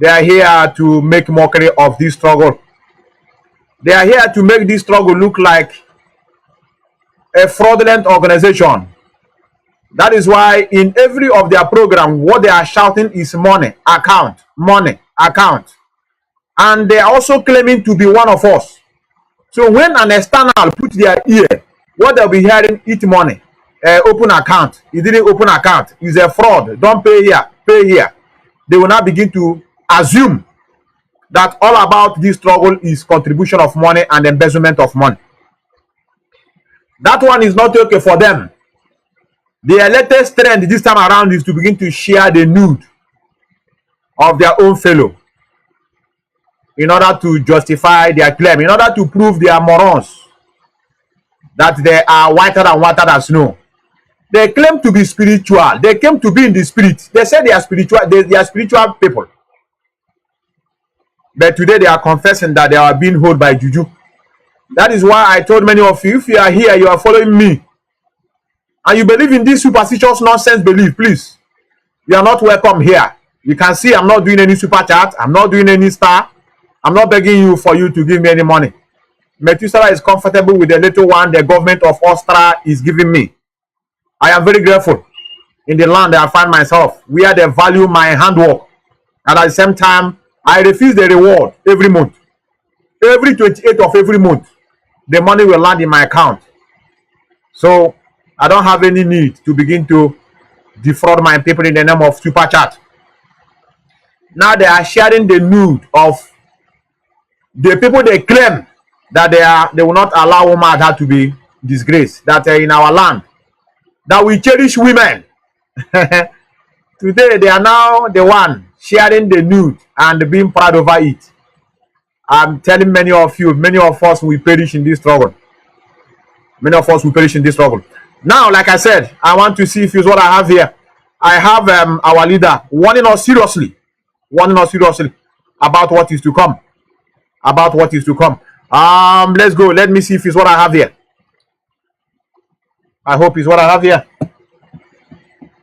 They are here to make mockery of this struggle. They are here to make this struggle look like a fraudulent organization. That is why in every of their program, what they are shouting is money, account, money, account. And they are also claiming to be one of us. So when an external put their ear, what they'll be hearing, eat money, open account. You didn't open account. It's a fraud. Don't pay here, pay here. They will now begin to assume that all about this struggle is contribution of money and embezzlement of money. That one is not okay for them. Their latest trend this time around is to begin to share the nude of their own fellow in order to justify their claim, in order to prove their morons that they are whiter than snow. They claim to be spiritual. They claim to be in the spirit. They say they are spiritual. They are spiritual people. But today they are confessing that they are being held by juju. That is why I told many of you, if you are here, you are following me, and you believe in this superstitious nonsense belief, please, you are not welcome here. You can see I'm not doing any super chat. I'm not doing any star. I'm not begging you for you to give me any money. Methuselah is comfortable with the little one the government of Austria is giving me. I am very grateful in the land that I find myself, where they value my handwork, and at the same time, I refuse the reward every month. Every 28th of every month, the money will land in my account. So I don't have any need to begin to defraud my people in the name of super chat. Now they are sharing the nude of the people they claim that they will not allow woman to be disgraced, that in our land, that we cherish women. Today they are now the one sharing the nude and being proud over it. I'm telling many of you, many of us will perish in this struggle. Many of us will perish in this struggle. Now, like I said, I want to see if it's what I have here. I have our leader warning us seriously about what is to come. About what is to come. Let's go. Let me see if it's what I have here. I hope it's what I have here.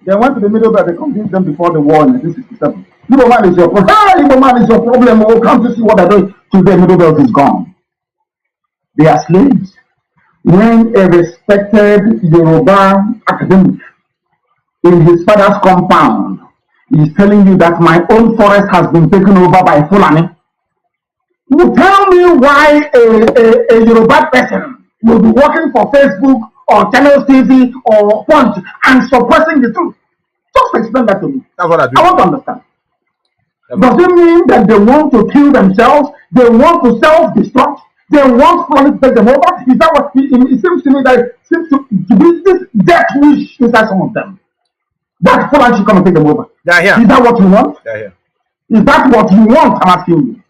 They went to the middle belt. They convinced them before the war in 1967. Igbo man is your problem. Igbo man is your problem. Oh, come to see what they're doing. Today, middle belt is gone. They are slaves. When a respected Yoruba academic in his father's compound is telling you that my own forest has been taken over by Fulani, you tell me why a Yoruba person will be working for Facebook or Channel TV or Punch and suppressing the truth. Just explain that to me. That's what I do. I want to understand. Does it mean that they want to kill themselves? They want to self-destruct? They want Fulani to take them over? Is that what it seems to me that it seems to be this death wish inside some of them? That Fulani should come and take them over. Yeah, yeah. Is that what you want? Yeah, yeah. Is that what you want? I'm asking you.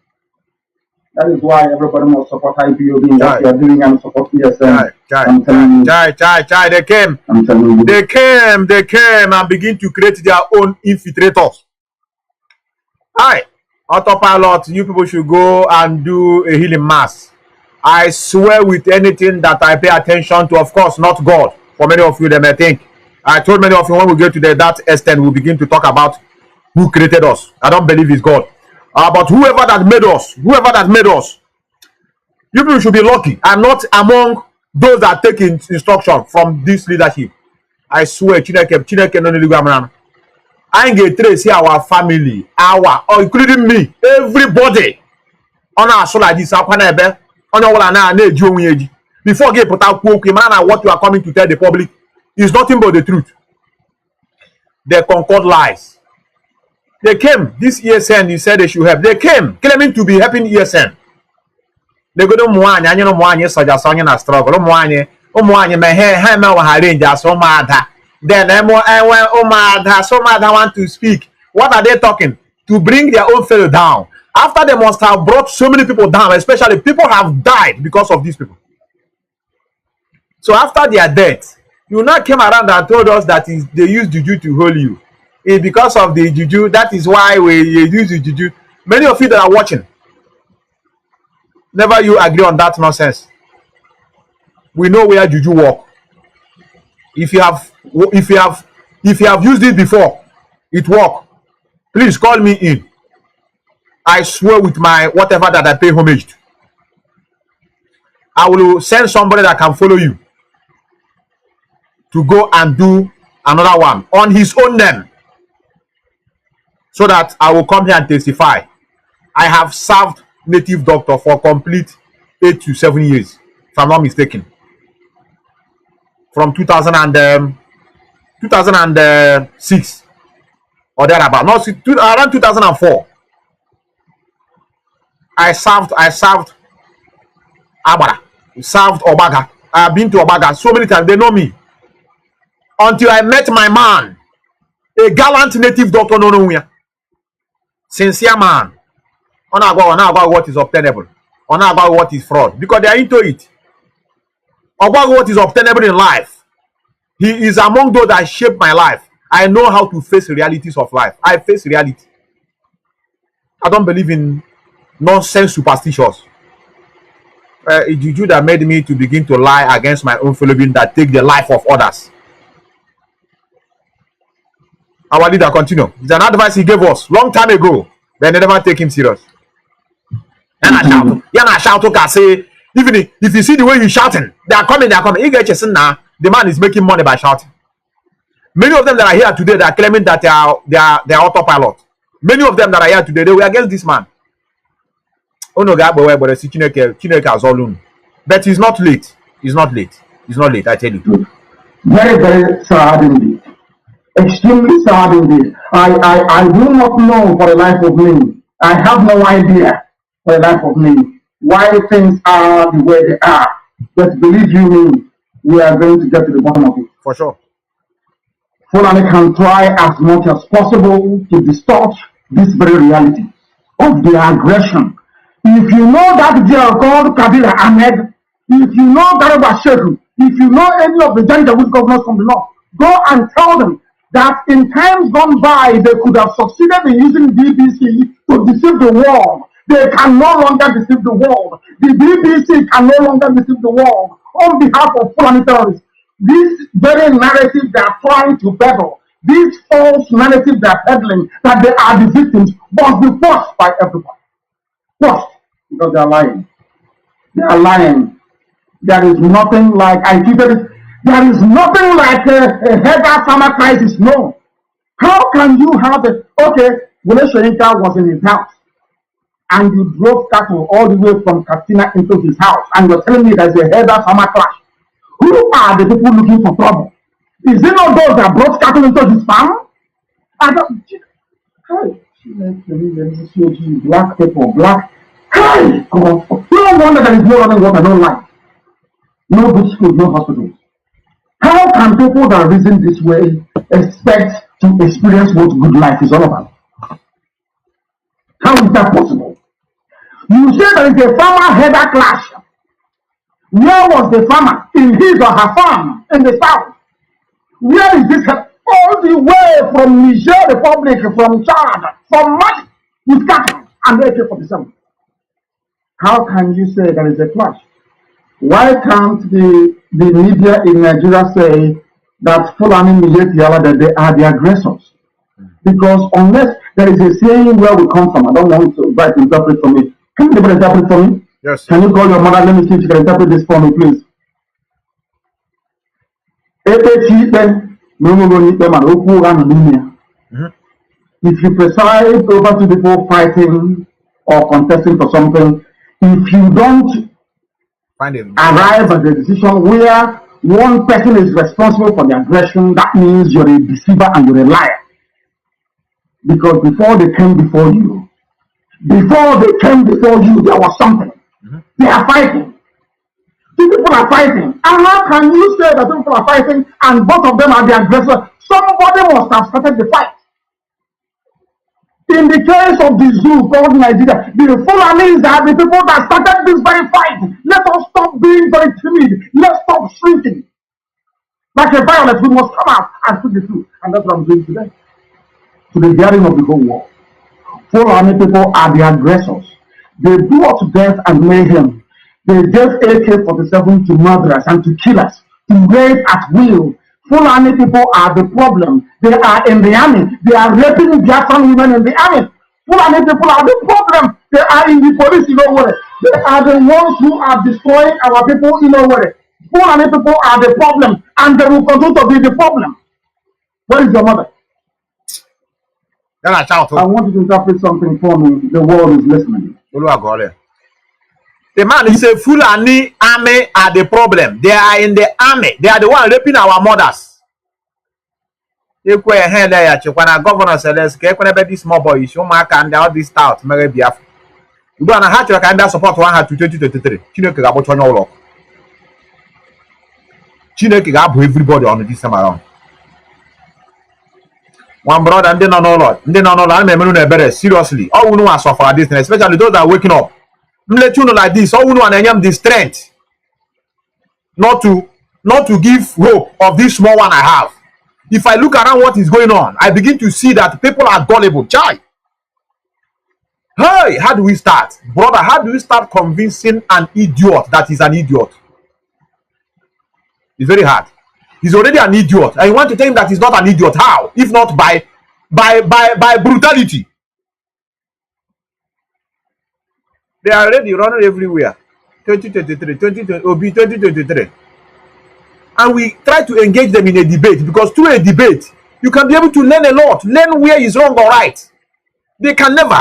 That is why everybody must support IPOB in what you are doing and support ESN. Chai, they came. I'm telling you. They came and begin to create their own infiltrators. Hi, autopilot, you people should go and do a healing mass. I swear with anything that I pay attention to, of course, not God. For many of you, they may think. I told many of you when we get to that extent, we'll begin to talk about who created us. I don't believe it's God. But whoever that made us, you people should be lucky. I'm not among those that take instruction from this leadership. I swear, Chineke no need to I get trace here our family, or including me, everybody on our soul like this. Before get put out what you are coming to tell the public is nothing but the truth. They concord lies. They came, this ESN, you said they should help. They came claiming to be helping ESN. They go to Mwanya, you know, Mwanya, so just on a struggle. Mwanya, my hair, my range, so mad. Then, so mad, I want to speak. What are they talking? To bring their own fellow down. After they must have brought so many people down, especially people have died because of these people. So after their death, you now came around and told us that they used juju to hold you. It's because of the juju. That is why we use the juju. Many of you that are watching, never you agree on that nonsense. We know where juju work. If you have used it before, it work. Please call me in. I swear with my whatever that I pay homage to, I will send somebody that can follow you to go and do another one on his own name, so that I will come here and testify. I have served native doctor for complete 8 to 7 years, if I'm not mistaken. From 2006 or thereabout, not around 2004. I served Abara, served Obaga. I've been to Obaga so many times. They know me. Until I met my man, a gallant native doctor, no, sincere man. On about what is obtainable, on about what is fraud, because they are into it. About what is obtainable in life. He is among those that shape my life. I know how to face realities of life. I face reality. I don't believe in nonsense superstitions. A juju that made me to begin to lie against my own fellow being that take the life of others. Our leader continue. It's an advice he gave us long time ago, but they never take him serious. Yana shout can say, even if you see the way he's shouting, they are coming. You get now. The man is making money by shouting. Many of them that are here today, they are claiming that they are autopilot. Many of them that are here today, they were against this man. Oh no, but Chineke has all known. But he's not late. He's not late. He's not late, I tell you. Very, very sad indeed. Extremely sad indeed. I do not know for the life of me. I have no idea for the life of me why things are the way they are. But believe you me, we are going to get to the bottom of it. For sure. Fulani can try as much as possible to distort this very reality of their aggression. If you know that girl called Kabila Ahmed, if you know Garba Shehu, if you know any of the Janjaweed governors from the north, go and tell them that in times gone by, they could have succeeded in using BBC to deceive the world. They can no longer deceive the world. The BBC can no longer deceive the world on behalf of Fulani terrorists. This very narrative they are trying to peddle, this false narrative they are peddling, that they are the victims, must be forced by everybody. Forced, because they are lying. They are lying. There is nothing like, I tweeted it, there is nothing like a header farmer crisis. No. How can you have it? Okay, Wole Soyinka was in his house, and you drove cattle all the way from Katsina into his house, and you're telling me there's a header farmer clash. Who are the people looking for trouble? Is it not those that brought cattle into his farm? I don't. Black people, black. Hey, God. No wonder there is no running water, no light, no good schools, no hospitals. How can people that reason this way expect to experience what good life is all about? How is that possible? You say there is a farmer header clash. Where was the farmer in his or her farm in the south? Where is this? All the way from Niger Republic, from Chad, from Mali, with cattle and AK-47. How can you say there is a clash? Why can't the media in Nigeria say that Fulani Mijetiala, that they are the aggressors? Because unless there is a saying where we come from, I don't want to try to interpret for me. Can you interpret for me? Yes. Can you call your mother? Let me see if you can interpret this for me, please. If you preside over two people fighting or contesting for something, if you don't arrive at a decision where one person is responsible for the aggression, that means you're a deceiver and you're a liar. Because before they came before you, there was something. They are fighting. Two people are fighting. And how can you say that two people are fighting and both of them are the aggressor? Somebody must have started the fight. In the case of the zoo called Nigeria, the Fulanis are the people that started this very fight. Let us stop being very timid. Let's stop shrinking. Like a violet, we must come out and speak the truth. And that's what I'm doing today. To the hearing of the whole world. Fulani people are the aggressors. They brought death and mayhem. They gave AK-47 to murderers and to killers, to rape at will. Fulani people are the problem. They are in the army. They are raping Biafran women in the army. Fulani people are the problem. They are in the police in Owerri. They are the ones who are destroying our people in Owerri. Fulani people are the problem, and they will continue to be the problem. Where is your mother? Then I shout. I want you to interpret something for me. The world is listening. The man is a Fulani army are the problem. They are in the army. They are the one raping our mothers. You go ahead there, Chukwana governor says, "Can this small boy show my and all this stout, Mary Biafra." You don't have to kind of support 1 to 2023. Chineke got what on your lock. Chineke got everybody on this time around. One brother and then on all. Then on all, I'm a better seriously. All we know are suffer this, especially those that are waking up. Let you know like this. All we know and I am the strength not to give hope of this small one I have. If I look around what is going on, I begin to see that people are gullible. Chai. Hey, how do we start? Brother, how do we start convincing an idiot that he's an idiot? It's very hard. He's already an idiot. And you want to tell him that he's not an idiot. How? If not by brutality. They are already running everywhere. 2023, 2023. And we try to engage them in a debate, because through a debate, you can be able to learn a lot. Learn where is wrong or right. They can never.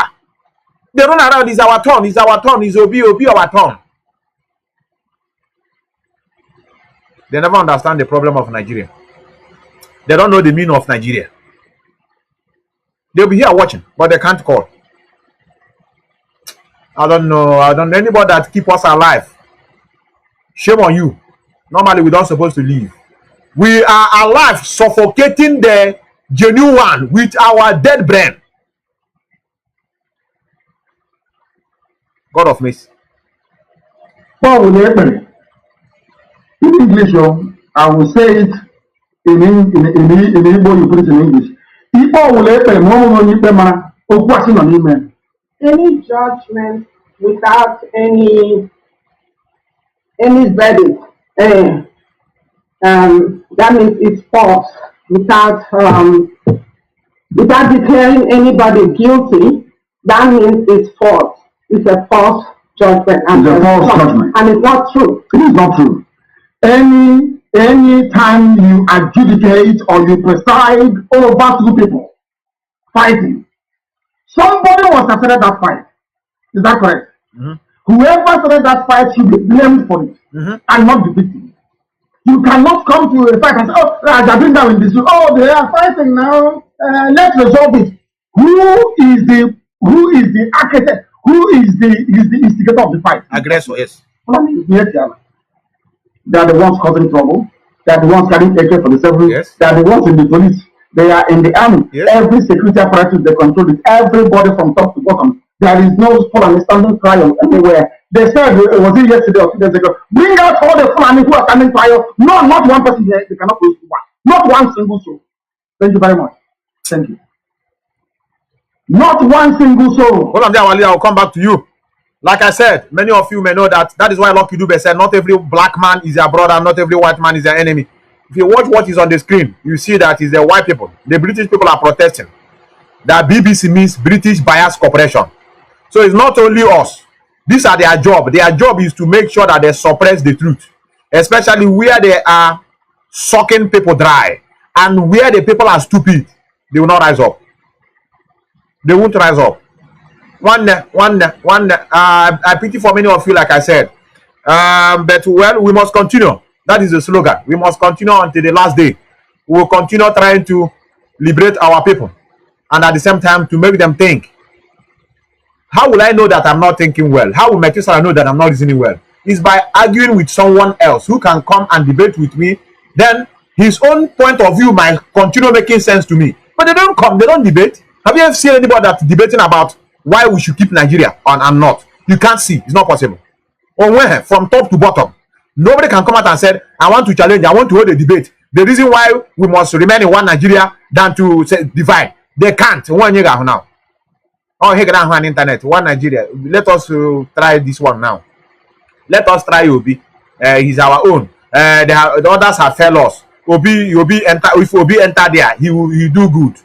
They run around, it's our turn, it's our turn, it's Obi, our turn. They never understand the problem of Nigeria. They don't know the meaning of Nigeria. They'll be here watching, but they can't call. I don't know anybody that keep us alive. Shame on you. Normally, we don't supposed to leave. We are alive, suffocating the genuine one with our dead brain. God of mercy. Paul in English, I will say it in Igbo, you put it in English. Any judgment without any verdict, that means it's false. Without declaring anybody guilty, that means it's false. It's a false judgment, and it's a false judgment, and it's not true. It is not true. Any time you adjudicate or you preside over two people fighting, somebody must have started that fight. Is that correct? Mm-hmm. Whoever started that fight should be blamed for it, and not the victim. You cannot come to a fight and say, "Oh, they're doing that in this. Oh, they are fighting now. Let's resolve it." Who is the architect? Who is the instigator of the fight? Aggressor, yes. They are the ones causing trouble. They are the ones carrying AK for the service. Yes. They are the ones in the police. They are in the army. Yes. Every security apparatus they control it. Everybody from top to bottom. There is no Fulani standing trial anywhere. They said, was it yesterday or 2 days ago? Bring out all the Fulani who are standing trial. No, not one person here. They cannot produce one. Not one single soul. Thank you very much. Thank you. Not one single soul. Hold on there, Wali. I'll come back to you. Like I said, many of you may know that is why Lucky Dube said not every black man is your brother, not every white man is your enemy. If you watch what is on the screen, you see that it's the white people. The British people are protesting. That BBC means British Bias Corporation. So it's not only us. These are their job. Their job is to make sure that they suppress the truth, especially where they are sucking people dry, and where the people are stupid. They will not rise up. They won't rise up. I pity for many of you, like I said. But well, we must continue. That is the slogan. We must continue until the last day. We will continue trying to liberate our people, and at the same time to make them think. How will I know that I'm not thinking well? How will Methuselah know that I'm not reasoning well? It's by arguing with someone else who can come and debate with me. Then his own point of view might continue making sense to me. But they don't come. They don't debate. Have you ever seen anybody that's debating about why we should keep Nigeria and not? You can't see. It's not possible. Or where, from top to bottom, nobody can come out and say, I want to challenge, I want to hold a debate. The reason why we must remain in one Nigeria than to say, divide. They can't. One year now. Oh, hey, on internet. One Nigeria. Let us try this one now. Let us try Obi. He's our own. The others have failed us. Obi enter. If Obi enter there, he do good.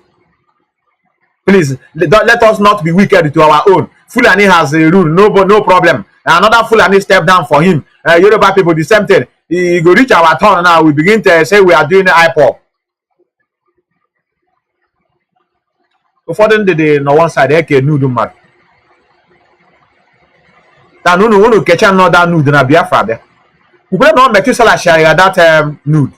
Please let us not be wicked to our own. Fulani has a rule, no problem. Another Fulani step down for him. Yoruba people the same thing. He go reach our turn now. We begin to say we are doing Ipob. Ụfọdụ ndị dị na one side eke nude mmadụ. Ta unu kecha another nude na Biafra bịa. Kukwere na Methuselah share that nude.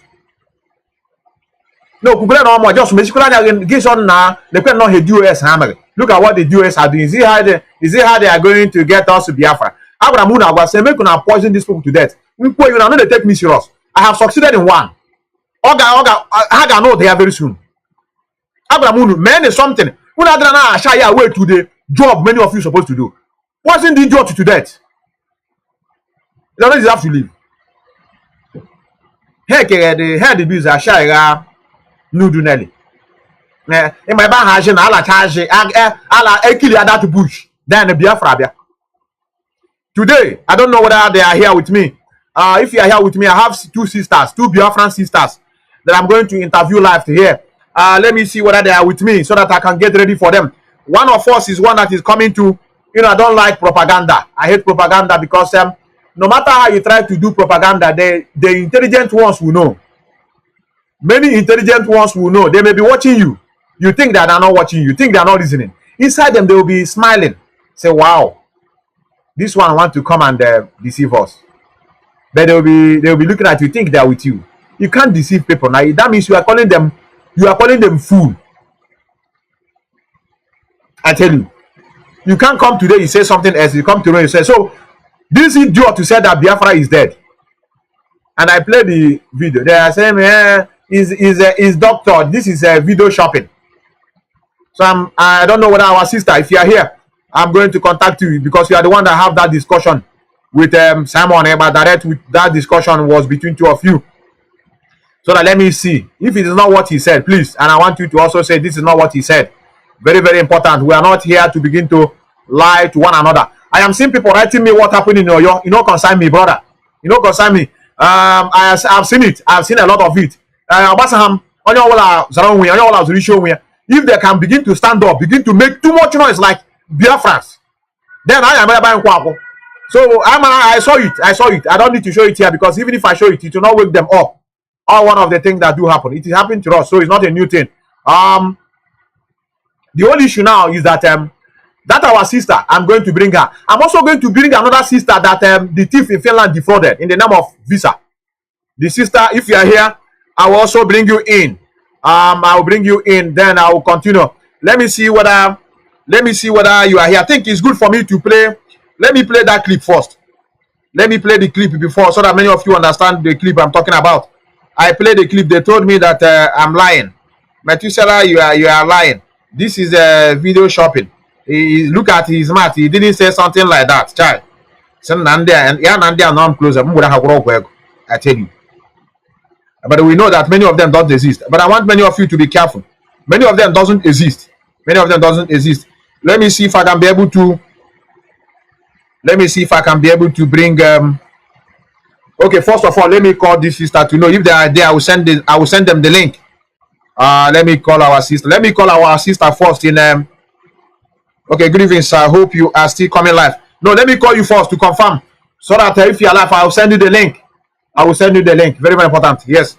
No, kukwere na just mesikwara anya gị son na lekwe no he DOS ha mere. Look at what the DOS are doing. Is it how they are going to get us to Biafra? Abraham unu agwa say make una poison these people to death. Nkwo you no dey take me serious. I have succeeded in one. I ga know they are very soon. Abraham unu man is something. Una adra na asha ya way to the job many of you supposed to do. Poison the job to death. You don't have to leave. Hey, the bills asha ya nudu nelly. In my bad hajin ala charge ala ekili that bush. Then the Biafra bia. Today, I don't know whether they are here with me. If you are here with me, I have two Biafran sisters that I'm going to interview live here. Let me see whether they are with me so that I can get ready for them. One of us is one that is coming to, I don't like propaganda. I hate propaganda because no matter how you try to do propaganda, the intelligent ones will know. Many intelligent ones will know. They may be watching you. You think that they're not watching you. You think they're not listening. Inside them, they will be smiling. Say, wow, this one want to come and deceive us. But they'll be looking at you, think they're with you. You can't deceive people. Now that means you are calling them fool. I tell you. You can't come today, you say something else. You come tomorrow, you say, so this idiot to say that Biafra is dead. And I play the video. They are saying, is doctor, this is a video shopping. So I don't know whether our sister, if you are here, I'm going to contact you because you are the one that have that discussion with Simon, but that discussion was between two of you. So that let me see if it is not what he said, please. And I want you to also say this is not what he said. Very, very important. We are not here to begin to lie to one another. I am seeing people writing me what happened in Oyo. You know, concern me, brother. You know, concern me. I've seen it. I've seen a lot of it. If they can begin to stand up, begin to make too much noise like Biafrans, then I am buying Kwako. So I saw it. I don't need to show it here because even if I show it, it will not wake them up. Or one of the things that do happen. It is happening to us, so it's not a new thing. The only issue now is that that our sister, I'm going to bring her. I'm also going to bring another sister that the thief in Finland defrauded in the name of visa. The sister, if you are here, I will also bring you in. I will bring you in. Then I will continue. Let me see whether you are here. I think it's good for me to play. Let me play that clip first. Let me play the clip before so that many of you understand the clip I'm talking about. I played the clip. They told me that I'm lying. Methuselah, you are lying. This is video shopping. Look at his mouth. He didn't say something like that. Child. Nnamdi and Nnamdi are not closer. I tell you. But we know that many of them don't exist. But I want many of you to be careful. Many of them doesn't exist. Many of them doesn't exist. Let me see if I can be able to. Let me see if I can be able to bring. Okay, first of all, let me call this sister to know if they are there. I will send them the link. Let me call our sister. Let me call our sister first in okay, good evening, sir. I hope you are still coming live. No, let me call you first to confirm. So that if you are live, I will send you the link. I will send you the link. Very, very important. Yes.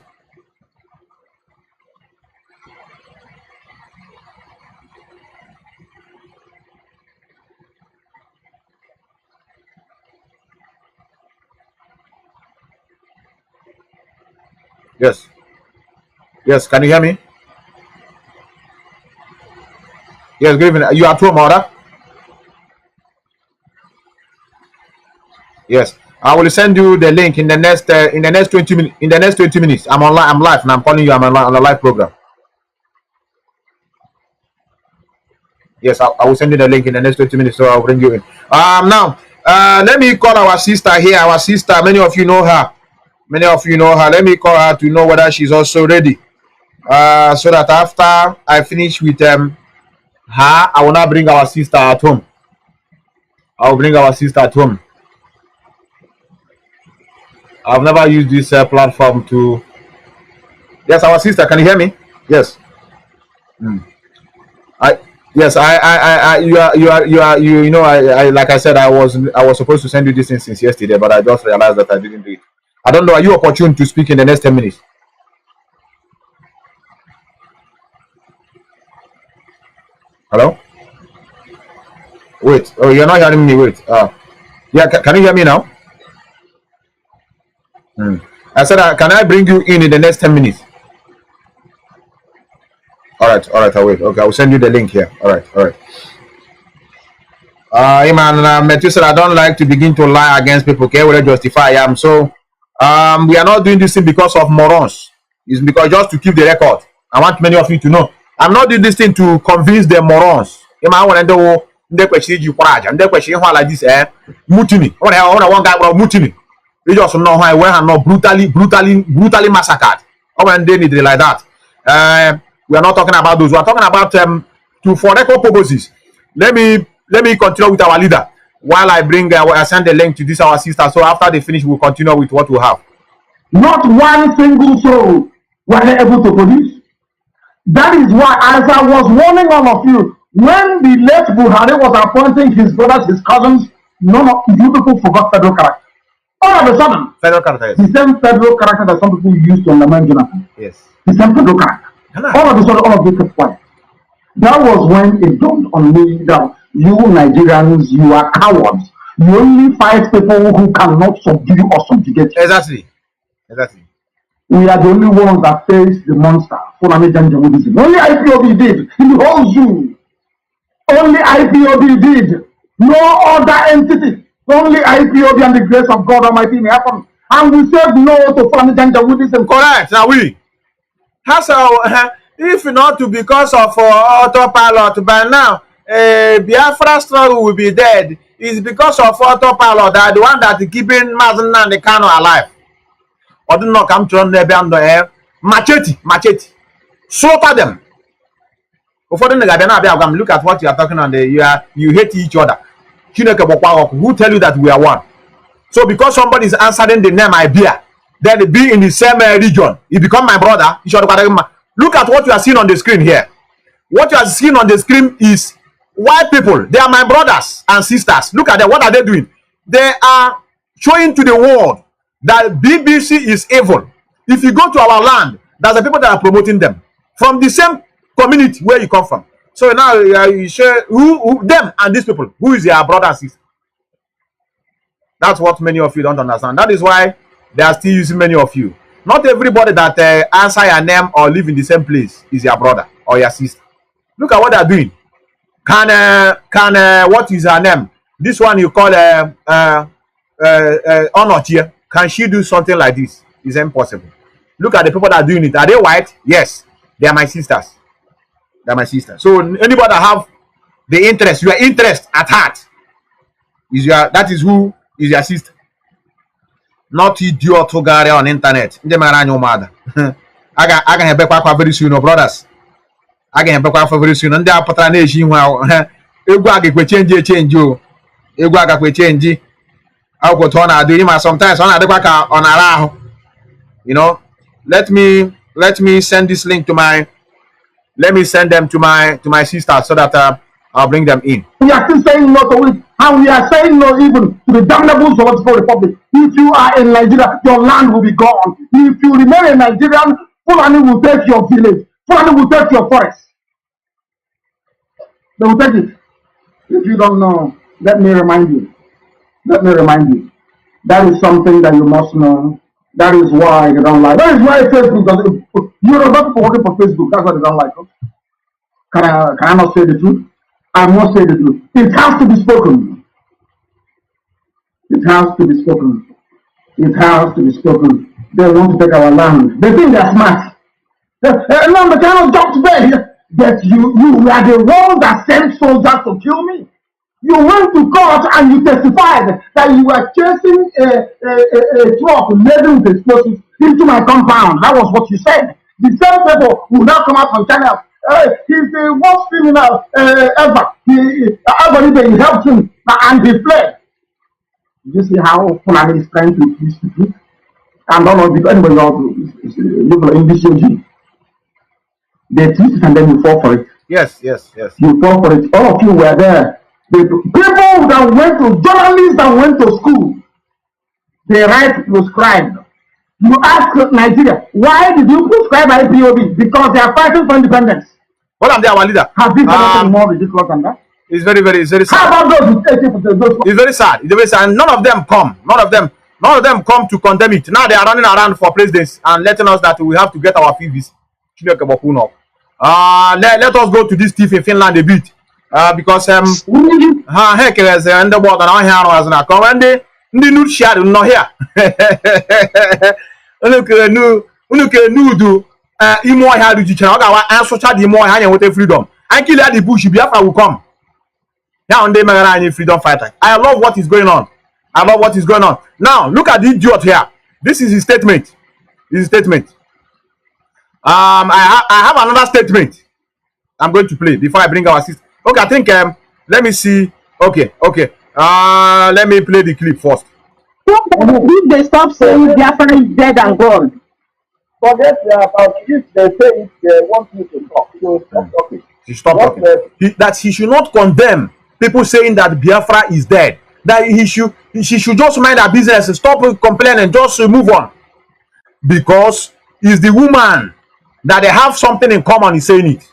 Yes. Yes, can you hear me? Yes, good evening. You are at home, order? Yes. I will send you the link in the next 20 minutes. In the next 20 minutes. I'm online, I'm live, and I'm calling you. I'm on a live program. Yes, I will send you the link in the next 20 minutes, so I'll bring you in. Now, let me call our sister here. Our sister, many of you know her. Many of you know her. Let me call her to know whether she's also ready. So that after I finish with her, I will not bring our sister at home. I will bring our sister at home. I've never used this platform to. Yes, our sister. Can you hear me? Yes. Yes, you know, like I said, I was supposed to send you this thing since yesterday, but I just realized that I didn't do it. I don't know. Are you opportune to speak in the next 10 minutes? Hello? Wait. Oh, you're not hearing me. Wait. Yeah. Can you hear me now? I said, can I bring you in the next 10 minutes? All right. I'll wait. Okay, I'll send you the link here. All right. Hey man, Methuselah, I don't like to begin to lie against people. Okay, will I justify? So, we are not doing this thing because of morons. It's because just to keep the record. I want many of you to know. I'm not doing this thing to convince the morons. Hey man, I want to know the question you praja. And the question like this, mutiny. What one guy about mutiny? You just know how I went and not brutally massacred. Or when they need it like that. We are not talking about those. We are talking about for record purposes. Let me continue with our leader while I send the link to this our sister. So after they finish, we'll continue with what we have. Not one single soul were they able to produce. That is why, as I was warning all of you, when the late Buhari was appointing his brothers, his cousins, none of you people forgot federal character. All of a sudden, Federal character, yes. The same federal character that some people used to undermine Jonathan. Yes. The same federal character. All of a sudden, all of you kept quiet. That was when it dawned on me that you Nigerians, you are cowards. You only fight people who cannot subdue or subjugate. Exactly. We are the only ones that face the monster. Only IPOB did in the whole zoo. Only IPOB did. No other entity. Only IPOB and the grace of God Almighty may happen. And we said no to Fulani Janjaweedism. Correct. Now if not to because of autopilot, by now Biafra struggle will be dead. It's because of autopilot that the one that is keeping Mazi and the Kanu alive. Or do not come to run there machete. Slaughter them. Look at what you are talking on the you hate each other. Who tell you that we are one? So because somebody is answering the name I bear, then be in the same region, he become my brother. Look at what you are seeing on the screen here. What you are seeing on the screen is white people. They are my brothers and sisters. Look at them. What are they doing? They are showing to the world that BBC is evil. If you go to our land, there's the people that are promoting them from the same community where you come from. So now you share who them and these people. Who is their brother and sister? That's what many of you don't understand. That is why they are still using many of you. Not everybody that answer your name or live in the same place is your brother or your sister. Look at what they are doing. What is her name? This one you call Onochie. Can she do something like this? It's impossible. Look at the people that are doing it. Are they white? Yes. They are my sisters. They are my sisters. So anybody that have the interest, your interest at heart, that is who is your sister. Not idiot who got on internet. I can help very soon, brothers. I can help very soon. And they are patronage. Change. I go to on do him sometimes on a you know. Let me send this link to my. Let me send them to my sister so that I'll bring them in. We are still saying no to it, and we are saying no even to the damnable Zoological Republic. If you are in Nigeria, your land will be gone. If you remain a Nigerian, Fulani will take your village. Fulani will take your forest. They will take it. If you don't know, let me remind you. That is something that you must know. That is why they don't like. That is why Facebook doesn't. You're not working for Facebook. That's why they don't like us. Can I not say the truth? I must say the truth. It has to be spoken. They want to take our land. They think they're smart. No, they cannot jump to bed. But you are the one that sent soldiers to kill me. You went to court and you testified that you were chasing a truck laden with explosives into my compound. That was what you said. The same people will now come out from China. He's the worst criminal ever. Everybody helped him and he fled. You see how Fulani is trying to twist the truth? And don't know if anybody else in this regime. They twist it and then you fall for it. Yes, yes, yes. You fought for it. All of you were there. The people that went to journalists that went to school, they write prescribed. You ask Nigeria, why did you prescribe IPOB? Because they are fighting for independence. What am they our leader? Have this anything more ridiculous than that? It's very sad. How about those who take it for those? It's very sad. It's very sad. And none of them come. None of them come to condemn it. Now they are running around for presidents and letting us that we have to get our fees. Let us go to this thief in Finland a bit. Because heck is in the world and our hair was not come the new shadow no here. Look do imo ha do jicha ga wa answer the more hanya with freedom. And kill the bush Biafra will come. Now they are freedom fighter. I love what is going on. I love what is going on. Now look at the idiot here. This is his statement. His statement. I have another statement I'm going to play before I bring our sister. Okay, I think let me see. Okay. Let me play the clip first. If they stop saying Biafra is dead and gone. Forget about this. They say they want you to talk. So stop talking. Stop talking. That he should not condemn people saying that Biafra is dead. That she should just mind her business and stop complaining, just move on. Because it's the woman that they have something in common is saying it.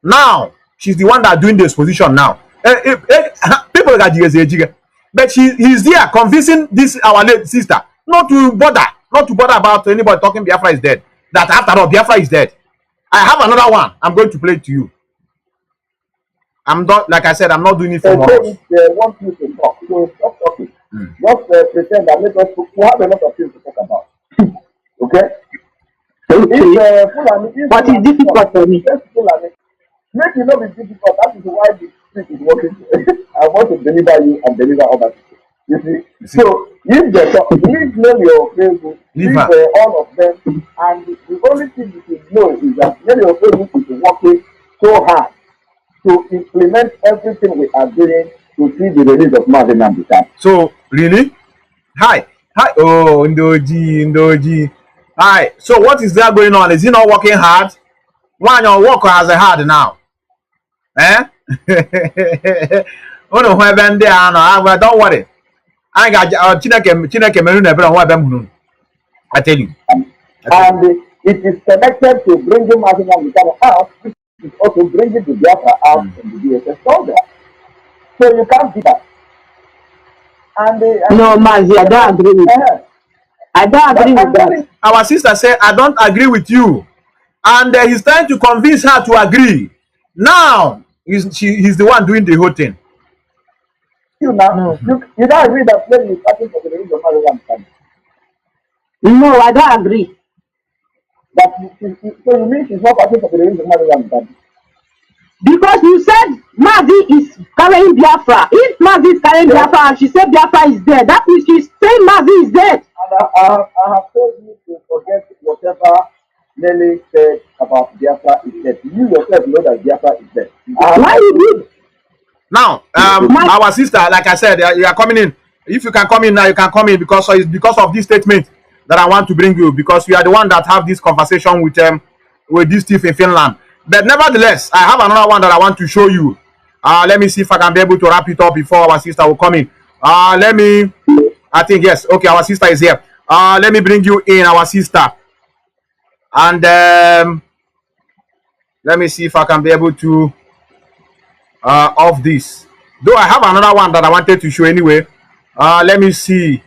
Now she's the one that doing the exposition now. People got jigga. But he's there convincing this our late sister not to bother about anybody talking Biafra is dead. That after all, Biafra is dead. I have another one. I'm going to play it to you. I'm not, like I said, I'm not doing it for more. They want you to talk. So stop talking. Just pretend that let us we have a lot of things to talk about. Okay? What is difficult for me? Make it not be difficult. That is why the street is working. I want to deliver you and deliver others. You see? So if they talk, please name your Facebook, leave all of them, and the only thing you should know is that name your Facebook is working so hard to implement everything we are doing to see the release of Mazi Methuselah. So really? Hi. Oh, Ndoji. Hi. So what is there going on? Is he not working hard? Why your worker has a hard now? Oh no, where been there now? Don't worry. I got Chineke Menu never on what I tell you. And it is connected to bringing Mazi Methuselah out. It is also bringing the Biafra out in the DSS soldier. So you can't do that. No, Mazi, I don't agree with that. I don't agree with that. Our sister said, I don't agree with you. And he's trying to convince her to agree. Now, he's the one doing the whole thing. You don't agree that when you started for the release of Mazi Methuselah? No, I don't agree. So you mean she's not fighting for the release of Mazi Methuselah? Because you said Mazi is carrying Biafra. If Mazi is carrying Biafra and she said Biafra is dead, that means she's saying Mazi is dead. And I have told you to forget whatever Nelly said about Biafra is dead. You yourself know that Biafra is dead. Why you do? Now, our sister, like I said, you are coming in. If you can come in now, you can come in because it's because of this statement that I want to bring you, because you are the one that have this conversation with this thief in Finland. But nevertheless, I have another one that I want to show you. Let me see if I can be able to wrap it up before our sister will come in. I think yes. Okay, our sister is here. Let me bring you in, our sister. And let me see if I can be able to off this. Though I have another one that I wanted to show anyway. Let me see.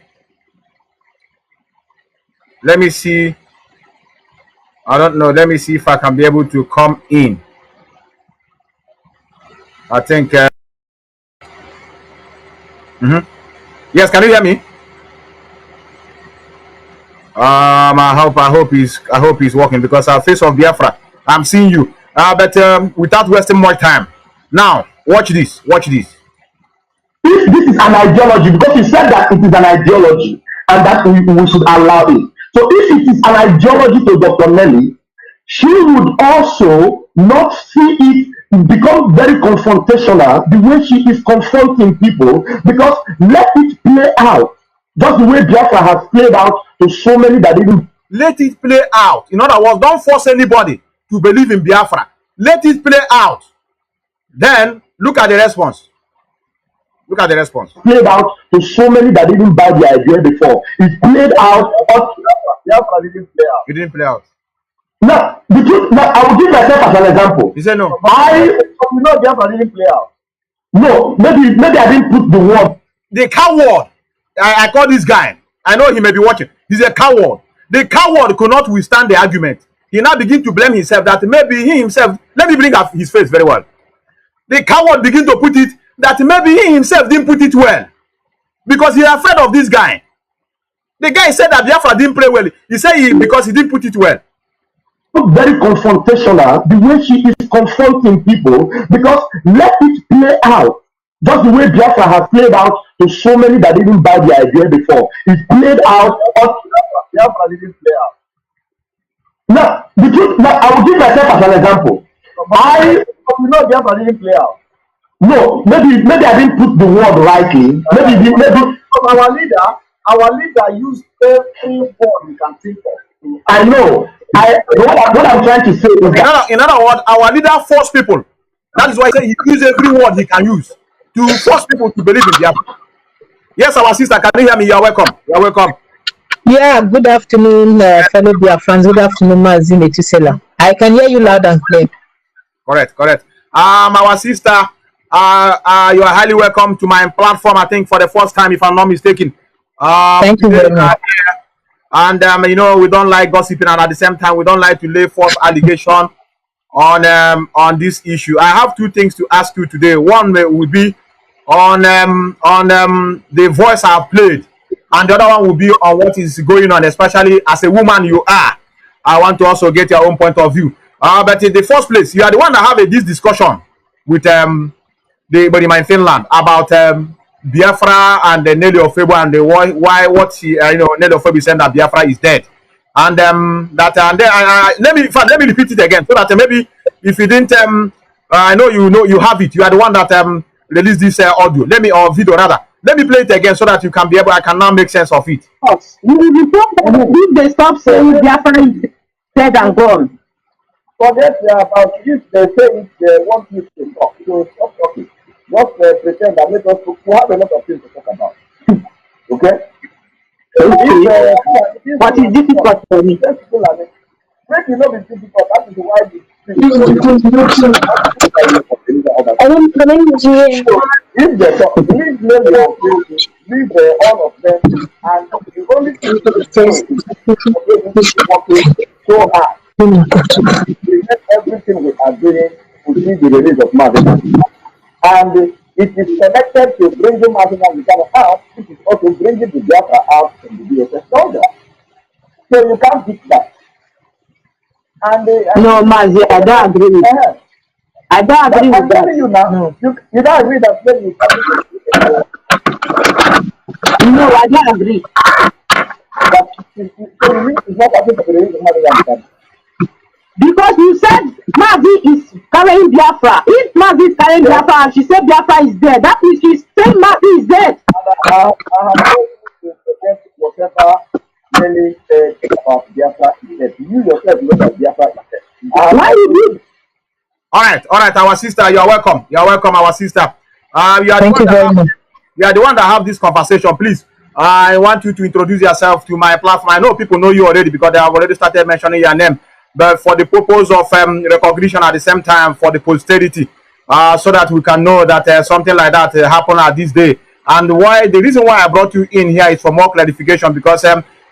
I don't know. Let me see if I can be able to come in. I think. Yes, can you hear me? I hope he's working, because our face of Biafra, I'm seeing you. But without wasting more time, now watch this. This is an ideology, because you said that it is an ideology and that we should allow it. So if it is an ideology to Dr. Nelly, she would also not see it become very confrontational the way she is confronting people, because let it play out just the way Biafra has played out to so many that didn't. Let it play out. In other words, don't force anybody to believe in Biafra. Let it play out. Then look at the response. Look at the response. Played out to so many that didn't buy the idea before. It played out. Biafra didn't play out. It didn't play out. Now, I will give myself as an example. He said no. Biafra didn't play out. No, maybe I didn't put the word. The coward. I call this guy. I know he may be watching. He's a coward. The coward could not withstand the argument. He now begin to blame himself that maybe he himself. Let me bring up his face very well. The coward begin to put it that maybe he himself didn't put it well because he's afraid of this guy. The guy said that Biafra didn't play well. He said because he didn't put it well. Very confrontational the way she is confronting people, because let it play out just the way Biafra has played out to so many that didn't buy the idea before. It played out. Biafra didn't play out. Now, I will give myself as an example. Biafra didn't play out. No, maybe I didn't put the word rightly. Maybe our leader used every word you can think of. I know. What I'm trying to say is that in other words, our leader forced people. That is why I say he used every word he can use to force people to believe in Biafra. Yes, our sister, can you hear me? You are welcome. You are welcome. Yeah, good afternoon, fellow Biafrans. Good afternoon, Mazi Methuselah. I can hear you loud and clear. Correct. Our sister, you are highly welcome to my platform. I think for the first time, if I'm not mistaken. Thank you very much. And we don't like gossiping, and at the same time, we don't like to lay false allegation on this issue. I have two things to ask you today. One will be on the voice I have played, and the other one will be on what is going on, especially as a woman you are. I want to also get your own point of view. But in the first place, you are the one that have this discussion with the in Finland about Biafra and the Nelly Ofebo and the what she Nelly Ofebo saying that Biafra is dead, and let me repeat it again so that maybe if you didn't I know you have it. You are the one that released this audio. Video rather. Let me play it again so that you can be able. I can now make sense of it. If they stop saying Biafra is dead and gone. Forget about this. They say they want you to talk. So stop talking. Just pretend that make us to have a lot of things to talk about. Okay? But it's difficult for me. Make it not be difficult. That is why if they talk, leave all of them, and the only thing is so hard. Everything we are doing to see the release of Mazi. And it is connected to bringing Mazi Methuselah out, which is also bringing the Biafra out from the DSS soldier. So you can't beat that. And no, Mazi, I don't agree with that. I don't agree with that. You now, no. You don't agree that when you no, I don't agree. But it's not possible to release Mazi Methuselah. Because you said Mazi is carrying Biafra. If Mazi is carrying Biafra and she said Biafra is dead, that means she's saying Mazi is dead. I have told you to forget whatever Nelly said about Biafra is dead. You yourself know that Biafra is dead. Why you do? All right, our sister, you are welcome. You are welcome, our sister. Thank you very much. You are the one that have this conversation. Please, I want you to introduce yourself to my platform. I know people know you already because they have already started mentioning your name. But for the purpose of recognition at the same time for the posterity, so that we can know that something like that happened at this day. And the reason why I brought you in here is for more clarification, because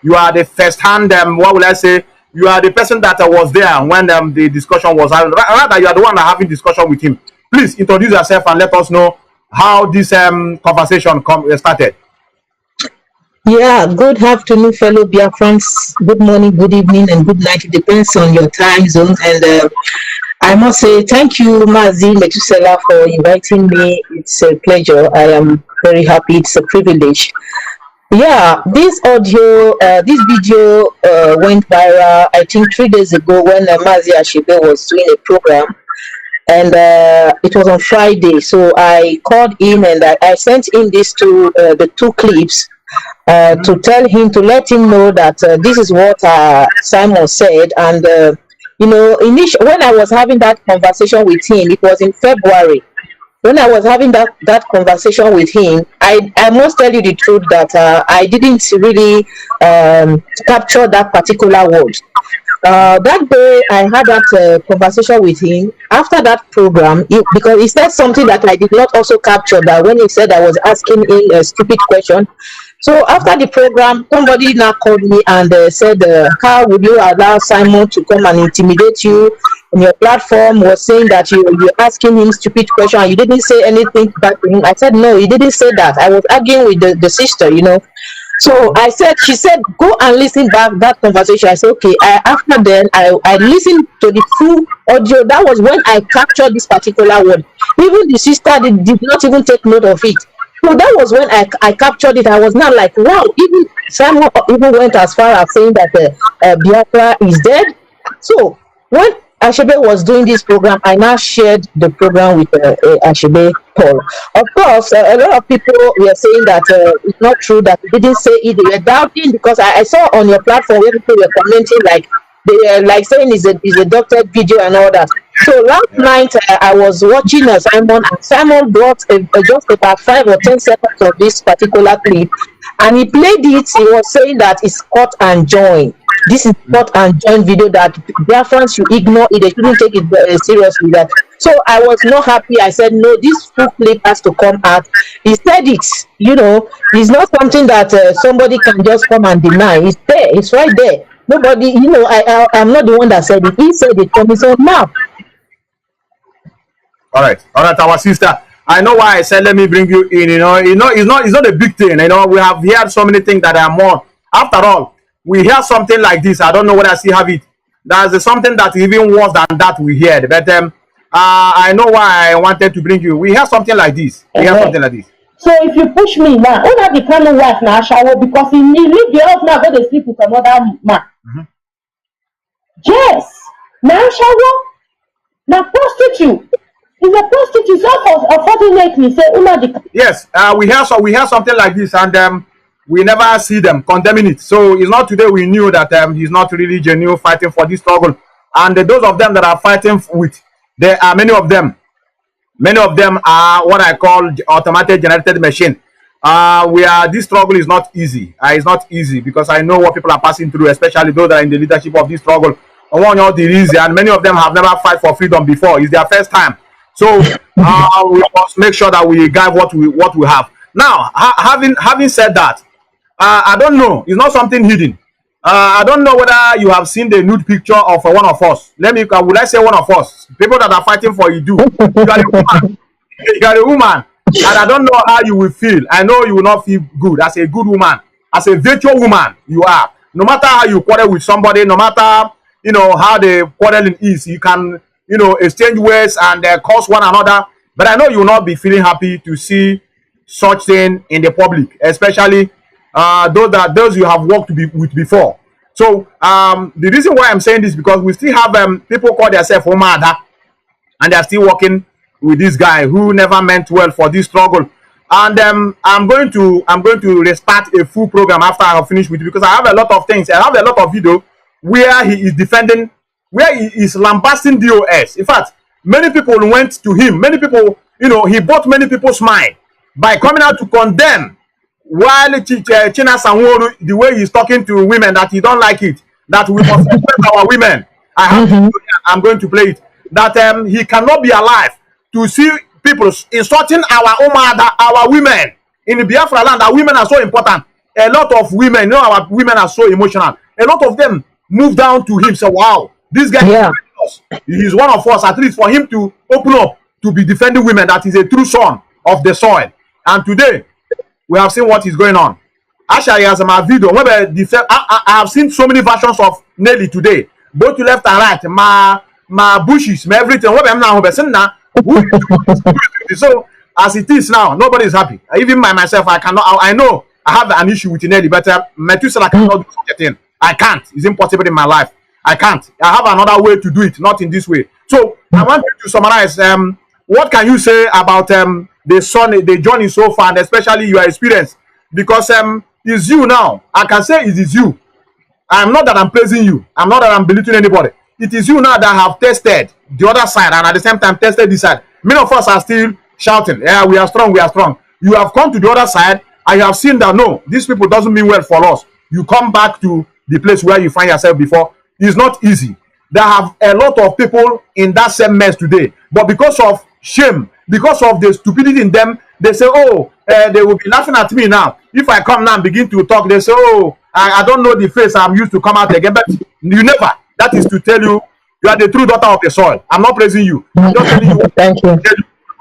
you are the first hand, what will I say? You are the person that was there when the discussion was having. Rather, you are the one that having discussion with him. Please introduce yourself and let us know how this conversation started. Yeah, good afternoon, fellow Biafrans. Good morning, good evening, and good night. It depends on your time zone. And I must say thank you, Mazi Methuselah, for inviting me. It's a pleasure. I am very happy. It's a privilege. Yeah, this audio, this video went viral, I think 3 days ago when Mazi Ashibe was doing a program. And it was on Friday. So I called in and I sent in these the two clips. To tell him, to let him know that this is what Simon said, and You know, when I was having that conversation with him, it was in February. When I was having that conversation with him, I must tell you the truth that I didn't really capture that particular word. That day I had that conversation with him after that program, because he said something that I did not also capture, that when he said I was asking him a stupid question. So after the program, somebody now called me and said, how would you allow Simon to come and intimidate you on your platform? Was saying that you're asking him stupid question and you didn't say anything back to him. I said, no, he didn't say that. I was arguing with the sister, you know. So she said, go and listen back that conversation. I said, okay. After then, I listened to the full audio. That was when I captured this particular word. Even the sister did not even take note of it. So that was when I captured it. I was not like, wow. Even Simon even went as far as saying that Biafra is dead. So when Ashebe was doing this program, I now shared the program with Ashebe Paul. Of course, a lot of people were saying that it's not true, that he didn't say it. They were doubting, because I saw on your platform where people were commenting like they were like saying it's a doctored video and all that. So last night I was watching Simon, and Simon brought just about 5 or 10 seconds of this particular clip, and he played it. He was saying that it's cut and join. This is cut and join video that Biafrans should ignore it. They shouldn't take it seriously. That. So I was not happy. I said, no, this full clip has to come out. He said it, you know, it's not something that somebody can just come and deny. It's there. It's right there. Nobody, you know, I'm not the one that said it. He said it from his own mouth. All right, our sister. I know why I said let me bring you in. It's not a big thing. You know, we have heard so many things that are more. After all, we hear something like this. I don't know whether I still have it. There's something that even worse than that we heard. But I know why I wanted to bring you. We hear something like this. We hear something like this. So if you push me now, who not the Kanu wife now shower because he leave the house now go to sleep with another man. Yes, now shower, now prostitute. He's a prostitute. So unfortunately, say yes, we hear something like this, and we never see them condemning it. So it's not today we knew that he's not really genuine fighting for this struggle. And those of them that are fighting with, there are many of them. Many of them are what I call automated generated machine. This struggle is not easy. It's not easy because I know what people are passing through, especially those that are in the leadership of this struggle. I want you the reason, and many of them have never fought for freedom before. It's their first time. So we must make sure that we guide what we have. Now, having said that, I don't know. It's not something hidden. I don't know whether you have seen the nude picture of one of us. Would I say one of us? People that are fighting for you do. You are a woman. You are a woman. And I don't know how you will feel. I know you will not feel good as a good woman. As a virtual woman, you are. No matter how you quarrel with somebody, no matter, how the quarreling is, you can, exchange words and curse one another. But I know you will not be feeling happy to see such thing in the public, especially those you have worked with before. So the reason why I'm saying this because we still have people call themselves Omada, and they are still working with this guy who never meant well for this struggle. And I'm going to restart a full program after I have finished with it because I have a lot of things. I have a lot of video where he is defending, where he is lambasting DOS. In fact, many people went to him. Many people, he bought many people's mind by coming out to condemn. While China Sanwo, the way he's talking to women, that he don't like it, that we must respect our women. I'm going to play it. That he cannot be alive to see people insulting our women in the Biafra land. Our women are so important. A lot of women, our women are so emotional. A lot of them move down to him. So wow, this guy is one of us. At least for him to open up to be defending women, that is a true son of the soil. And today, we have seen what is going on. Actually, as my video, I have seen so many versions of Nelly today, both to left and right. My bushes, my everything. So as it is now, nobody is happy. Even myself, I know I have an issue with Nelly, but Methuselah cannot do such a thing. I can't. It's impossible in my life. I can't. I have another way to do it, not in this way. So I want you to summarize. What can you say about the journey so far, and especially your experience? Because it's you now. I can say it is you. I'm not that I'm praising you. I'm not that I'm belittling anybody. it is you now that have tested the other side and at the same time tested this side. Many of us are still shouting, yeah, we are strong, we are strong. You have come to the other side and you have seen that no, these people doesn't mean well for us. You come back to the place where you find yourself before. It's not easy. There have a lot of people in that same mess today, but because of shame, because of the stupidity in them, they say, oh, they will be laughing at me now. If I come now and begin to talk, they say, oh, I don't know the face I'm used to come out again. But you never. That is to tell you, you are the true daughter of the soil. I'm not praising you. I'm just telling you. Thank you. On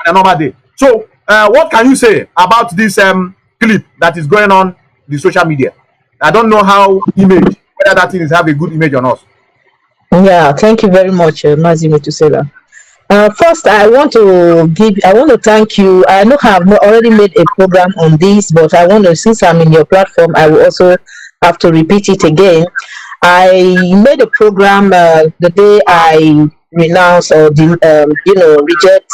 a normal day. So, what can you say about this clip that is going on the social media? I don't know how image, whether that thing is have a good image on us. Yeah, thank you very much, Mazi Methuselah. First, I want to thank you. I know I have already made a program on this, but I want to, since I'm in your platform, I will also have to repeat it again. I made a program the day I renounce or reject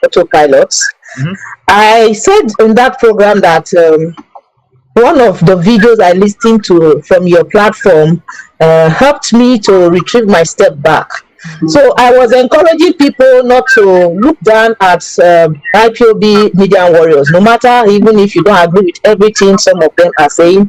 autopilots. Mm-hmm. I said in that program that one of the videos I listened to from your platform helped me to retrieve my step back. So I was encouraging people not to look down at IPOB media warriors, no matter even if you don't agree with everything some of them are saying.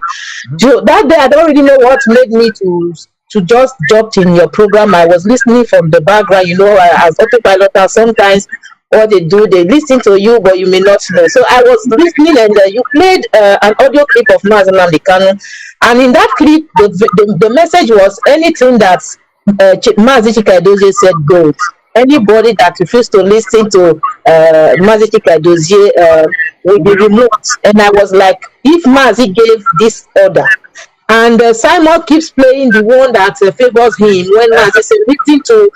So that day, I don't really know what made me to just jump in your program. I was listening from the background, as autopiloters, sometimes what they do, they listen to you, but you may not know. So I was listening, and you played an audio clip of Nnamdi Kanu, and in that clip, the message was anything that Mazi Chikadozie said goes. Anybody that refused to listen to Mazi Chikadozie will be removed. And I was like, if Mazi gave this order, and Simon keeps playing the one that favors him when Mazi said, listen to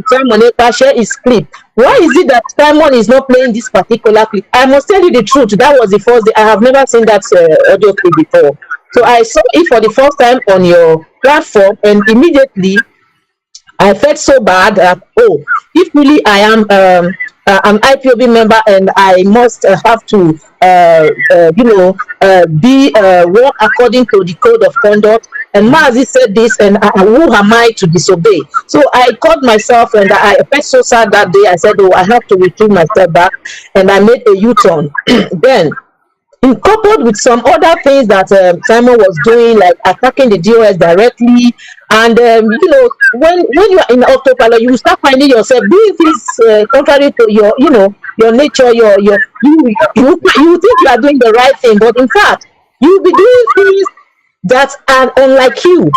Simon Ekpa share his clip. Why is it that Simon is not playing this particular clip? I must tell you the truth. That was the first day. I have never seen that audio clip before. So I saw it for the first time on your platform, and immediately I felt so bad that, oh, if really I am an IPOB member and I must have to, be work according to the code of conduct. And Mazi said this, and who am I to disobey? So I called myself, and I felt so sad that day. I said, oh, I have to retrieve myself back, and I made a U-turn. Then, coupled with some other things that Simon was doing, like attacking the DOS directly, and when you are in autopilot, you start finding yourself doing things contrary to your nature. You think you are doing the right thing, but in fact, you'll be doing things that are unlike you.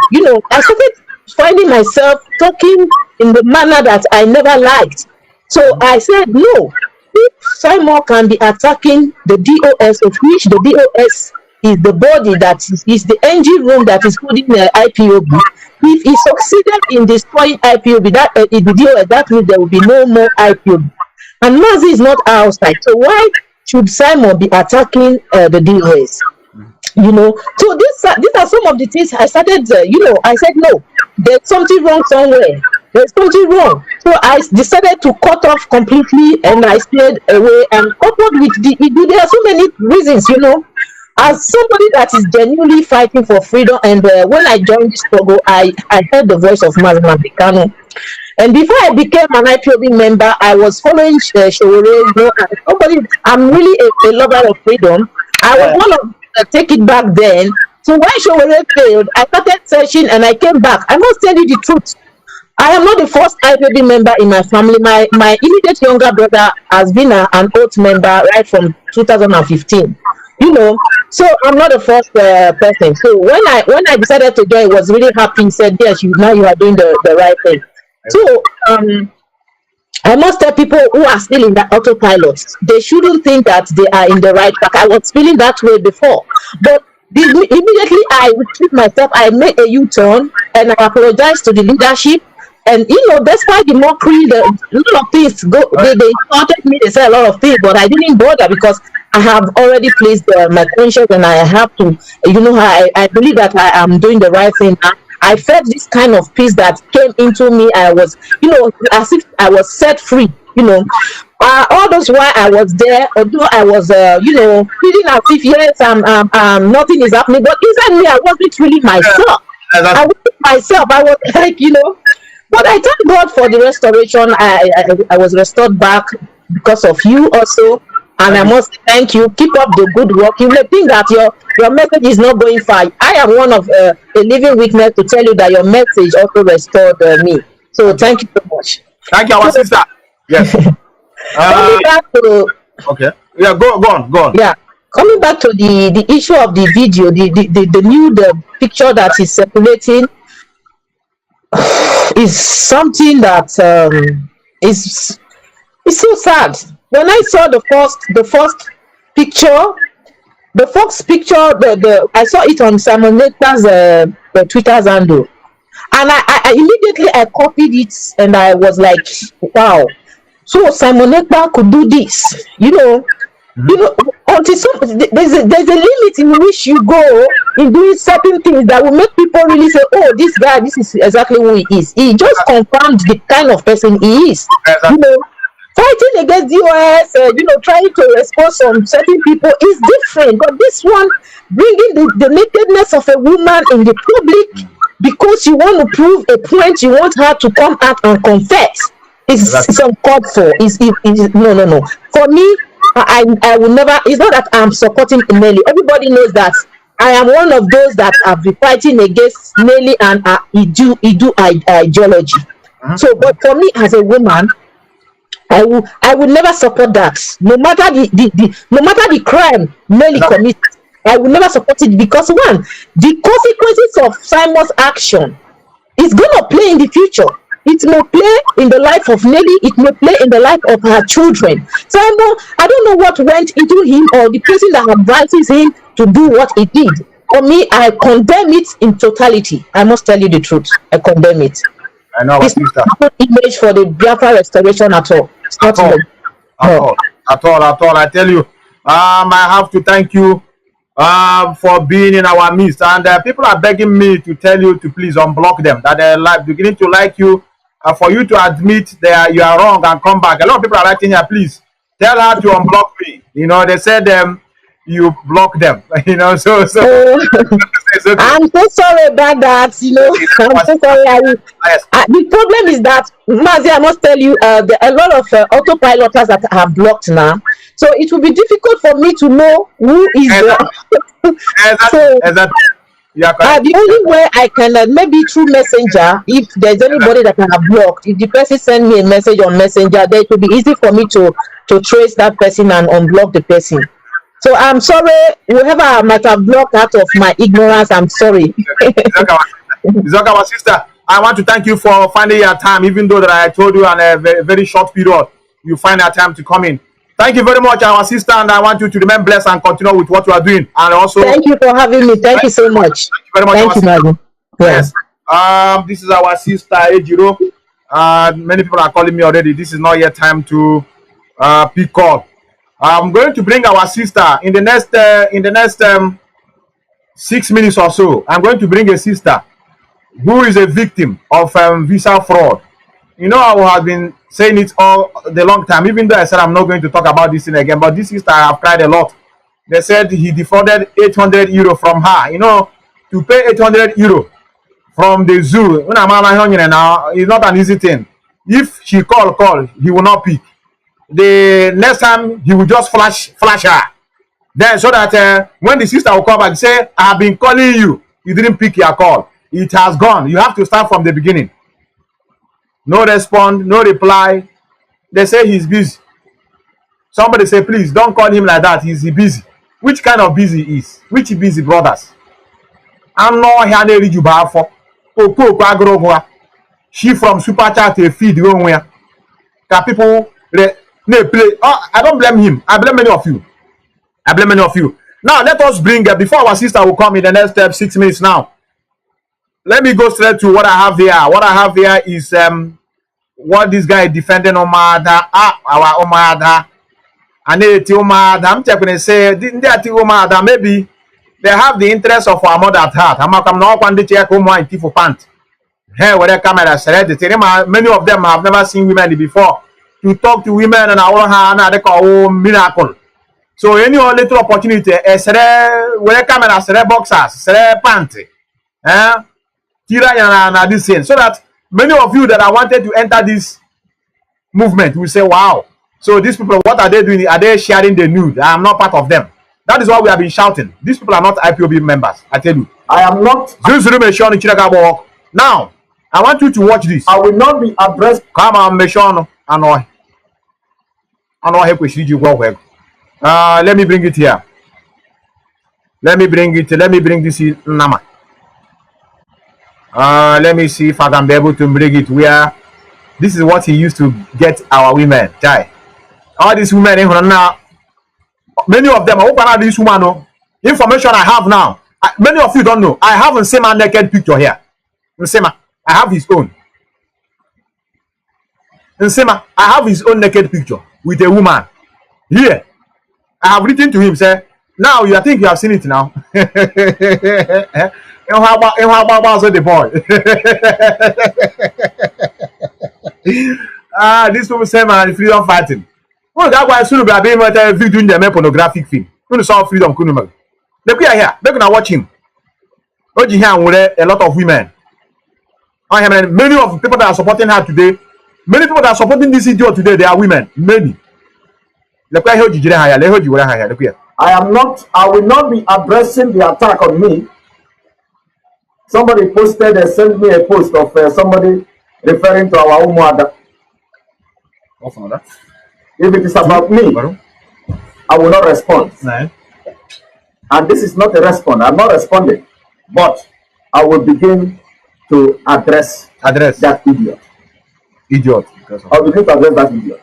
I started finding myself talking in the manner that I never liked. So I said no. If Simon can be attacking the DOS, of which the DOS is the body that is the engine room that is holding the IPOB, if he succeeded in destroying IPOB, the DOS, that means there will be no more IPOB. And Mazi is not outside. So why should Simon be attacking the DOS? So these are some of the things I started, I said, no, there's something wrong somewhere. There's something wrong. So I decided to cut off completely, and I stayed away, and coupled with there are so many reasons, as somebody that is genuinely fighting for freedom. And when I joined this struggle, I heard the voice of Nnamdi Kanu. And before I became an IPOB member, I was following Showore, I'm really a lover of freedom. I was one of take it back then. So when Showore failed, I started searching, and I came back. I must tell you the truth. I am not the first IPOB member in my family. My immediate younger brother has been an oath member right from 2015. So I'm not the first person. So when I decided to join, I was really happy. He said, yes, now you are doing the right thing. So I must tell people who are still in the autopilot, they shouldn't think that they are in the right track. I was feeling that way before, but immediately I retrieved myself. I made a U-turn, and I apologized to the leadership. And despite the mockery, a lot of things they started me. They said a lot of things, but I didn't bother because I have already placed my conscience, and I have to. I believe that I am doing the right thing. I felt this kind of peace that came into me. I was, as if I was set free. All those while I was there, although I was, feeling as if yes, nothing is happening, but inside me I wasn't really myself. I was myself. I was like, but I thank God for the restoration. I was restored back because of you also. And I must thank you. Keep up the good work. You may think that your message is not going far. I am one of a living witness to tell you that your message also restored me. So thank you so much. Thank you, our sister. Yes. Coming back to okay. Yeah, go on. Yeah. Coming back to the issue of the video, the picture that is circulating is something that is so sad. When I saw the first picture, I saw it on Simon Lecter's Twitter handle, and I immediately I copied it, and I was like, wow. So Simon Lecter could do this, until there's a limit in which you go in doing certain things that will make people really say, oh, this guy, this is exactly who he is. He just confirmed the kind of person he is. Fighting against US, trying to expose some certain people is different. But this one, bringing the nakedness of a woman in the public because you want to prove a point, you want her to come out and confess. It's uncalled for. No. For me, I will never. It's not that I'm supporting Nelly. Everybody knows that I am one of those that have been fighting against Nelly and ideology. So, but for me as a woman, I would never support that. No matter the crime Nelly commits, I will never support it because one, the consequences of Simon's action is gonna play in the future. It may play in the life of Nelly, it may play in the life of her children. Simon, I don't know what went into him or the person that advises him to do what he did. For me, I condemn it in totality. I must tell you the truth. I condemn it. I know, it's not a good image for the Biafra restoration at all. It's not at all. I tell you, I have to thank you for being in our midst. And people are begging me to tell you to please unblock them. That they're beginning to like you. For you to admit that you are wrong and come back. A lot of people are writing here, please tell her to unblock me. They said you block them. So it's okay. I'm so sorry about that. I'm so sorry. The problem is that, Mazi, I must tell you, there are a lot of autopiloters that are blocked now. So it will be difficult for me to know who is the only way I can, maybe through Messenger, if there's anybody that I have blocked, if the person send me a message on Messenger, then it will be easy for me to trace that person and unblock the person. So I'm sorry, whoever I might have blocked out of my ignorance, I'm sorry. It's okay, our sister. I want to thank you for finding your time, even though that I told you in a very, very short period, you find that time to come in. Thank you very much, our sister, and I want you to remain blessed and continue with what you are doing. And also, thank you for having me. Thank you so much. Thank you very much. Thank you, Mazi. Yes. This is our sister Ejiro. Many people are calling me already. This is not yet time to pick up. I'm going to bring our sister in the next 6 minutes or so. I'm going to bring a sister who is a victim of visa fraud. I have been saying it all the long time, even though I said I'm not going to talk about this thing again. But this sister, I have cried a lot. They said he defrauded 800 euro from her. To pay 800 euro from the zoo, it's not an easy thing. If she call, he will not pick. The next time he will just flash her. Then so that when the sister will call back, say, I have been calling you. You didn't pick your call. It has gone. You have to start from the beginning. No response, no reply. They say he's busy. Somebody say, please don't call him like that. He's busy. Which kind of busy is? Which busy, brothers? I'm not here to read you for. She from super chat to feed where people play. I don't blame him. I blame many of you. Now let us bring before our sister will come in the next 6 minutes now. Let me go straight to what I have here. What I have here is what this guy is defending Omada. Our Omada. And Omada. I'm just going to say, didn't they Omada? Maybe they have the interest of our mother at heart. I'm not going to check Omo and Tifo pant. Hey, where the camera said, many of them have never seen women before. To talk to women and our hand, they call miracle. So any little opportunity, where camera boxers, panty. Tira na this thing, so that many of you that are wanted to enter this movement will say, wow, so these people, what are they doing? Are they sharing the nude? I am not part of them. That is why we have been shouting. These people are not IPOB members, I tell you. I am not. Now, I want you to watch this. I will not be addressed. Come on, Meshon. Let me bring it here. Let me bring this in Nama. Let me see if I can be able to bring it where this is what he used to get our women. Chai. All these women in now, many of them, open out this woman. No, information I have now. Many of you don't know. I have Nsema naked picture here. Nsema, I have his own. Nsema, I have his own naked picture with a woman. Here, I have written to him, say, now you think you have seen it now. And how about the boy? This people say, man, freedom fighting. Well, that's why soon we'll be able to doing the pornographic film. You saw freedom. Look here. They're gonna watch him. Watch him with a lot of women. Many of the people that are supporting her today, many people that are supporting this idiot today, they are women. Many. Look here. I will not be addressing the attack on me. Somebody posted and sent me a post of somebody referring to our Umuada. What's that? If it is about me, I will not respond. No. And this is not a response. I'm not responding. But I will begin to address that idiot. I will begin to address that idiot.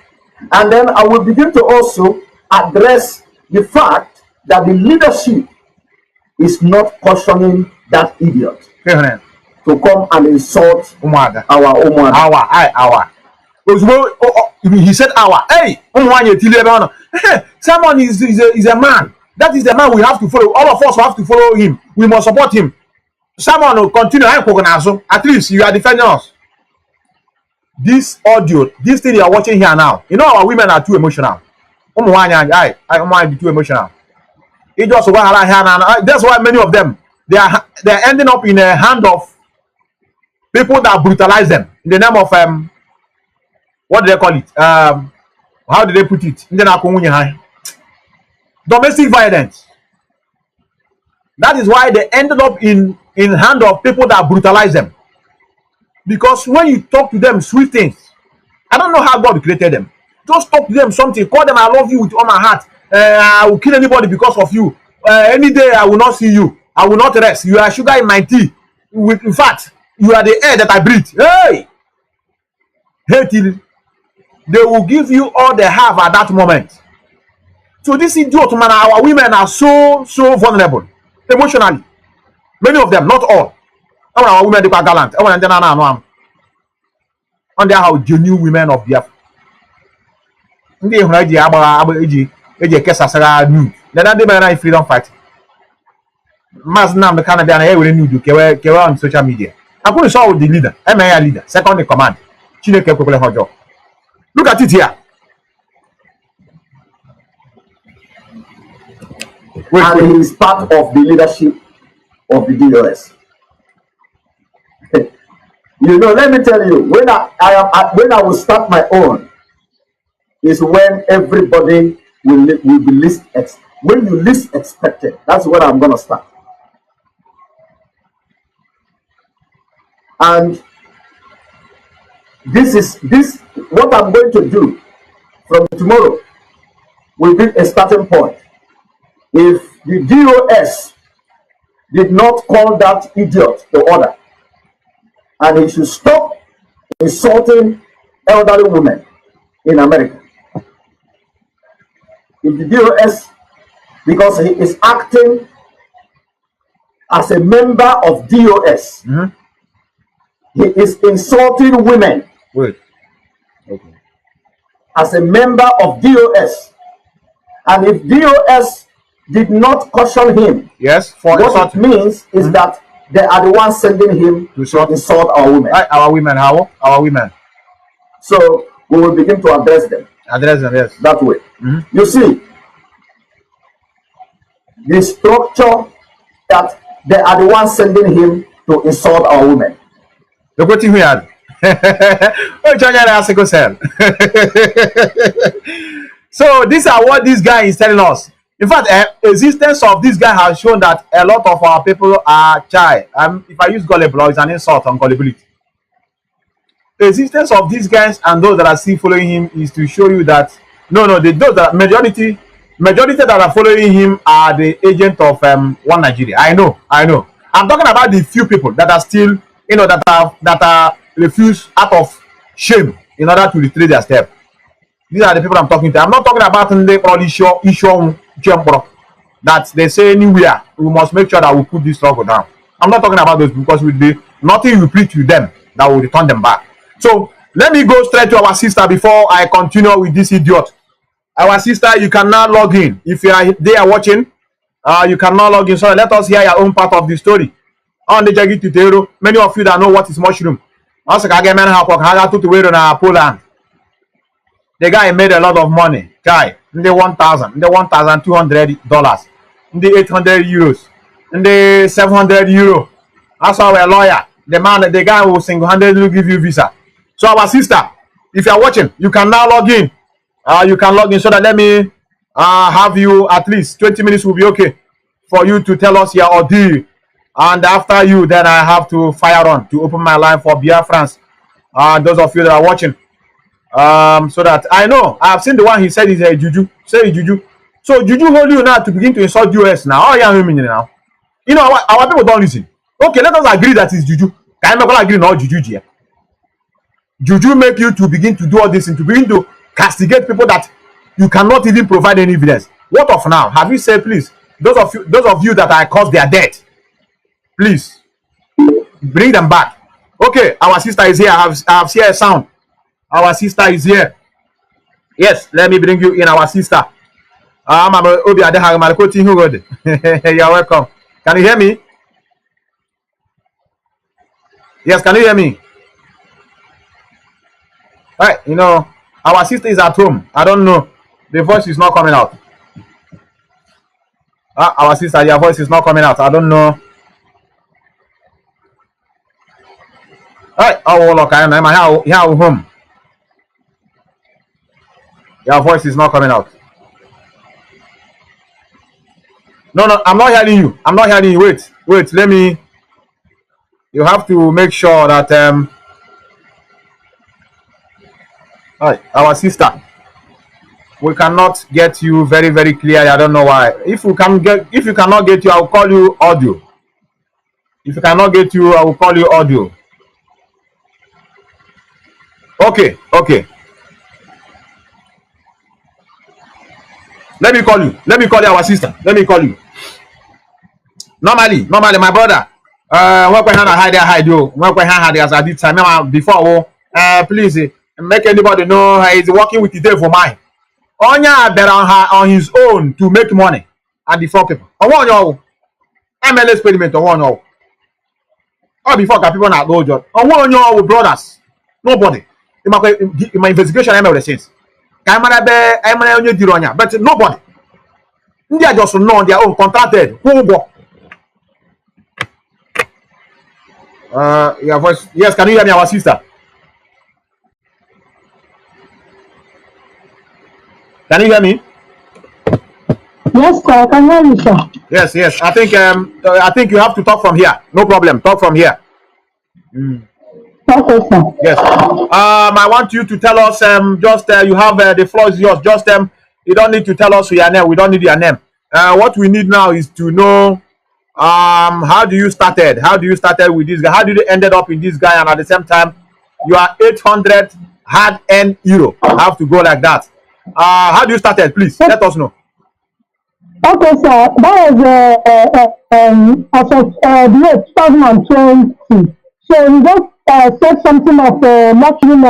And then I will begin to also address the fact that the leadership is not cautioning that idiot to come and insult our Umuada. He said our. Hey, someone is a man. That is the man we have to follow. All of us have to follow him. We must support him. Someone will continue. At least you are defending us. This audio, this thing you are watching here now, you know our women are too emotional. I might be too emotional. It just that's why many of them they are ending up in the hand of people that brutalize them in the name of what do they call it? How do they put it? Domestic violence. That is why they ended up in hand of people that brutalize them. Because when you talk to them sweet things, I don't know how God created them. Just talk to them something. Call them, I love you with all my heart. I will kill anybody because of you. Any day I will not see you. I will not rest. You are sugar in my tea. In fact, you are the air that I breathe. Hey, till they will give you all they have at that moment. So this idiot, man, our women are so vulnerable emotionally. Many of them, not all. Our women they are gallant. And they are how genuine women of Biafra. They are the freedom fight. Mazi Nnamdi on social media. I'm going to show the leader, MIA leader, second in command. Look at it here. And he is part of the leadership of the DOS. You know, let me tell you, when I will start my own, is when everybody will be least when you least expect it. That's when I'm gonna start. And this what I'm going to do from tomorrow will be a starting point. If the DOS did not call that idiot to order, and he should stop insulting elderly women in America. If the DOS, because he is acting as a member of DOS, he is insulting women. Wait. Okay. As a member of DOS. And if DOS did not caution him, yes, for what it means is that they are the ones sending him to insult our women. Our women, how? Our women. So we will begin to address them. Address them, yes. That way. You see, the structure that they are the ones sending him to insult our women. Look what we had. So these are what this guy is telling us. In fact, existence of this guy has shown that a lot of our people are shy. If I use gullible, it's an insult on gullibility. The existence of these guys and those that are still following him is to show you that those that majority that are following him are the agent of one Nigeria. I know. I'm talking about the few people that are still, that are refused out of shame in order to retrace their step. These are the people I'm talking to. I'm not talking about the issue that they say anywhere we must make sure that we put this struggle down. I'm not talking about those, because with the nothing we preach with them that will return them back. So let me go straight to our sister before I continue with this idiot. Our sister, you can now log in. If you are there watching, you can now log in. So let us hear your own part of the story. On the Jagi Tutero, many of you that know what is mushroom. Also, Poland. The guy made a lot of money. Guy, in the $1,200, in the 800 euros, in the 700 euro. That's how a lawyer. The guy will single-handedly give you visa. So our sister, if you are watching, you can now log in. You can log in so that let me have you at least 20 minutes will be okay for you to tell us your ordeal. And after you, then I have to fire on to open my line for Biafrans. Those of you that are watching. So that I know I've seen the one he said is a juju. Say juju. So juju hold you now to begin to insult US now. Oh yeah, now. Our people don't listen. Okay, let us agree that it's juju. Can I not agree now juju here? Juju make you to begin to do all this and to begin to castigate people that you cannot even provide any evidence. What of now? Have you said, please, those of you that I caused their death, please bring them back. Okay, our sister is here. I have seen a sound. Our sister is here. Yes, let me bring you in, our sister. You're welcome. Can you hear me? Yes, can you hear me? All right, our sister is at home. I don't know. The voice is not coming out. Our sister, your voice is not coming out. I don't know. All right. Oh, look, I'm here home. Your voice is not coming out. No, I'm not hearing you. Wait. Let me. You have to make sure that all right, our sister, we cannot get you very, very clear. I don't know why. If you cannot get you, I will call you audio. If you cannot get you, I will call you audio. Okay. Let me call you, our sister. Let me call you. Normally, my brother. Work with hide you. Work with hand as I did time before. Please make anybody know he's working with the devil mine. Onya better on his own to make money and before people. I want you. ML experiment. I want you. Or before people not go job. I want you brothers. Nobody. In my investigation, I'm the sense. I'm but nobody. They are just know their own contracted. Who go? Your voice. Yes, can you hear me, our sister? Can you hear me? Yes, sir, I can hear you, sir. Yes. I think you have to talk from here. No problem. Talk from here. Okay, sir. Yes. I want you to tell us. You have the floor is yours. Just you don't need to tell us your name. We don't need your name. What we need now is to know how do you started? How do you started with this guy? How did you ended up in this guy? And at the same time, you are 800 hard-earned euro. Have to go like that. How do you started? Please let us know. Okay, sir. That was as of the year 2020. So we just said something of mushroom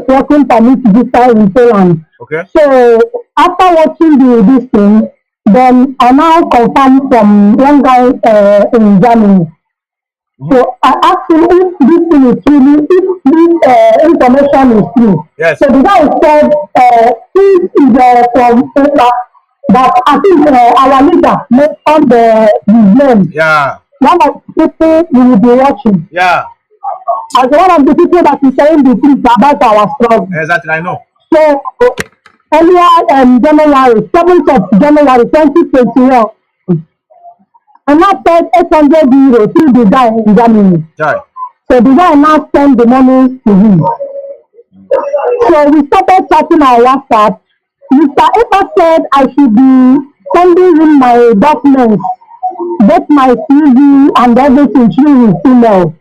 working permit visa in Poland. Okay. So after watching this thing, then I now confirmed from one guy in Germany. So I asked him if this thing is true, if this information is true. Yes. So the guy said this is from Peter, that I think our leader mentioned his name. Yeah. one of the people you will be watching. Yeah. As one of the people that is saying the truth about our struggle. Exactly, I know. So earlier January, 7th of January 2021, I now paid 800 euros to the guy in Germany. Right. So the guy now sent the money to him. So we started chatting on WhatsApp. Mr. Eva said I should be sending him my documents, both my CV and everything through his email.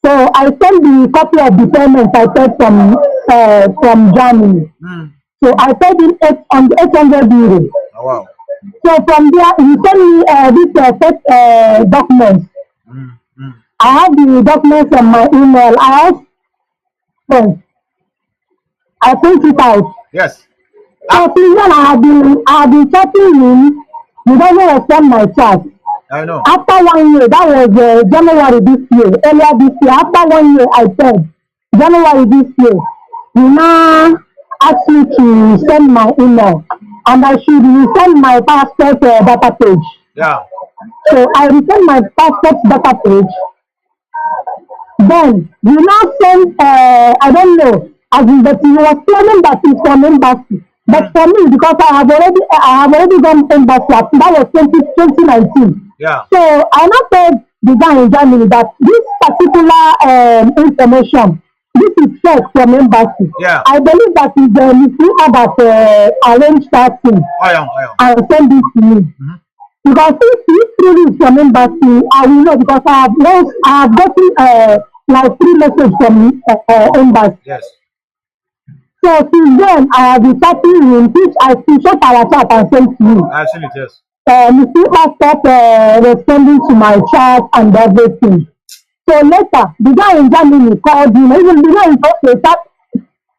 So I sent the copy of the payment I paid from Germany. So I paid him 800 euros. Oh, wow. So from there, he sent me this documents. I have the documents on my email. I print it out. Yes. So since then I have been chatting him. He doesn't respond my chat. I know. After 1 year, that was January this year, earlier this year. After 1 year, I said January this year. He now asked me to send my email, and I should resend my passport data page. Yeah. So I returned my passport data page. Then he now sent, I don't know, as in that he was claiming that it's from embassy. But for me, because I have already done embassy, that was 2019. Yeah. So I now told the guy in Germany that this particular information, this is fake from embassy. Yeah. I believe that is the that arranged that thing and send it to me. Because if truly is from embassy, I will know, because I have gotten like 3 messages from embassy. Yes. So since then, I have been chatting him, which I screenshot our chat and sent to you. I've seen it, yes. Mr. stopped responding to my chat and everything. So later, the guy in Germany called him, even the guy is also that,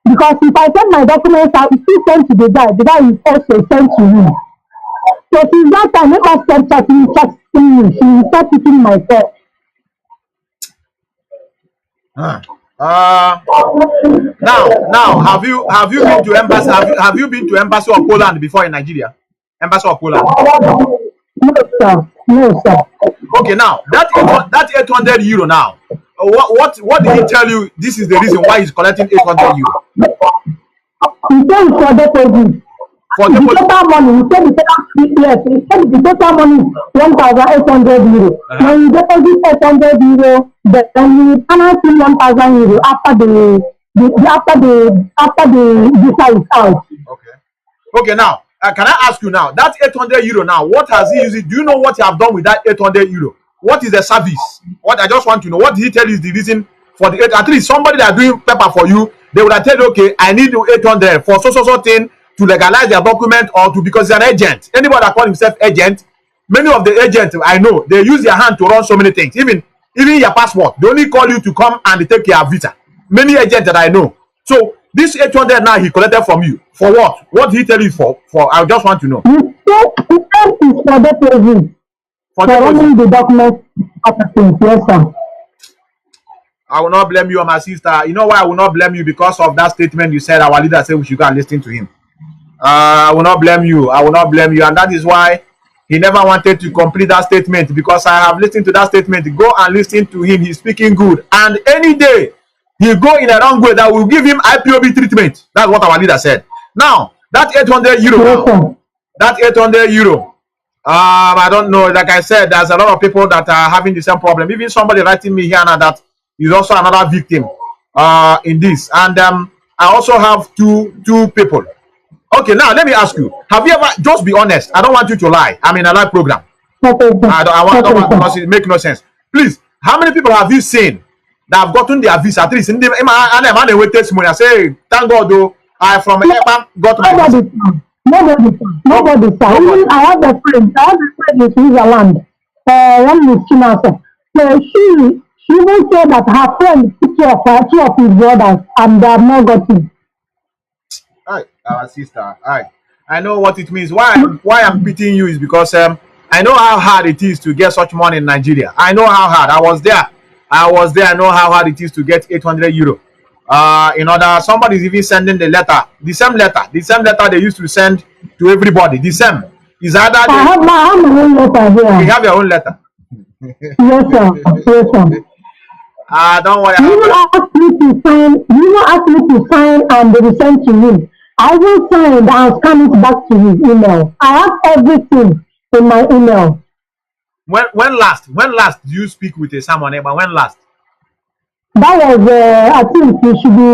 because if I send my documents, I will still send to the guy is also sent to him. So since that time, never stopped chatting me. She started picking my phone. Now, have you been to embassy? Have you been to embassy of Poland before in Nigeria? Embassy of Poland. No, sir. No, sir. Okay, now that 800 euro. Now, what did he tell you? This is the reason why he's collecting 800 euro. He said it's for deposit. For the total money, he said the total money is 1,800 euro. When you deposit 800 euro, then you cannot see 1,000 euro after the visa is out. Okay. Now, can I ask you now? That 800 euro. Now, what has he used? Do you know what you have done with that 800 euro? What is the service? What I just want to know. What did he tell you is the reason for the 8? At least somebody that doing paper for you, they would have told you, okay, I need 800 for so thing, to legalize their document, or to, because he's an agent. Anybody that calls himself agent, many of the agents I know, they use their hand to run so many things. Even your passport, they only call you to come and they take your visa. Many agents that I know. So this 800 now he collected from you for what? What did he tell you for? I just want to know. He said it's for deposit. For running the document. Yes, sir. I will not blame you, my sister. You know why I will not blame you? Because of that statement you said. Our leader said we should go and listen to him. I will not blame you. And that is why he never wanted to complete that statement, because I have listened to that statement. Go and listen to him. He's speaking good. And any day he go in a wrong way, that will give him IPOB treatment. That's what our leader said. Now, that 800 euro. That 800 euro. I don't know. Like I said, there's a lot of people that are having the same problem. Even somebody writing me here now that is also another victim in this. And I also have two people. Okay, now let me ask you, have you ever, just be honest, I don't want you to lie. I'm in a live program. I don't want because it makes no sense. Please, how many people have you seen that have gotten their visa? At least in the man with testimony, I say, thank God though, I from Epa got my visa. Nobody, sir. Even I have a friend in Switzerland. One is Chinasa. So she even said that her friend took two of his brothers and they have not gotten. Hi, our sister. Hi. I know what it means. Why I'm pitying you is because I know how hard it is to get such money in Nigeria. I know how hard. I was there. I know how hard it is to get 800 euro. In order, somebody is even sending the letter. The same letter they used to send to everybody. The same. Is either I have my own letter here. You have your own letter. Yes, sir. Yes, sir. Don't worry. You even asked me to sign. You even asked me to sign, and they will send to you. I will sign and I'll scan it back to his email. I have everything in my email. When last do you speak with a someone? But when last? That was, I think it should be.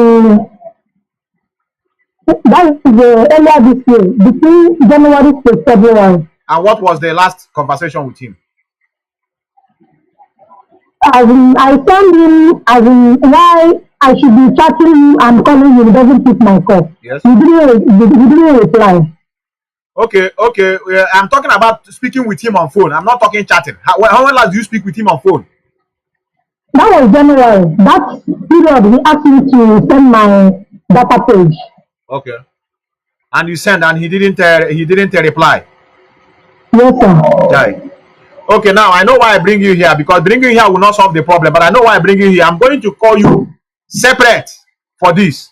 That is earlier this year, between January to February. And what was the last conversation with him? As in, I told him as in why I should be chatting him and calling him. He doesn't pick my call. Yes. He didn't reply. Okay. I'm talking about speaking with him on phone. I'm not talking chatting. How last do you speak with him on phone? That was January. That period, he asked me to send my data page. Okay. And you sent, and he didn't reply. Yes, sir. Right. Okay, now I know why I bring you here, because bringing you here will not solve the problem. But I know why I bring you here. I'm going to call you separate for this.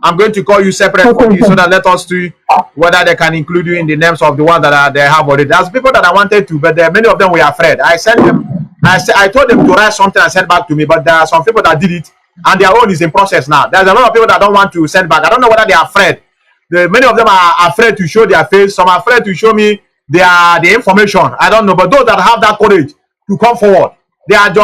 I'm going to call you separate for this, so that let us see whether they can include you in the names of the ones that they have already. There's people that I wanted to, but many of them were afraid. I sent them. I told them to write something and send back to me, but there are some people that did it, and their own is in process now. There's a lot of people that don't want to send back. I don't know whether they are afraid. Many of them are afraid to show their face. Some are afraid to show me the information. I don't know, but those that have that courage to come forward, they are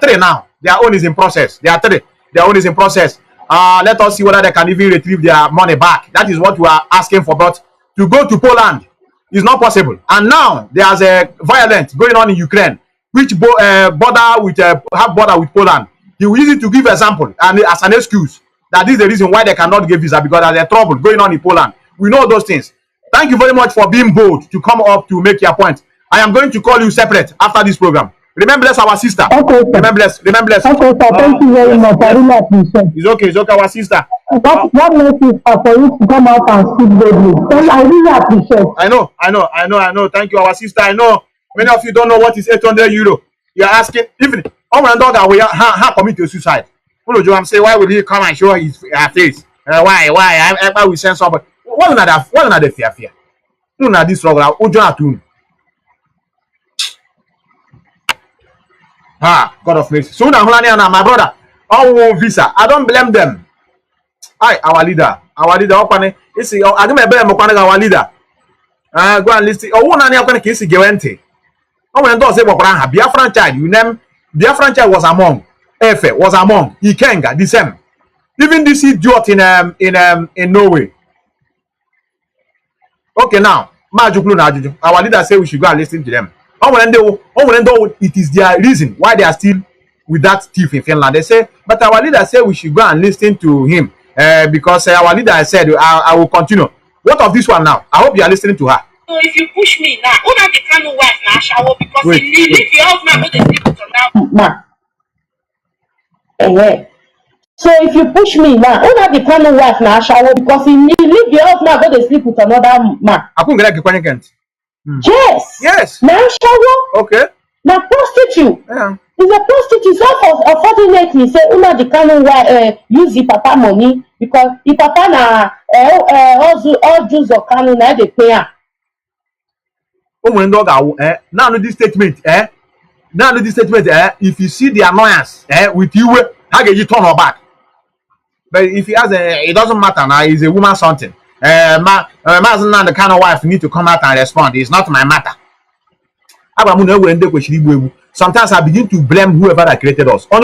three now. Their own is in process. They are three. Their own is in process. Let us see whether they can even retrieve their money back. That is what we are asking for. But to go to Poland is not possible. And now there's a violence going on in Ukraine, which have border with Poland. He will use it to give example and as an excuse that this is the reason why they cannot give visa, because there's a trouble going on in Poland. We know those things. Thank you very much for being bold to come up to make your point. I am going to call you separate after this program. Remember, that's our sister. Okay, sir. Remember. Okay, sir. Thank you very much. I really appreciate it. It's okay, our sister. What makes it for you to come out and speak boldly? I really appreciate it. I know. Thank you, our sister. I know many of you don't know what is 800 euro. You are asking, even my dog how commit to suicide. I'm saying, why would he come and show his face? Why? I will send somebody. What another fear? No, not this struggle. God of mercy. So now, my brother, all visa. I don't blame them. Our leader. Open. I don't blame our leader. Go and listen. Oh, nani akwane kesi gewente. Oh, when those say Biafran child, you name Biafran child was among. Efe was among. Ikenga the same. Even this idiot in Norway. Okay, now our leader say we should go and listen to them. It is their reason why they are still with that thief in Finland. They say, but our leader said we should go and listen to him because our leader said I will continue. What of this one now? I hope you are listening to her. So if you push me now, who not the Kanu wife now shower because wait. If you help me, they sleep on now. So if you push me now, who not the Kanu wife now shower because he leave your house now go to sleep with another man. I couldn't get a Yes. Now shower. Okay. Now prostitute. Yeah. He's a prostitute. So unfortunately, say una the Kanu wife use the papa money because the papa na all Jews of Kanu na they pay her. Now this statement, if you see the annoyance with you, how can you turn her back? But if he has it doesn't matter now, he's a woman something. Mazi now the kind of wife need to come out and respond. It's not my matter. Sometimes I begin to blame whoever that created us. I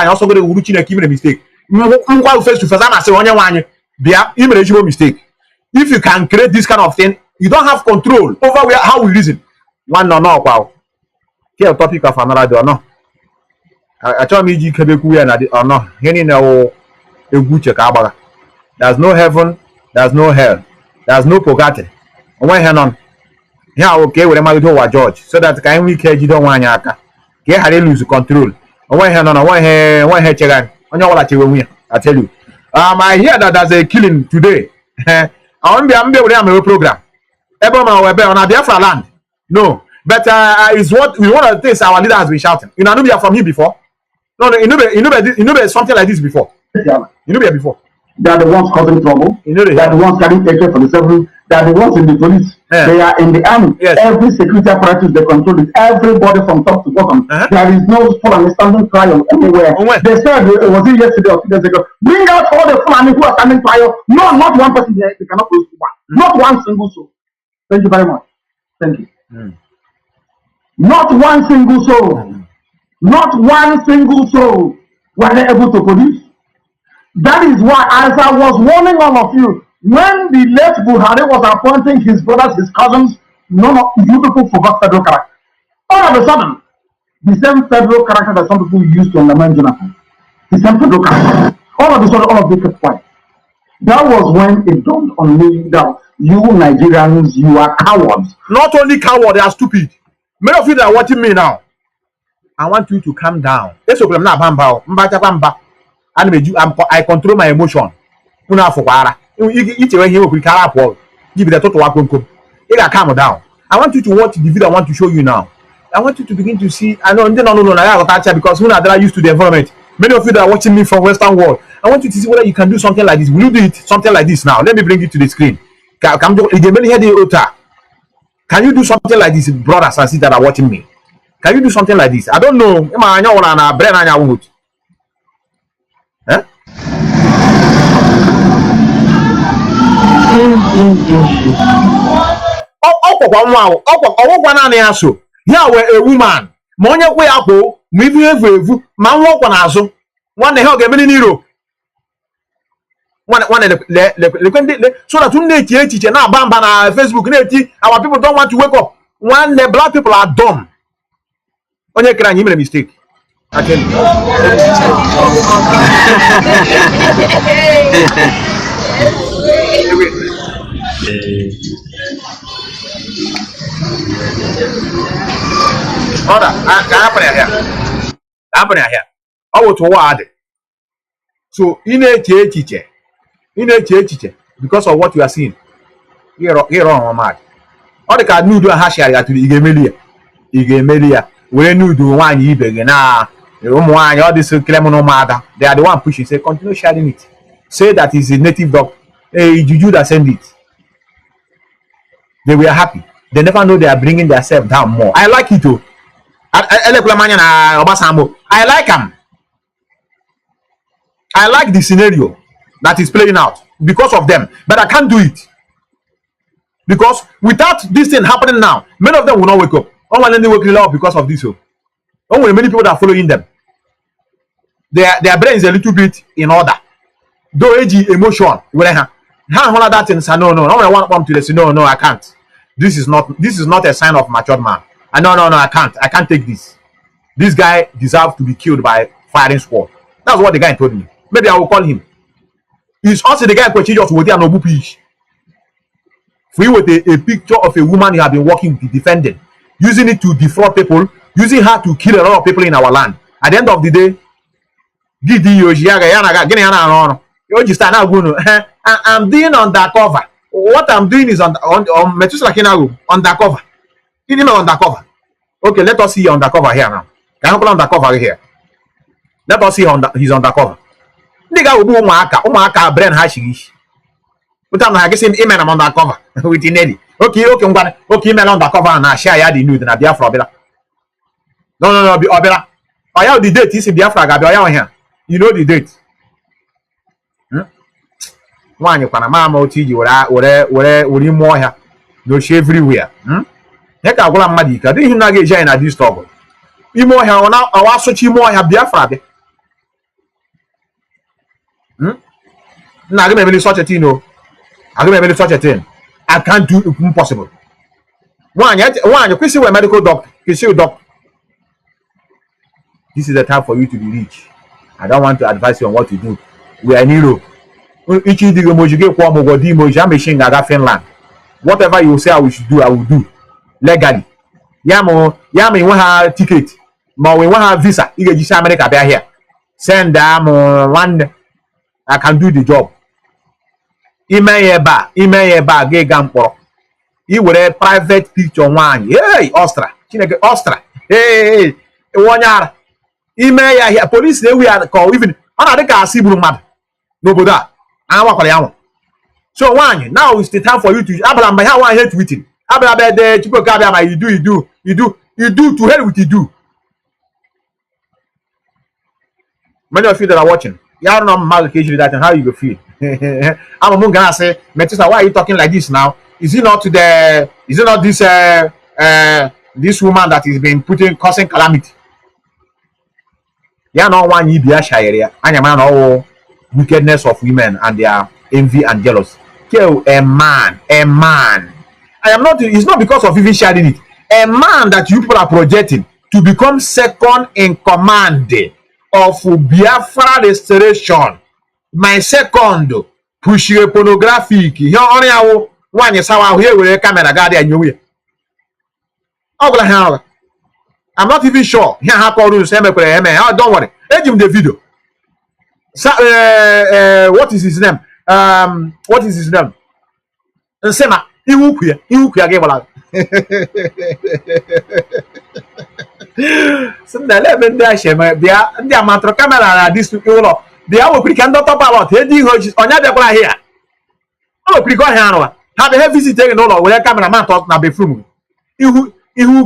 also go to a mistake. Face to face, I say mistake. If you can create this kind of thing, you don't have control over how we reason. One no wow. Here topic of another day or no. I told me you can be or no. There's no heaven, there's no hell, there's no purgatory. One hand on. Yeah, okay, we might do our judge so that can we care you don't want yaka. Get how they lose control. One hand on one head check on your win. I tell you. I hear that there's a killing today. I won't be on a program. Everyone on a Biafra land. No, but it's what we one of the things our leader has been shouting. You know, Nnamdi from him before. No, you know, something like this before. You know, before. They are the ones causing trouble. You know, they are the ones carrying hatred for the that they was in the police. They are in the army. Every security apparatus they control it. Everybody from top to bottom. There is no full standing trial anywhere. They said was it yesterday or 2 days ago? Bring out all the Fulani who are standing trial. No, not one person there. They cannot produce one. Not one single soul. Thank you very much. Thank you. Not one single soul. Not one single soul were they able to produce. That is why, as I was warning all of you, when the late Buhari was appointing his brothers, his cousins, none of you people forgot federal character. All of a sudden, the same federal character that some people used to undermine Jonathan, the same federal character. All of a sudden, all of them kept quiet. That was when it dawned on me that you Nigerians, you are cowards. Not only cowards, they are stupid. Many of you that are watching me now, I want you to calm down. I control my emotion. Give it a total. Calm down. I want you to watch the video I want to show you now. I want you to begin to see. I know because who are used to the environment. Many of you that are watching me from Western world, I want you to see whether you can do something like this. Will you do it? Something like this now. Let me bring it to the screen. Can you do something like this, brothers and sisters that are watching me? Can you do something like this? I don't know. Huh? Here were a woman. Monya way up, maybe evu, man walk on aso. One the hell get many nero. One so that you need teacher now bam bam Facebook our people don't want to wake up. One the black people are dumb. Onye kran you made a mistake. I tell you. Hold on, happening here. I want to word. So in a teacher, because of what you are seeing. Here on mad. All the card nude hash area to the Igemelia. We knew do one ye begin now. All this criminal matter. They are the one pushing. Say continue sharing it. Say that is a native dog. Hey, Juju that send it. They were happy. They never know they are bringing themselves down more. I like it too. I like them. I like the scenario that is playing out because of them, but I can't do it because without this thing happening now, many of them will not wake up. Only wake up because of this. Only many people that are following them. Their brain is a little bit in order. Though emotion, that thing. No. I want them to say no, I can't. This is not a sign of matured man. No, I can't take this. This guy deserves to be killed by firing squad. That's what the guy told me. Maybe I will call him. He's also the guy who just with an obupish. For you with a picture of a woman you have been working with, defending, using it to defraud people, using her to kill a lot of people in our land. At the end of the day, I'm doing undercover. What I'm doing is on Methuselah undercover. Undercover. Okay, let us see undercover here now. Can I put undercover here? Let us see his undercover. Nigga will do umaka brain hashish. But I'm guess him I'm undercover with Nnamdi. Okay, email undercover and I share the news and Biafra Obela. No, Obela. I have the date is in Biafra Gabi here. You know the date. One you Panama TG or more here. No shave everywhere. Heck, I will Madika. Didn't not get in this trouble. You more here now, I was such you more have Biafra. Now, I don't such a thing. No, I don't such a thing. I can't do it impossible. One, you can see a medical doctor. You see a doctor. This is the time for you to be rich. I don't want to advise you on what to do. We are in Europe. Whatever you say I should do, I will do. Legally. Yamo, we want have ticket. But we want have visa. You get America here. Send them one. I can do the job. Email ba get gampo. You will a private picture one. Hey, Ostra. Hey, 1 year. Email here. Police we are call even. I think I see blue map. No, but I want So one now is the time for you to abla my one hate tweeting. Abla be the chipo kabia my you do to hell with you do. Many of you that are watching, you don't know how that and how you will feel. I'm gonna say, Methuselah, why are you talking like this now? Is it not this this woman that is being causing calamity? Yeah, no one you be a shire. I am all wickedness of women and their envy and jealousy. Kill a man. I am not. It's not because of even sharing it. A man that you people are projecting to become second in command of Biafra restoration. My second push pornographic. Here only I one is how here with a camera guard and you. I'm not even sure. Here how call rules. Oh, don't worry. Let him the video. What is his name? What is his name? Sema. Iwu again. So the level there, they are matro camera. This people, they are pretty can top a lot. He did on your here. Oh, pretty good here. Have a heavy visitor no law where cameraman talk now be from you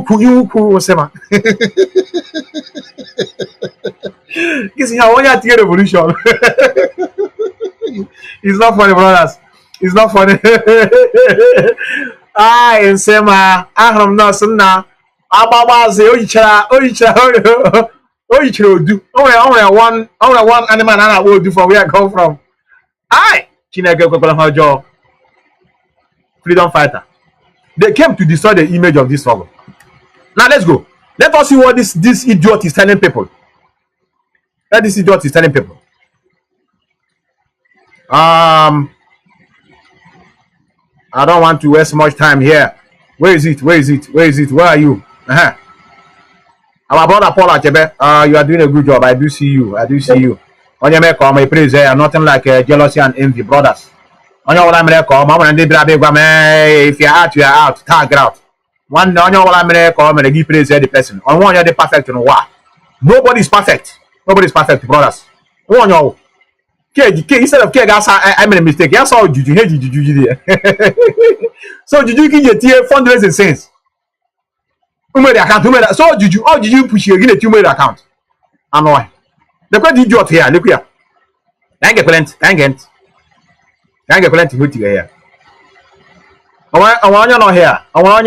sema. You see how one year revolution. It's not funny, brothers. It's not funny. I sema ahram no sunna ababa ze oyichara do only one animal na will do from where I come from. I Chineke kwekwana job. Freedom fighter. They came to destroy the image of this struggle. Now let's go. Let us see what this idiot is telling people. What this idiot is telling people. I don't want to waste much time here. Where is it? Where are you? Our brother Paul Achebe, you are doing a good job. I do see you. On your make my praise here, nothing like jealousy and envy, brothers. On your I'm if you're out, tag out. One on your I'm gonna give praise the person. On one you're the perfect, you know what? Nobody's perfect, brothers. One your instead of K, I made a mistake. Yes, all Juju there. So Juju can get here fundraising sense. So Juju push you in a 2 million account. I know. The quite idiot here. Look here. Thank you, plenty good here. I want you not here. I want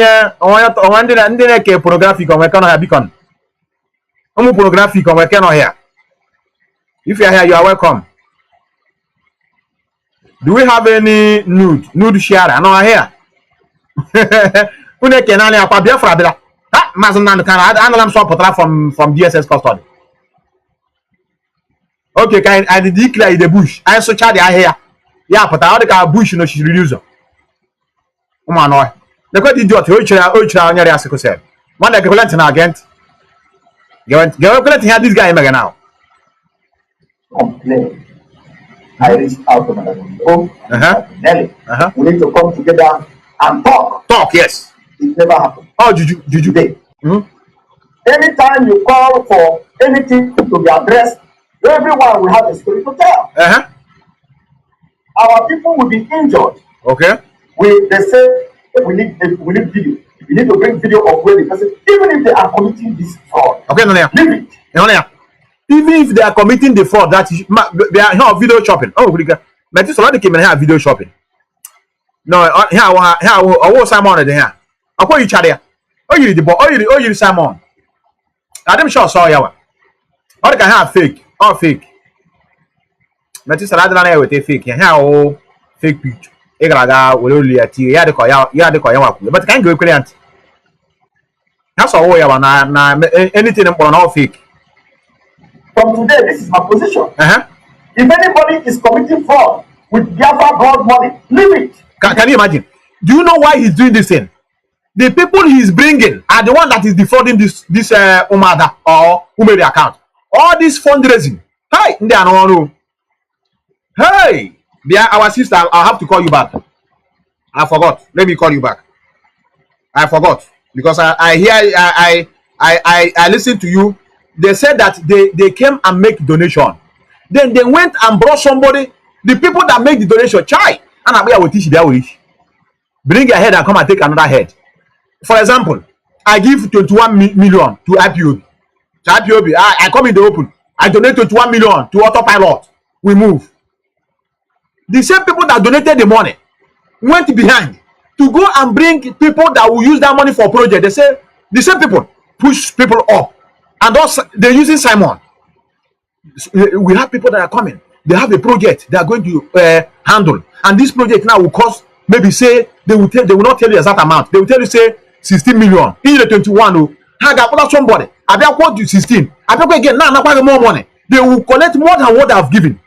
the pornographic on my canal beacon. Pornographic on my canal here. If you are here, you are welcome. Do we have any nude share? I know here. Une kenani apa Biafra bila. Ah, Mazi can I saw portrait from DSS custody. Okay, can I declare the bush? I so charge here. Yeah, but I the bush no she reduce. No. The quite idiot ocha on your asiko said. One like equivalent again. Go here this guy now. Complain. I reached out to my home. Nelly. We need to come together and talk. Talk, yes. It never happened. Oh, did you? Anytime you call for anything to be addressed, everyone will have a story to tell. Our people will be injured. Okay. They say we need video. We need to bring video of where the person, even if they are committing this fraud. Okay, no, leave it. No, even if they are committing the fraud, that is, they are here video shopping. Oh, Methuselah came in here video shopping. No, here I was Simon here. I call you Chadia. Oh, you the boy. Oh, you Simon. I'm sure saw you. All can have fake. All fake. Methuselah don't know with a fake. Here all fake picture. Egraga will only at you. The call. But can't go client. That's all you want. Anything on all fake. From today, this is my position. If anybody is committing fraud with Biafra blood money, leave it. Can you imagine? Do you know why he's doing this thing? The people he's bringing are the one that is defrauding this Umada or Umeri account. All this fundraising. Hey, they are no. Hey, they are our sister. I'll have to call you back. I forgot. Let me call you back. I forgot because I listened to you. They said that they came and make donation. Then they went and brought somebody. The people that make the donation, chai, And I will teach their way. Bring a head and come and take another head. For example, I give 21 million to IPOB. To IPOB, I come in the open. I donate 21 million to AUTOPILOT. We move. The same people that donated the money went behind to go and bring people that will use that money for project. They say the same people push people up, and also they're using Simon. We have people that are coming. They have a project they are going to handle, and this project now will cost maybe say they will not tell you exact amount. They will tell you say 16 million. In the 21, oh, I got somebody. I be quote you 16. I be again now more money. They will collect more than what I've given.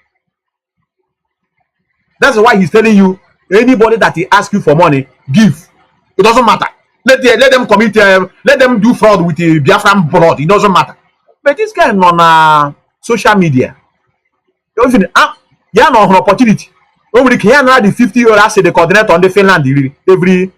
That's why he's telling you anybody that he asks you for money, give. It doesn't matter. Let them commit. Let them do fraud with the Biafran blood. It doesn't matter. But this guy on social media, yeah, no opportunity. Nobody can now the 50 euro. Say the coordinator on the Finland every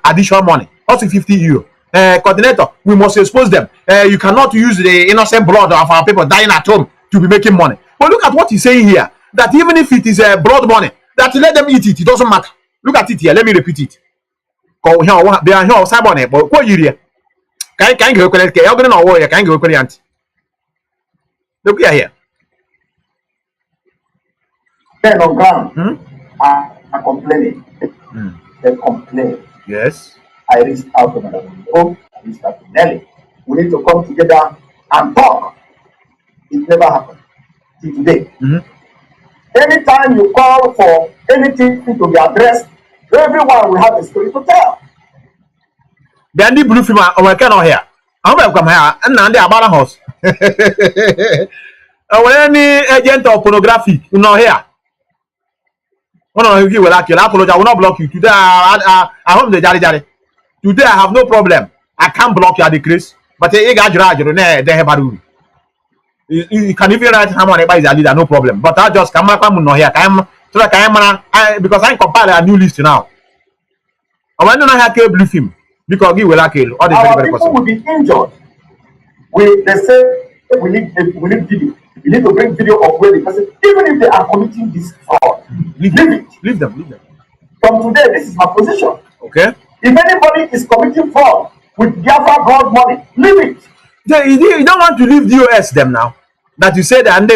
additional money. Also 50 euro. Coordinator, we must expose them. You cannot use the innocent blood of our people dying at home to be making money. But look at what he's saying here. That even if it is blood money, that let them eat it. It doesn't matter. Look at it here. Let me repeat it. They are here Simon, but what you here? Can you go connect? You're going to know can you go connect? Look here. Then on ground, are complaining. They complain. Yes. I reached out to Madam Ipob, I reached out to Nelly. We need to come together and talk. It never happened till today. Anytime you call for anything to be addressed, everyone will have a story to tell. Then the blue film on cannot here. I'm welcome here and Nnamdi about a house. When any agent of pornography, you know here. One of you will like you. I apologize. I will not block you today. I hope the jolly. Today I have no problem. I can't block you at the crease, but you got you can even write how many is a leader, no problem. But I just come here. Because I compile a new list now. I want to have a blue film because we will kill all the our people will be injured. They say we need video. You need to bring video of where the person, even if they are committing this fraud, leave them. From today, this is my position. Okay. If anybody is committing fraud with Biafra blood money, leave it. You don't want to leave the US them now. That you say they are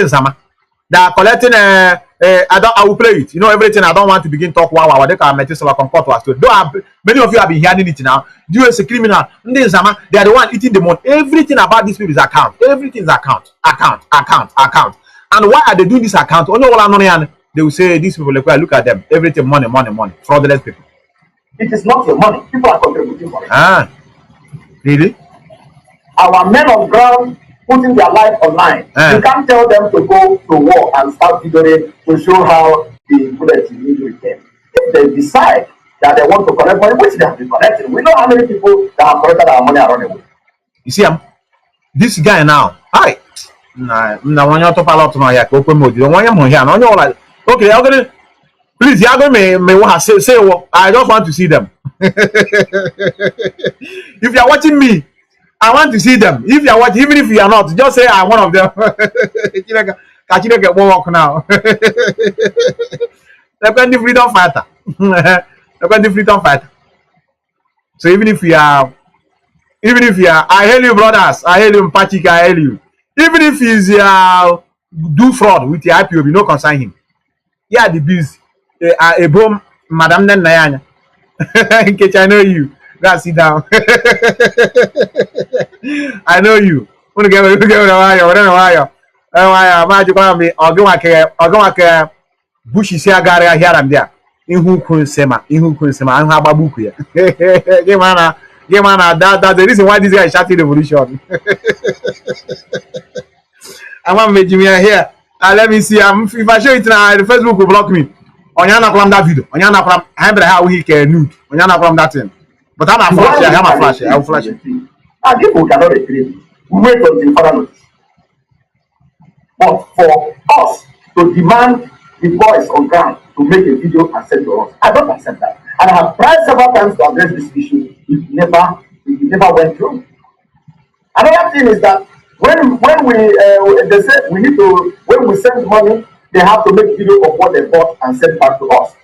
collecting I will play it. You know everything. I don't want to begin talk wow. They can Methuselah comport to us. Many of you have been hearing it now. The US criminal. They are the one eating the money. Everything about this people is account. Everything is account. And why are they doing this account? They will say these people look at them. Everything money. Fraudulent people. It is not your money. People are contributing for it. Really? Our men on ground putting their life online. You can't tell them to go to war and start videoing to show how the bullet is being returned. If they decide that they want to collect money, which they have been collecting, we know how many people that have collected our money are running away. You see, this guy now, hi. When you talk about my open mode, you want your here. No, like, okay, I'm gonna please, you're gonna say I just want to see them. If you're watching me, I want to see them. If you are watching, even if you are not, just say I'm one of them. Can you get more work now? They're going to freedom fighter. They're going to freedom fighter. So even if you are, I hail you, brothers. I hail you, Pachika. I hail you. Even if he's do fraud with the IPOB, no concern him. Yeah, the biz. A boom, Madam Nayanya. In case I know you. Go sit down. I know you. Bush is here, Gary, here and there. In who couldn't sema, and have a book here. That's the reason why this guy is shouting revolution. I want to make me here. Let me see. If I show it now, the Facebook will block me. Onyana from that video. Onyana from how he can nude. Onyana from that thing. But I'm a flash. I have a flash. I will flash it. And people cannot agree. We wait until further notice. But for us to demand the boys on ground to make a video and send to us, I don't accept that. And I have tried several times to address this issue. It never went through. Another thing is that when we they say we need to, when we send money, they have to make video of what they bought and send back to us.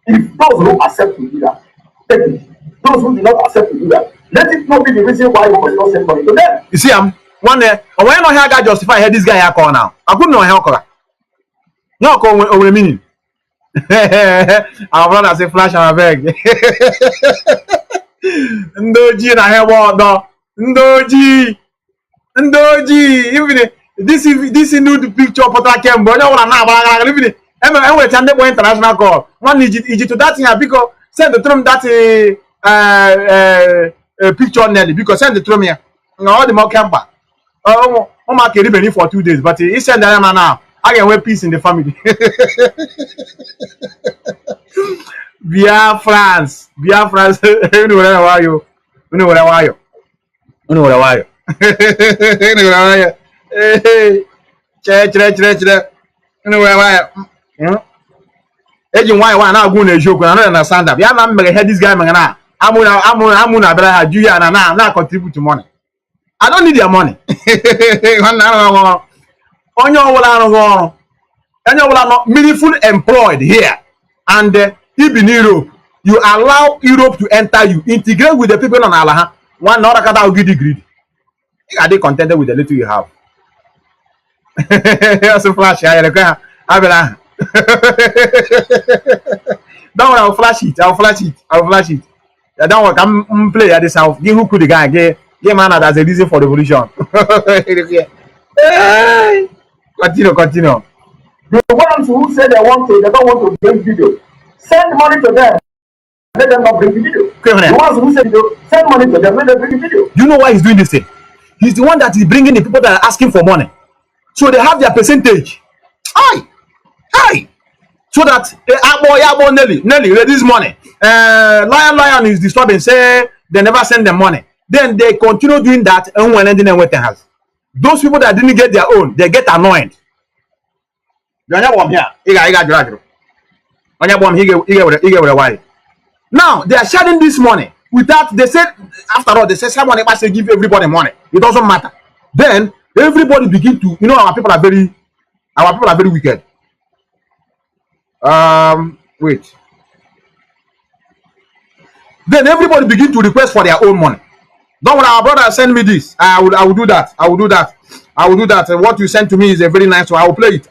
If those who accept to do that, take it. Those who do not accept to do that, let it not be the reason why we must not send money to them. You see, one day, when I know how justify how this guy I call now, I couldn't know how call. No call over a meaning. Our brother say flash and beg. Ndoji na hewa do. Ndoji. Even this nude picture photo came, but no one na even and we tell international call. One is to that thing because send the Trump that picture Nelly because send the Trump here. No, all the more camper. Oh, my kid been for 2 days, but he sent them now. I can wear peace in the family. Biafrans. You know what I you. You know what I you. You know what I you. You know what I you. Hey, che. You know what I you. Agent why now go na joke. I don't understand that. Yeah, man, make head this guy man na. Amuna brother had you na contribute to money. I don't need your money. Onye ọbụla not meaningful employed here and even Europe, you allow Europe to enter you, integrate with the people on Allah. One not a greedy. Are they contented with the little you have? Also flash. Don't worry, I'll flash it. I don't want to play at this house. Give who could the guy get man as a reason for revolution. Continue. The ones who say they don't want to bring video, send money to them. Let them not bring the video. The ones who say send money to them, let them bring the video. You know why he's doing this thing? He's the one that is bringing the people that are asking for money. So they have their percentage. Aye. So that Nelly, this money. Lion is disturbing, say they never send them money. Then they continue doing that and when ending and what they have. Those people that didn't get their own, they get annoyed. Now they are sharing this money without, they said, after all, they said someone must give everybody money. It doesn't matter. Then everybody begin to, our people are very wicked. Wait. Then everybody begin to request for their own money. Don't worry, our brother send me this. I will do that. What you sent to me is a very nice one. I will play it.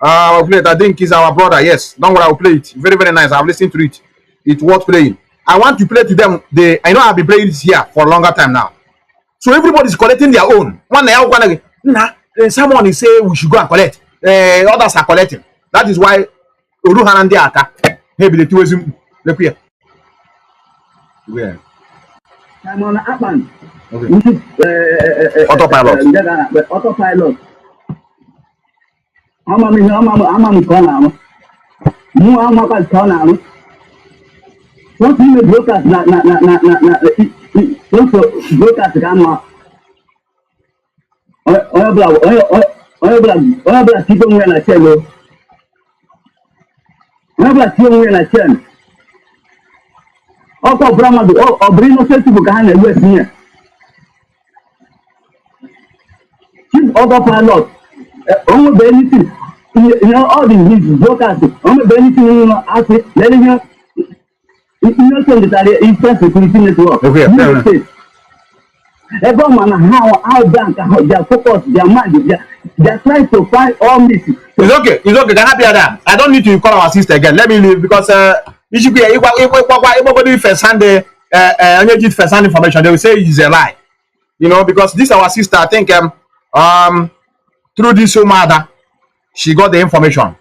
I think it's our brother. Yes. Don't worry, I will play it. Very, very nice. I've listened to it. It's worth playing. I want to play to them. I know I've been playing this here for a longer time now. So everybody's collecting their own. Someone is saying we should go and collect. Others are collecting. That is why Uruhanandi Aka. Maybe the two is look here. Yeah. I'm on Apan. Okay. Autopilot. Autopilot. I'm Kanu. What's in the brokers? Brokers come. Oil people when I tell you. Oil people when I tell you. Oko Brahma do or bring no sense to Ghana US here. Chief autopilot. Almost anything. All these brokers. Almost anything letting you. Innocent that are instant security network. Okay. Everyone how bank how their focus, their mind, they're trying to find all this. It's okay. I don't need to call our sister again. Let me leave because you should be everybody first hand first hand information. They will say it's a lie. Because this our sister, I think through this mother, she got the information.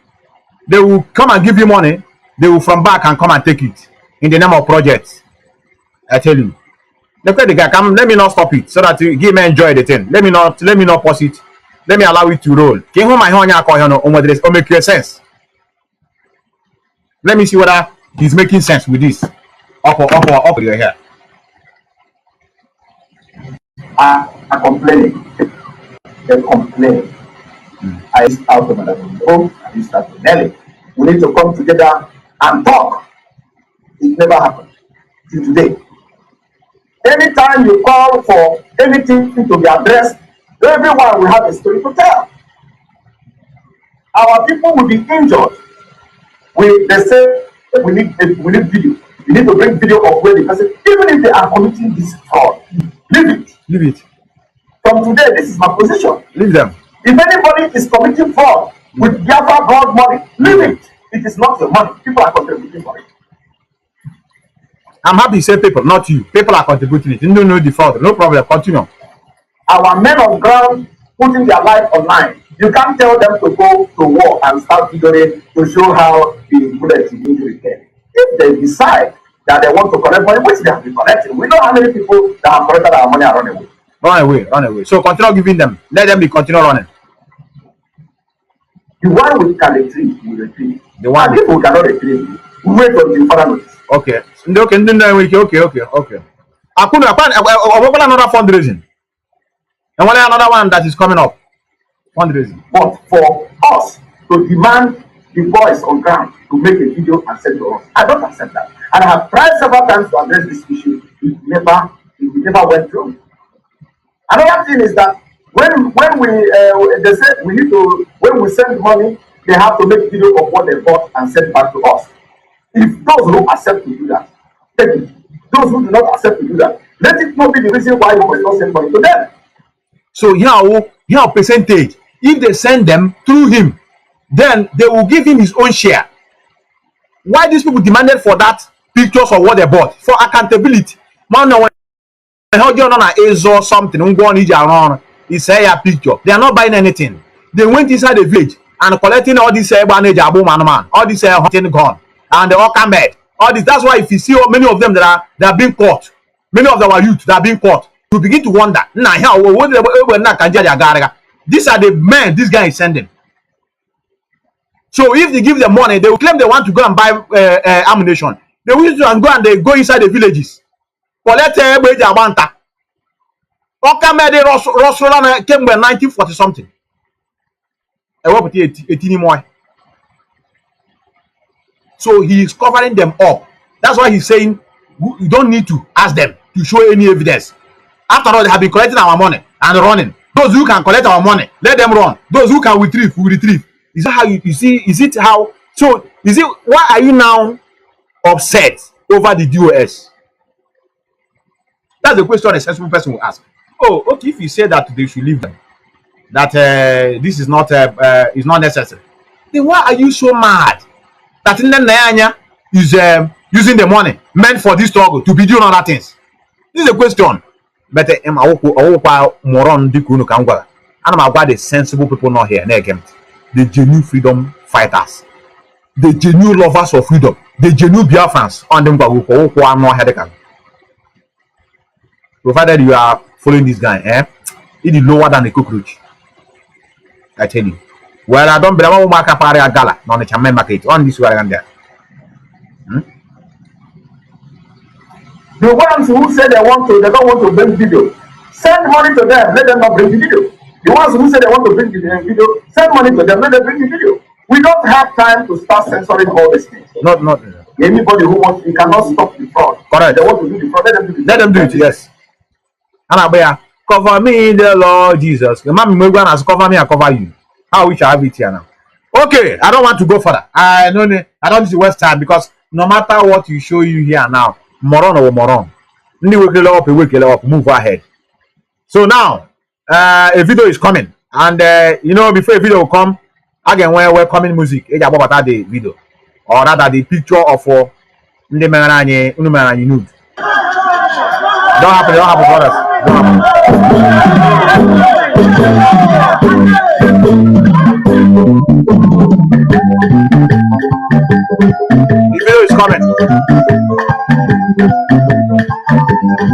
They will come and give you money, they will from back and come and take it in the name of projects. I tell you. The guy come, let me not stop it so that you give me enjoy the thing. Let me not pause it. Let me allow it to roll. Can you make sense? Let me see whether he's making sense with this. Up your hair. Are complaining. They complain. I start from home, I start from Nelly. We need to come together and talk. It never happened till today. Anytime you call for anything to be addressed, everyone will have a story to tell. Our people will be injured. They say we need video. You need to bring video of where the person, even if they are committing this fraud, leave it. Leave it. From today, this is my position. Leave them. If anybody is committing fraud with Biafra broad money, leave it. It is not your money. People are contributing for it. I'm happy to say people, not you. People are contributing it. You don't know the fraud. No problem. Continue. Our men on ground putting their life online. You can't tell them to go to war and start videoing to show how the bullet is injury came. If they decide that they want to collect money, which they have been collecting, we know how many people that have collected our money are running away. Run away, run away. So continue giving them. Let them be continue running. The one we can retrieve, we retrieve. The one and if we cannot retrieve, we wait until further notice. Okay. Okay. Akuna, another fundraising. And another one that is coming up. Fundraising. But for us to demand the boys on ground to make a video and send to us, I don't accept that. And I have tried several times to address this issue. It never went through. Another thing is that when we they say we need to, when we send money, they have to make video of what they bought and send back to us. If those who accept to do that, take it. Those who do not accept to do that, let it not be the reason why you must not send money to them. So here percentage. If they send them through him, then they will give him his own share. Why these people demanded for that pictures of what they bought? For accountability. Man, when you're on a something, he say a picture. They are not buying anything. They went inside the village and collecting all this all this hunting gun, and they all come back. All this. That's why if you see many of them that are being caught, many of our youth that are being caught, you begin to wonder. These are the men this guy is sending. So if they give them money, they will claim they want to go and buy ammunition. They will go and they go inside the villages. Collect Banta. Okamede Rosrola came when 1940 something. So he is covering them up. That's why he's saying you don't need to ask them to show any evidence. After all, they have been collecting our money and running. Those who can collect our money, let them run. Those who can retrieve, will retrieve. Is that how you see? Is it how? So is it? Why are you now upset over the DOS? That's the question a sensible person will ask. Oh, okay. If you say that they should leave them, that this is not necessary, then why are you so mad that Nnamdi is using the money meant for this struggle to be doing other things? This is a question. But moron dikunu kangwa. And I'm about the sensible people not here. The genuine freedom fighters, the genuine lovers of freedom, the genuine Biafrans on them go. Provided you are following this guy, it is lower than a cockroach. I tell you. Well, I don't believe I'm mark a gala on the Chaman market on this way and there. The ones who say they don't want to bring video, send money to them, let them not bring the video. The ones who say they want to bring the video, send money to them, let them bring the video. We don't have time to start censoring all these things. Not anybody who wants, you cannot stop the fraud. Correct. They want to do the fraud, let them do it. Yes. And cover me in the Lord Jesus. The man has cover me, I cover you. How we shall have it here now. Okay, I don't want to go further. I don't need to waste time because no matter what you show you here now, moron or moron. Move ahead. So now a video is coming, and before a video will come, again when welcoming music, about the video or rather the picture of nude. Don't happen, brothers. Don't the video is coming.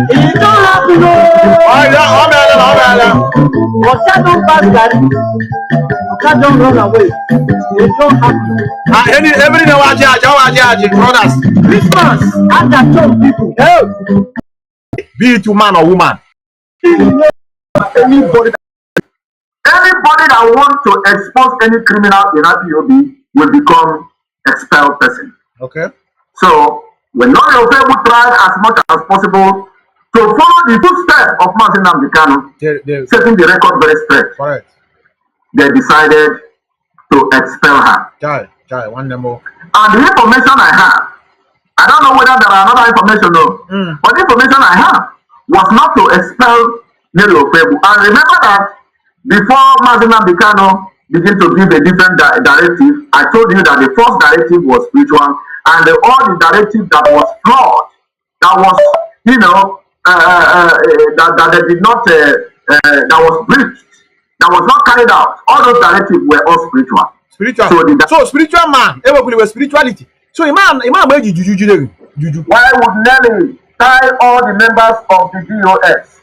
It don't happen. Don't run away. It don't happen. Every day, brothers. Christmas, I got told people. Be it man or woman. Anybody that wants to expose any criminal in IPOB will become expelled person. Okay. So when non-Yoruba will try as much as possible to follow the footsteps of Mazi Methuselah, setting the record very straight. Correct. They decided to expel her. One more. And the information I have, I don't know whether there are another information though, but the information I have was not to expel Nelly Ofebu. And remember that before Mazi Methuselah began to give a different directive, I told you that the first directive was spiritual, and all the directive that was flawed, that was, you know, that they did not, that was breached, that was not carried out. All those directives were all spiritual. Spiritual. So spiritual man, everybody with spirituality. So imam juju. Why would Nelly tie all the members of the DOS?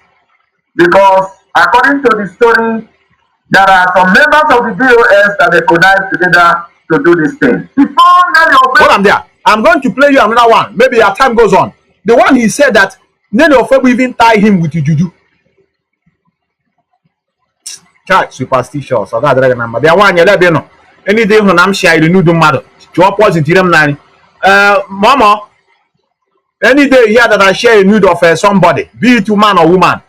Because according to the story, there are some members of the DOS that they connive together to do this thing. Before Nelly Ofebu. Hold on there. I'm going to play you another one. Maybe as time goes on. The one he said that Nelly Ofebu even tie him with the juju. Church superstitious. So that's the number. There one you let me know. Any day when I'm shy, you do matter. To oppose in Tiram Nine. Mama, any day here that I share a nude of somebody, be it man or woman,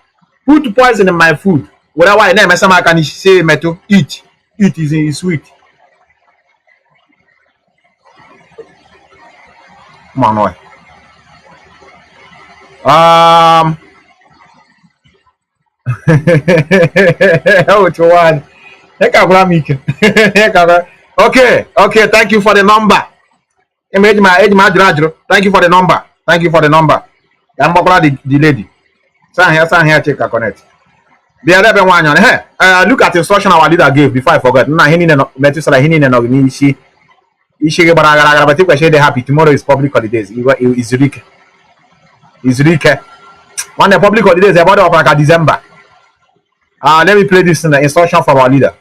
put poison in my food. Whatever I name, I can say, Meto, eat. Eat is sweet. Come on, boy. Which one? Okay, thank you for the number. Thank you for the number. Thank you for the number. I'm the lady. Stand here, check a connect. The other one, look at the instruction our leader gave before I forgot. Now, he need Methuselah, he need an she but I think they happy. Tomorrow is public holidays. It's Rike. When the public holidays, about like December. Let me play this in the instruction from our leader.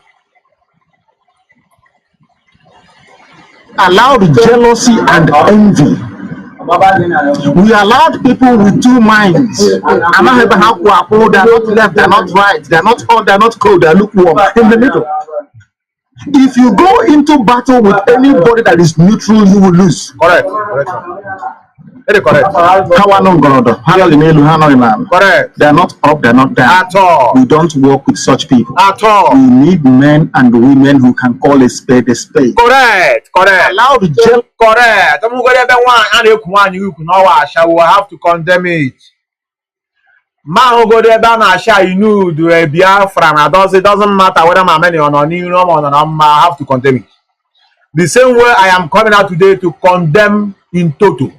Allowed jealousy and envy. We allowed people with two minds. I'm not even how they're not left, they're not right, they're not hot, they're not cold, they're lukewarm in the middle. If you go into battle with anybody that is neutral, you will lose. Correct. Very correct. Correct. They're not up, they're not down. At all. We don't work with such people. At all. We need men and women who can call a spade a spade. Correct. Allow the jail. Correct. We have to condemn it. Man who go there down you know do a Biafra. It doesn't matter whether I'm many or not, I have to condemn it. The same way I am coming out today to condemn in total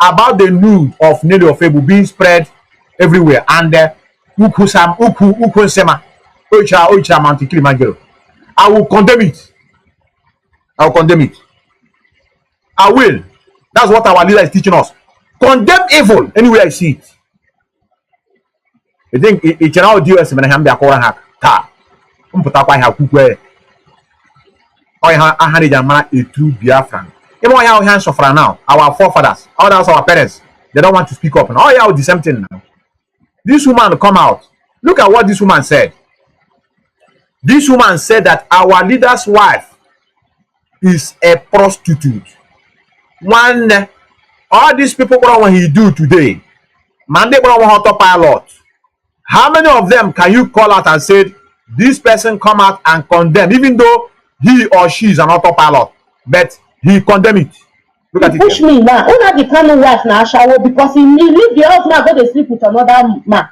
about the news of Nelly Ofebu being spread everywhere and I will condemn it. I will. That's what our leader is teaching us. Condemn evil anywhere I see it. I think it cannot do us when I am the Akora hack. I had a true Biafran. Even our hands of now, our forefathers, others, our parents, they don't want to speak up. And all you the same thing now. This woman come out. Look at what this woman said. This woman said that our leader's wife is a prostitute. One, all these people what he do today, Monday AUTOPILOT. How many of them can you call out and say this person come out and condemn, even though he or she is an AUTOPILOT, but he condemn it? Look at it. Push me now. Una the Kanu wife now shower because he leave the house now go to sleep with another man.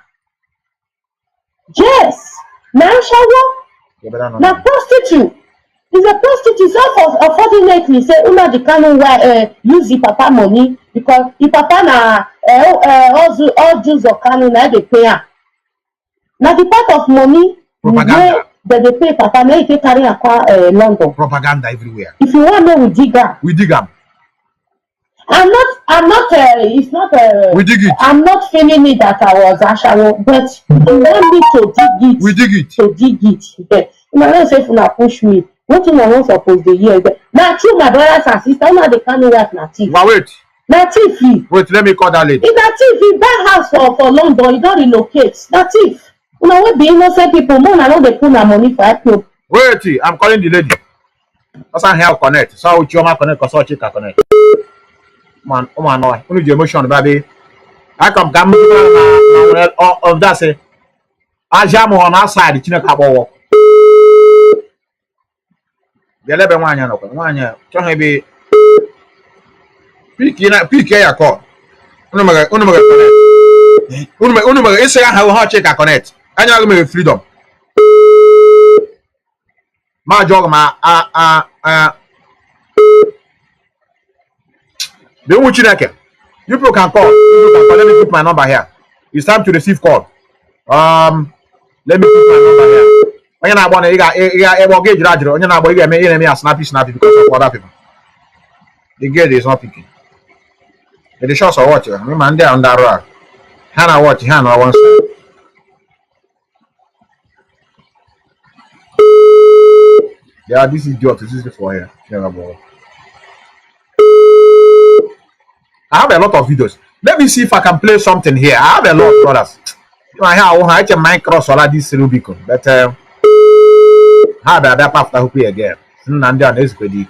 Yes, now shower. Now prostitute. Is a prostitute. So unfortunately, say una the Kanu wife use the papa money because the papa na all Jews of Kanu now they pay her. Now the part of money propaganda that they pay papa now they carry across London. Propaganda everywhere. If you want to know, we dig them. I'm not it's not we dig it. I'm not feeling it that I was actually, but you want me to dig it. We dig it. To dig it. Okay. You know, say if you push me, what you not supposed to hear? Now, true, my brothers and sisters, now they can't work na thief. Now wait. Na thief. Wait, let me call that lady. If that thief, he buy house for London, he don't relocate. That thief. You know what? Be innocent people. More I know they put my money for help. Wait, I'm calling the lady. That's how I connect. So with your connect, cause I check connect. Man, oh man, no. Only the emotion, baby. I come of that say. I jam on outside the China cabo. The lebe wanya no wanya. Don't be pick ya call. Unu maga connect. Unu maga ese ha check connect. Anya go me freedom. Ma jog ma the Uchineke. You people can call. Let me put my number here. It's time to receive call. Let me put my number here. Onye na-agba na ego gauge rajiro. Onye na-agba ige me snappy because of other people. The gauge is not picking. The shots are watching. Me man there on that road. Hana watch. Hana one side. Yeah, this idiot is this for here. I have a lot of videos. Let me see if I can play something here. I have a lot, brothers. I have a micro solar this Rubicon, but how about that after who pay again? Nnamdi on this good.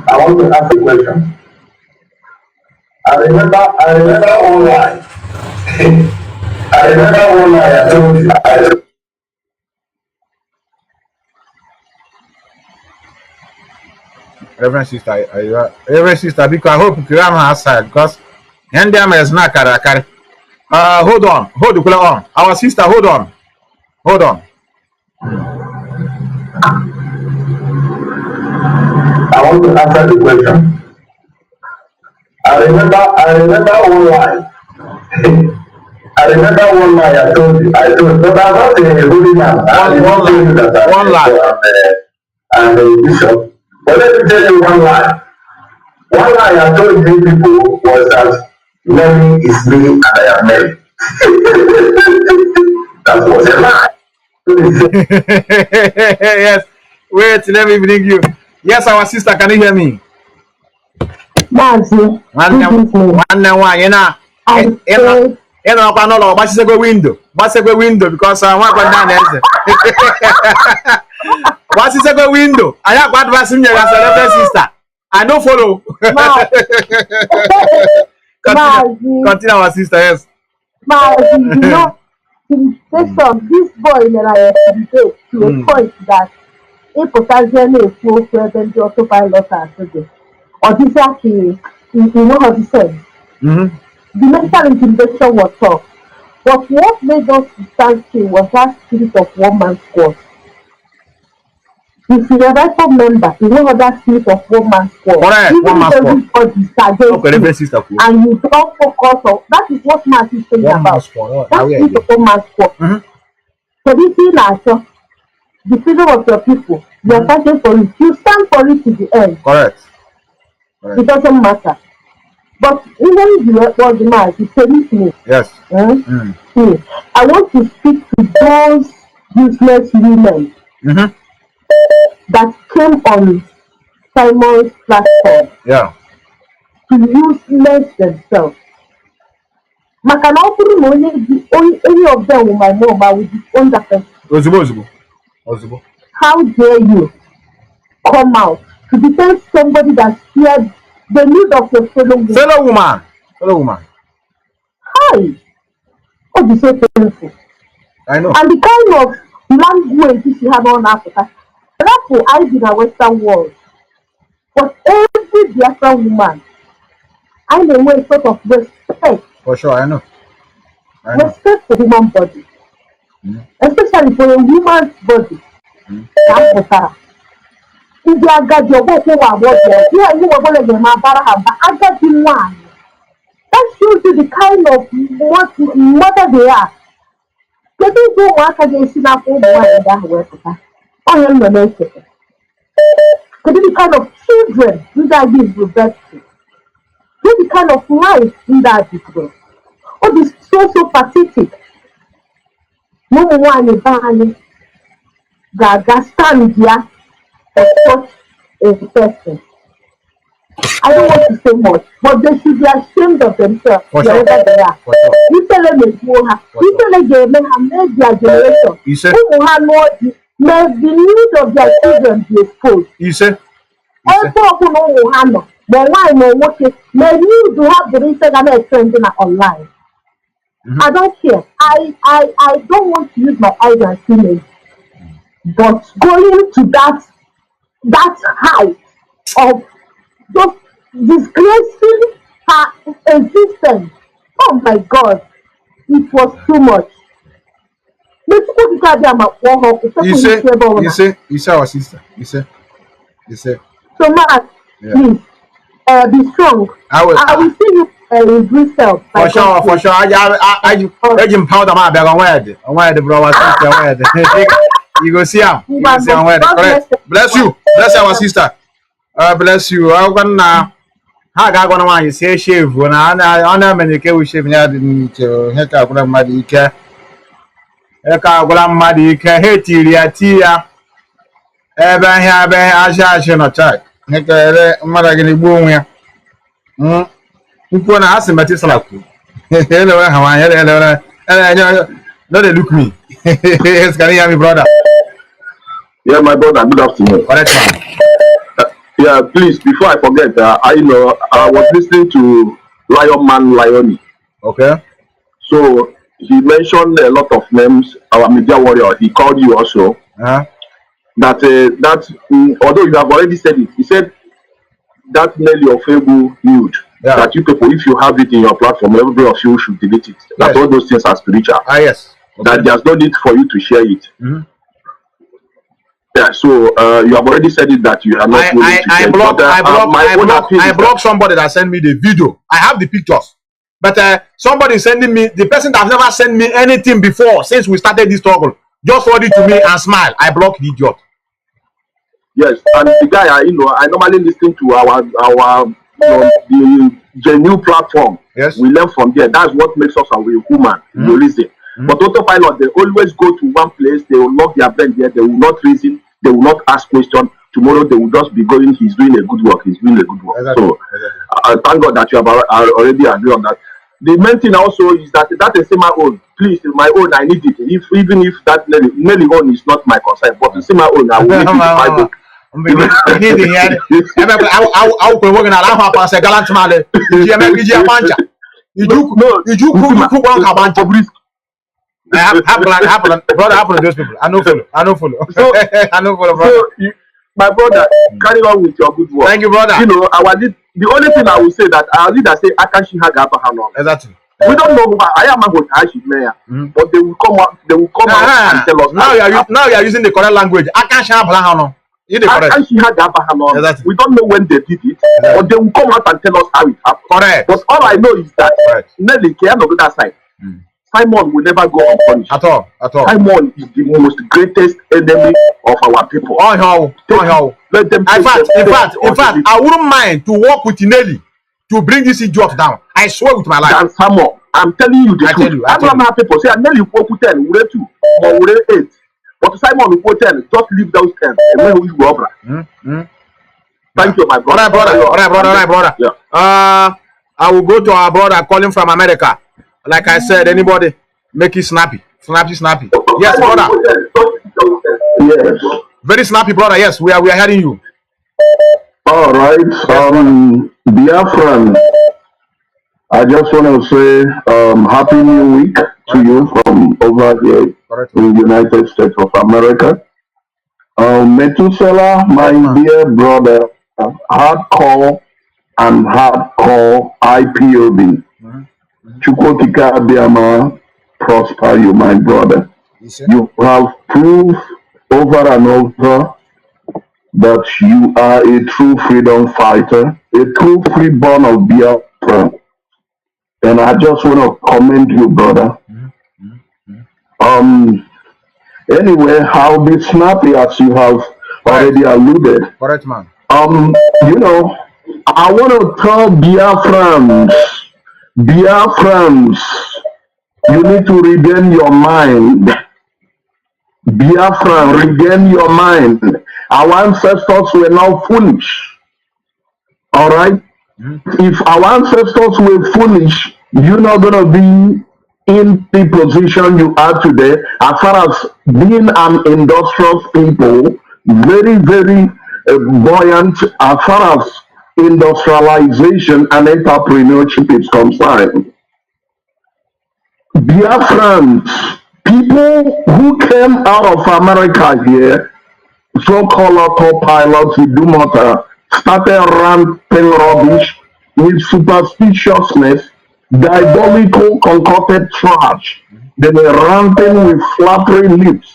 I want to ask a question. I remember one line. I remember one line I told you. Reverend sister, because I hope you are outside because and them is not carry. Hold on. Our sister, hold on. I want to answer the question. I remember one line. I remember one line I told you. But I'm not a holy man. One line. And a bishop. But let me tell you one line. One line I told you people was that Mary is me and I am Mary. That was a lie. Yes. Wait, let me bring you. Yes, our sister, can you hear me? Mazi. One, you know. You know, but she's a window. What's a window? Because I want to down there. What is a window? I have bad vaccine as a reverend sister. I don't follow. Continue, our sister. Yes. Mazi, you know, this boy that I debate to a point that if potassium is full present, the autopilot are today. Or this actually, you know how to say. The medical intimidation was tough. But what made us stand still was that spirit of one man squad. If you're a rifle member, you know that spirit of one man squad. Correct, one man squad. And you don't focus on that is what Mazi is saying about. That spirit of one man squad. So this is also the freedom of your people. You're fighting for it. You stand for it to the end. Correct. It doesn't matter. But even if you was the man, you permit me. Yes. I want to speak to those useless women that came on Simon's platform to useless themselves. Any of them will my know about with his own defense. How dare you come out to defend somebody that feared the need of a fellow woman? Fellow woman. Hi! What is so painful? I know. And the kind of language you have on Africa, that's for I in the Western world. But every Biafra woman, I know a sort of respect. For sure, I know. Respect for human body. Especially for a woman's body. That's for her. If you are got your work over what you are going to get my I got you one. That shows you the kind of mother they are. They don't go work against you now for that work. I am the nation. They the kind of children that give birth to. They the kind of life that is good. Oh, this so pathetic. No one is buying that stand here for such a person. I don't want to say much, but they should be ashamed of themselves wherever they are. You tell them you tell them they have made their generation. Who have more may the need of their children be exposed. You say? But why no working? May you to have the internet trending online. I don't care. I don't want to use my eyes and feelings. But going to that height of just disgracing her existence, oh my God, it was too much. You say our sister. You say. So Mark, please, be strong. I will see you in Brussels. For sure. I powder my bag on where the brother sister. You go see him. You go see him where. Correct. Bless you. Bless our sister. Bless you. I gonna. I got one of you say shave when I many we shave near the heck up with my care. Eka Gulamadi Kaheti Tia Eba Habe Asha no check. Heke Maragini Boom. People ask him, but it's like, hello, how are you? Don't they look me. It's can you hear me, brother? Yeah, my brother, good afternoon. Correct, man. Yeah, please, before I forget, I was listening to Lion. Okay. So he mentioned a lot of names, our media warrior. He called you also. Although you have already said it, he said that Nelly of Fable nude. Yeah. That you people, if you have it in your platform, everybody of you should delete it. That all those things are spiritual. Yes. Okay. That there's no need for you to share it. Yeah, so you have already said it that you are not willing to share it. I blocked somebody that sent me the video. I have the pictures. But somebody sending me, the person that has never sent me anything before since we started this struggle, just forward it to me and smile. I blocked the idiot. Yes, and the guy, I normally listen to our the new platform. Yes. We learn from there. That's what makes us a real human. You reason. But AUTOPILOT, they always go to one place. They will lock their brain there. They will not reason. They will not ask questions. Tomorrow they will just be going. He's doing a good work. He's doing a good work. Exactly. So thank God that you have already agreed on that. The main thing also is that is my own. Please, my own, I need it. Even if that Nelly own is not my concern, but see my own, I will make it my book. I will work in a pass a gallant man. Happen those people. I know follow. So, my brother, carry on with your good work. Thank you, brother. You know, the only thing I will say that our leader say Akashi Hagaba Hanon. Exactly. We don't know who I am going to mayor, but they will come out. They will come out and tell us. Now you are using the correct language. Akashi Hagaba Hanon. Exactly. We don't know when they did it, but they will come out and tell us how it happened. Correct. But all I know is that Nelly can on the other side. Simon will never go unpunished. At all. Simon is the most greatest enemy of our people. Let them. In fact, I wouldn't mind to work with Nelly to bring this idiot down. I swear with my life. And Simon, I'm telling you the truth. I don't know people say Nelly will put 10, we 2, or we 8. But Simon will put 10. Just leave those 10. And then we will Thank you, my brother. All right, brother. Yeah. I will go to our brother calling from America. Like I said, anybody make it snappy. Snappy. Yes, brother. Yes. Very snappy, brother. Yes, we are hearing you. All right. Biafran, I just want to say Happy New Week to you from over here in the United States of America. Methuselah, my dear brother, hardcore IPOB. Chukwokika Abiyama, prosper you, my brother. You have proved over and over that you are a true freedom fighter, a true freeborn of Biafra. And I just want to commend you, brother. Anyway, I'll be snappy as you have already alluded. Correct, man. You know, I want to tell Biafrans, you need to regain your mind. Biafran, regain your mind. Our ancestors were not foolish. All right. If our ancestors were foolish, you're not gonna be in the position you are today. As far as being an industrious people, very, very buoyant as far as industrialization and entrepreneurship is concerned. Biafrans, people who came out of America here, so-called autopilots, Idumota, started ranting rubbish with superstitiousness, diabolical concocted trash. They were ranting with flattering lips.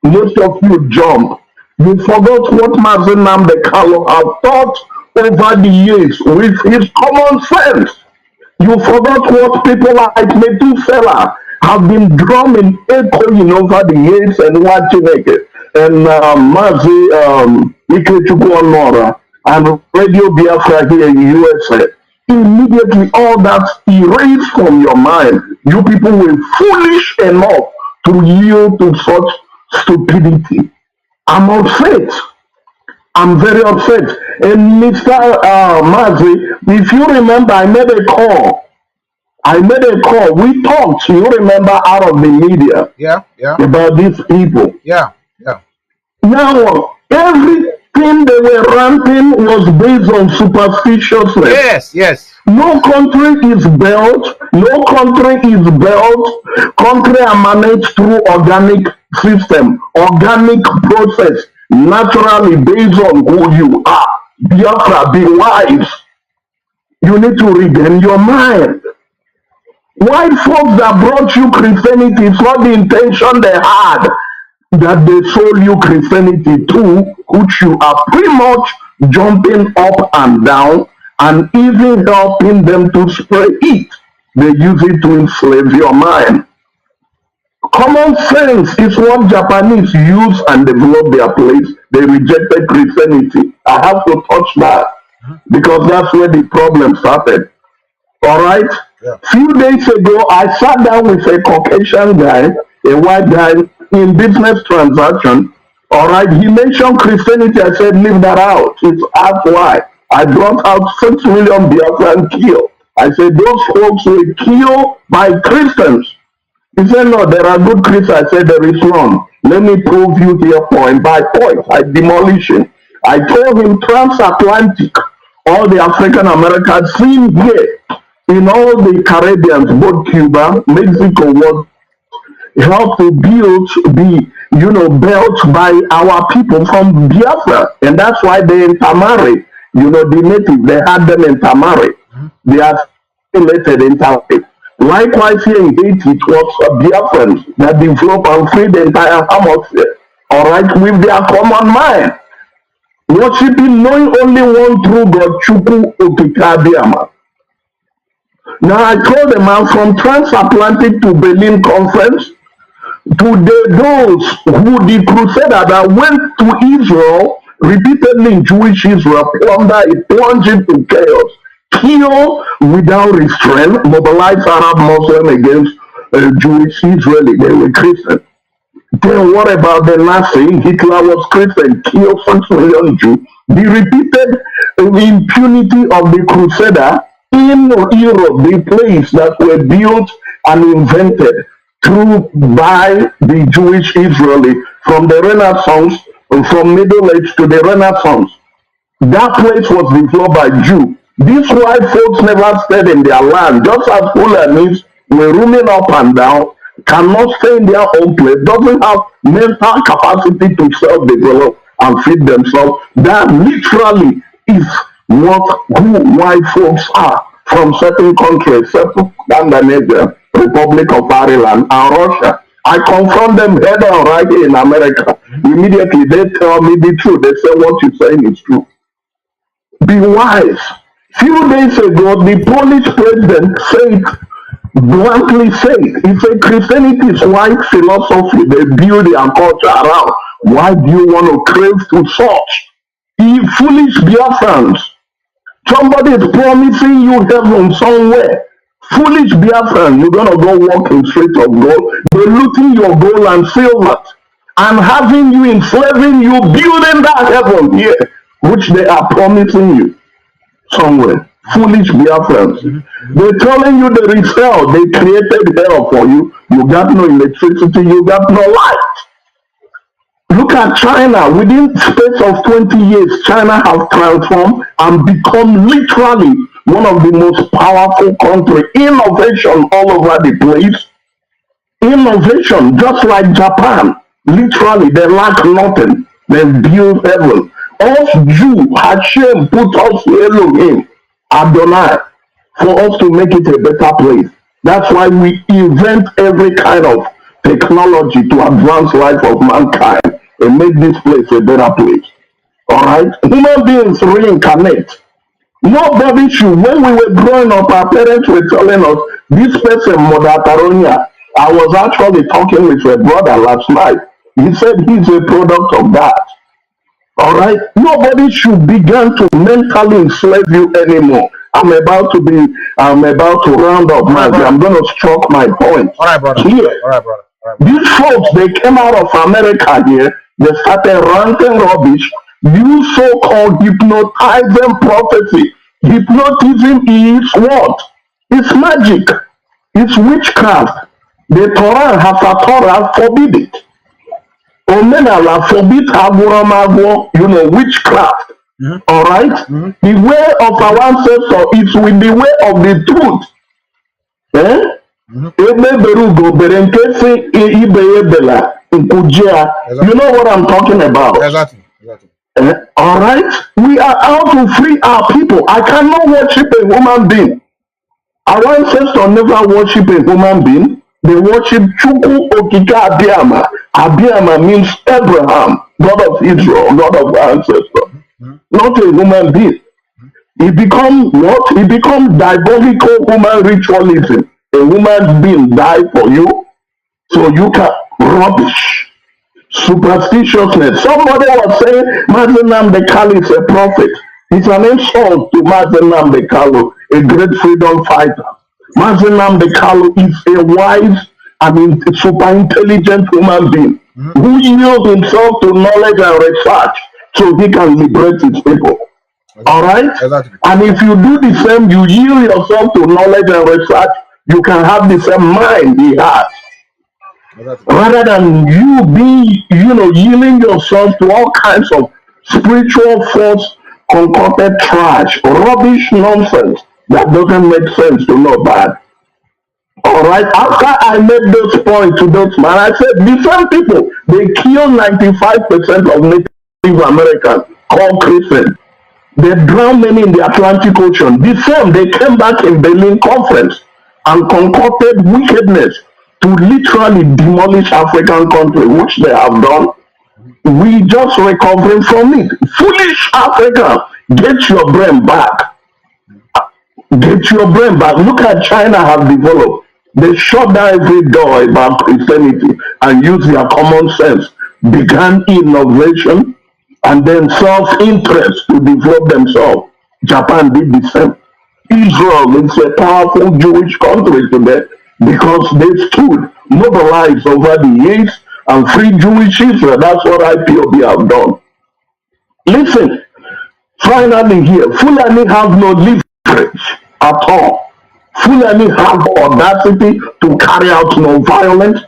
Most of you jump. You forgot what Mazi Nnamdi have taught over the years with his common sense. You forgot what people like Methuselah have been drumming, echoing over the years and watching it. And Mazi Ikechukwu and Radio Biafra here in USA. Immediately all that erased from your mind. You people were foolish enough to yield to such stupidity. I'm upset. I'm very upset. And Mr. Mazi, if you remember, I made a call. We talked, you remember, out of the media about these people. Now, everything they were ranting was based on superstitiousness. No country is built. Country emanates through organic system, organic process, naturally based on who you are. Biafra, be wise. You need to regain your mind. White folks that brought you Christianity, it's not the intention they had that they sold you Christianity to, which you are pretty much jumping up and down and even helping them to spread it. They use it to enslave your mind. Common sense is what Japanese use and develop their place. They rejected Christianity. I have to touch that because that's where the problem started. All right? Few days ago, I sat down with a Caucasian guy, a white guy, in business transaction. All right? He mentioned Christianity. I said, leave that out. It's half why. I brought out 6 million Biafran killed. I said, those folks were killed by Christians. He said, no, there are good Christians. I said, there is none. Let me prove you here point by point. I demolish him. I told him transatlantic, all the African Americans seen here, in all the Caribbeans, both Cuba, Mexico, was helped to build the, built by our people from Biafra. And that's why they intermarry. The native, they had them intermarry. They are related intermarry. Likewise, here in Haiti, it was Biafrans that developed and freed the entire Hamosphere, all right, with their common mind. Worshiping, knowing only one true God, Chukwu Okike. Now, I told the man from transatlantic to Berlin conference, to those who the crusader that went to Israel, repeatedly in Jewish Israel, plunged into chaos. Kill without restraint, mobilize Arab Muslim against Jewish Israeli. They were Christian. Then what about the Nazi? Hitler was Christian, killed 6 million Jews. The repeated impunity of the Crusader in Europe, the place that were built and invented by the Jewish Israeli from the Renaissance, from Middle Age to the Renaissance. That place was developed by Jews. These white folks never stayed in their land, just as Fulanis were roaming up and down, cannot stay in their own place, doesn't have mental capacity to self-develop and feed themselves. That literally is who white folks are from certain countries, certain Scandinavia, Republic of Ireland, and Russia. I confront them head on right here in America. Immediately they tell me the truth. They say what you're saying is true. Be wise. Few days ago, the Polish president bluntly said, he said, Christianity is white philosophy. They build their culture around. Why do you want to crave to such? You foolish Biafrans. Somebody is promising you heaven somewhere. Foolish Biafran, you're going to go walk in streets of gold. They're looting your gold and silver and having you, enslaving you, building that heaven here, which they are promising you. somewhere. Foolish Biafrans. They're telling you there is hell. They created hell for you. You got no electricity. You got no light. Look at China. Within space of 20 years, China has transformed and become literally one of the most powerful countries. Innovation all over the place. Innovation, just like Japan. Literally, they lack nothing. They build heaven. Us Jew, Hashem put us Elohim, Adonai, for us to make it a better place. That's why we invent every kind of technology to advance life of mankind and make this place a better place. All right? Human beings reincarnate. Nobody should. When we were growing up, our parents were telling us, this person, Mother Taronia, I was actually talking with a brother last night. He said he's a product of that. All right? Nobody should begin to mentally enslave you anymore. I'm about to round up, Mazi. I'm going to stroke my point. All right, brother. Here. All right, brother. These folks, they came out of America here. They started ranting rubbish. You so-called hypnotizing prophecy. Hypnotism is what? It's magic. It's witchcraft. The Torah has a Torah forbid it. Omenala forbid aguramago, witchcraft. All right? The way of our ancestors is with the way of the truth. You know what I'm talking about? Exactly. All right? We are out to free our people. I cannot worship a human being. Our ancestors never worship a human being. They worship Chukwu Okika Abiyama. Abiyama means Abraham, God of Israel, God of our ancestors. Not a human being. It becomes what? It becomes diabolical human ritualism. A human being died for you, so you can rubbish. Superstitiousness. Somebody was saying Mazi Nnamdi is a prophet. It's an insult to Mazi Nnamdi, a great freedom fighter. Mazi Nnamdi is a wise and super intelligent human being who yields himself to knowledge and research so he can liberate his people. All right? Exactly. And if you do the same, you yield yourself to knowledge and research, you can have the same mind he has. Rather than you being, yielding yourself to all kinds of spiritual force, concocted trash, rubbish, nonsense that doesn't make sense to nobody. All right. After I made those points to those men, I said the same people, they kill 95% of Native Americans called Christians. They drown many in the Atlantic Ocean. The same, they came back in Berlin Conference and concocted wickedness to literally demolish African countries, which they have done. We just recovering from it. Foolish Africa, get your brain back. Get your brain back. Look at China have developed. They shut down every door about Christianity and use their common sense. Began innovation and then self-interest to develop themselves. Japan did the same. Israel is a powerful Jewish country today because they stood mobilized over the years and free Jewish Israel. That's what Ipob have done. Listen, finally here, Fulani have no leverage at all. Fulani have audacity to carry out non-violence.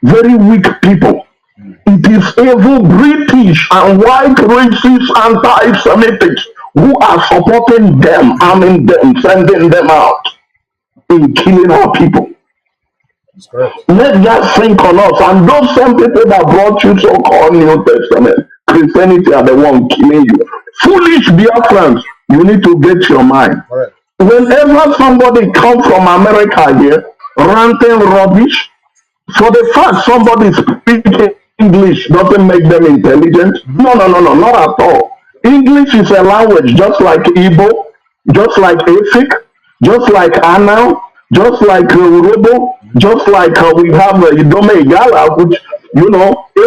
Very weak people. It is evil British and white racist anti-Semitics who are supporting them, arming them, sending them out in killing our people. Let that sink on us. And those same people that brought you so-called New Testament, Christianity are the one killing you. Foolish Biafrans, you need to get your mind. Right. Whenever somebody comes from America here, ranting rubbish, for the fact somebody speaking English doesn't make them intelligent. No, not at all. English is a language just like Igbo, just like Efik, just like Anao, just like Urobo, just like we have Idome Igala, which,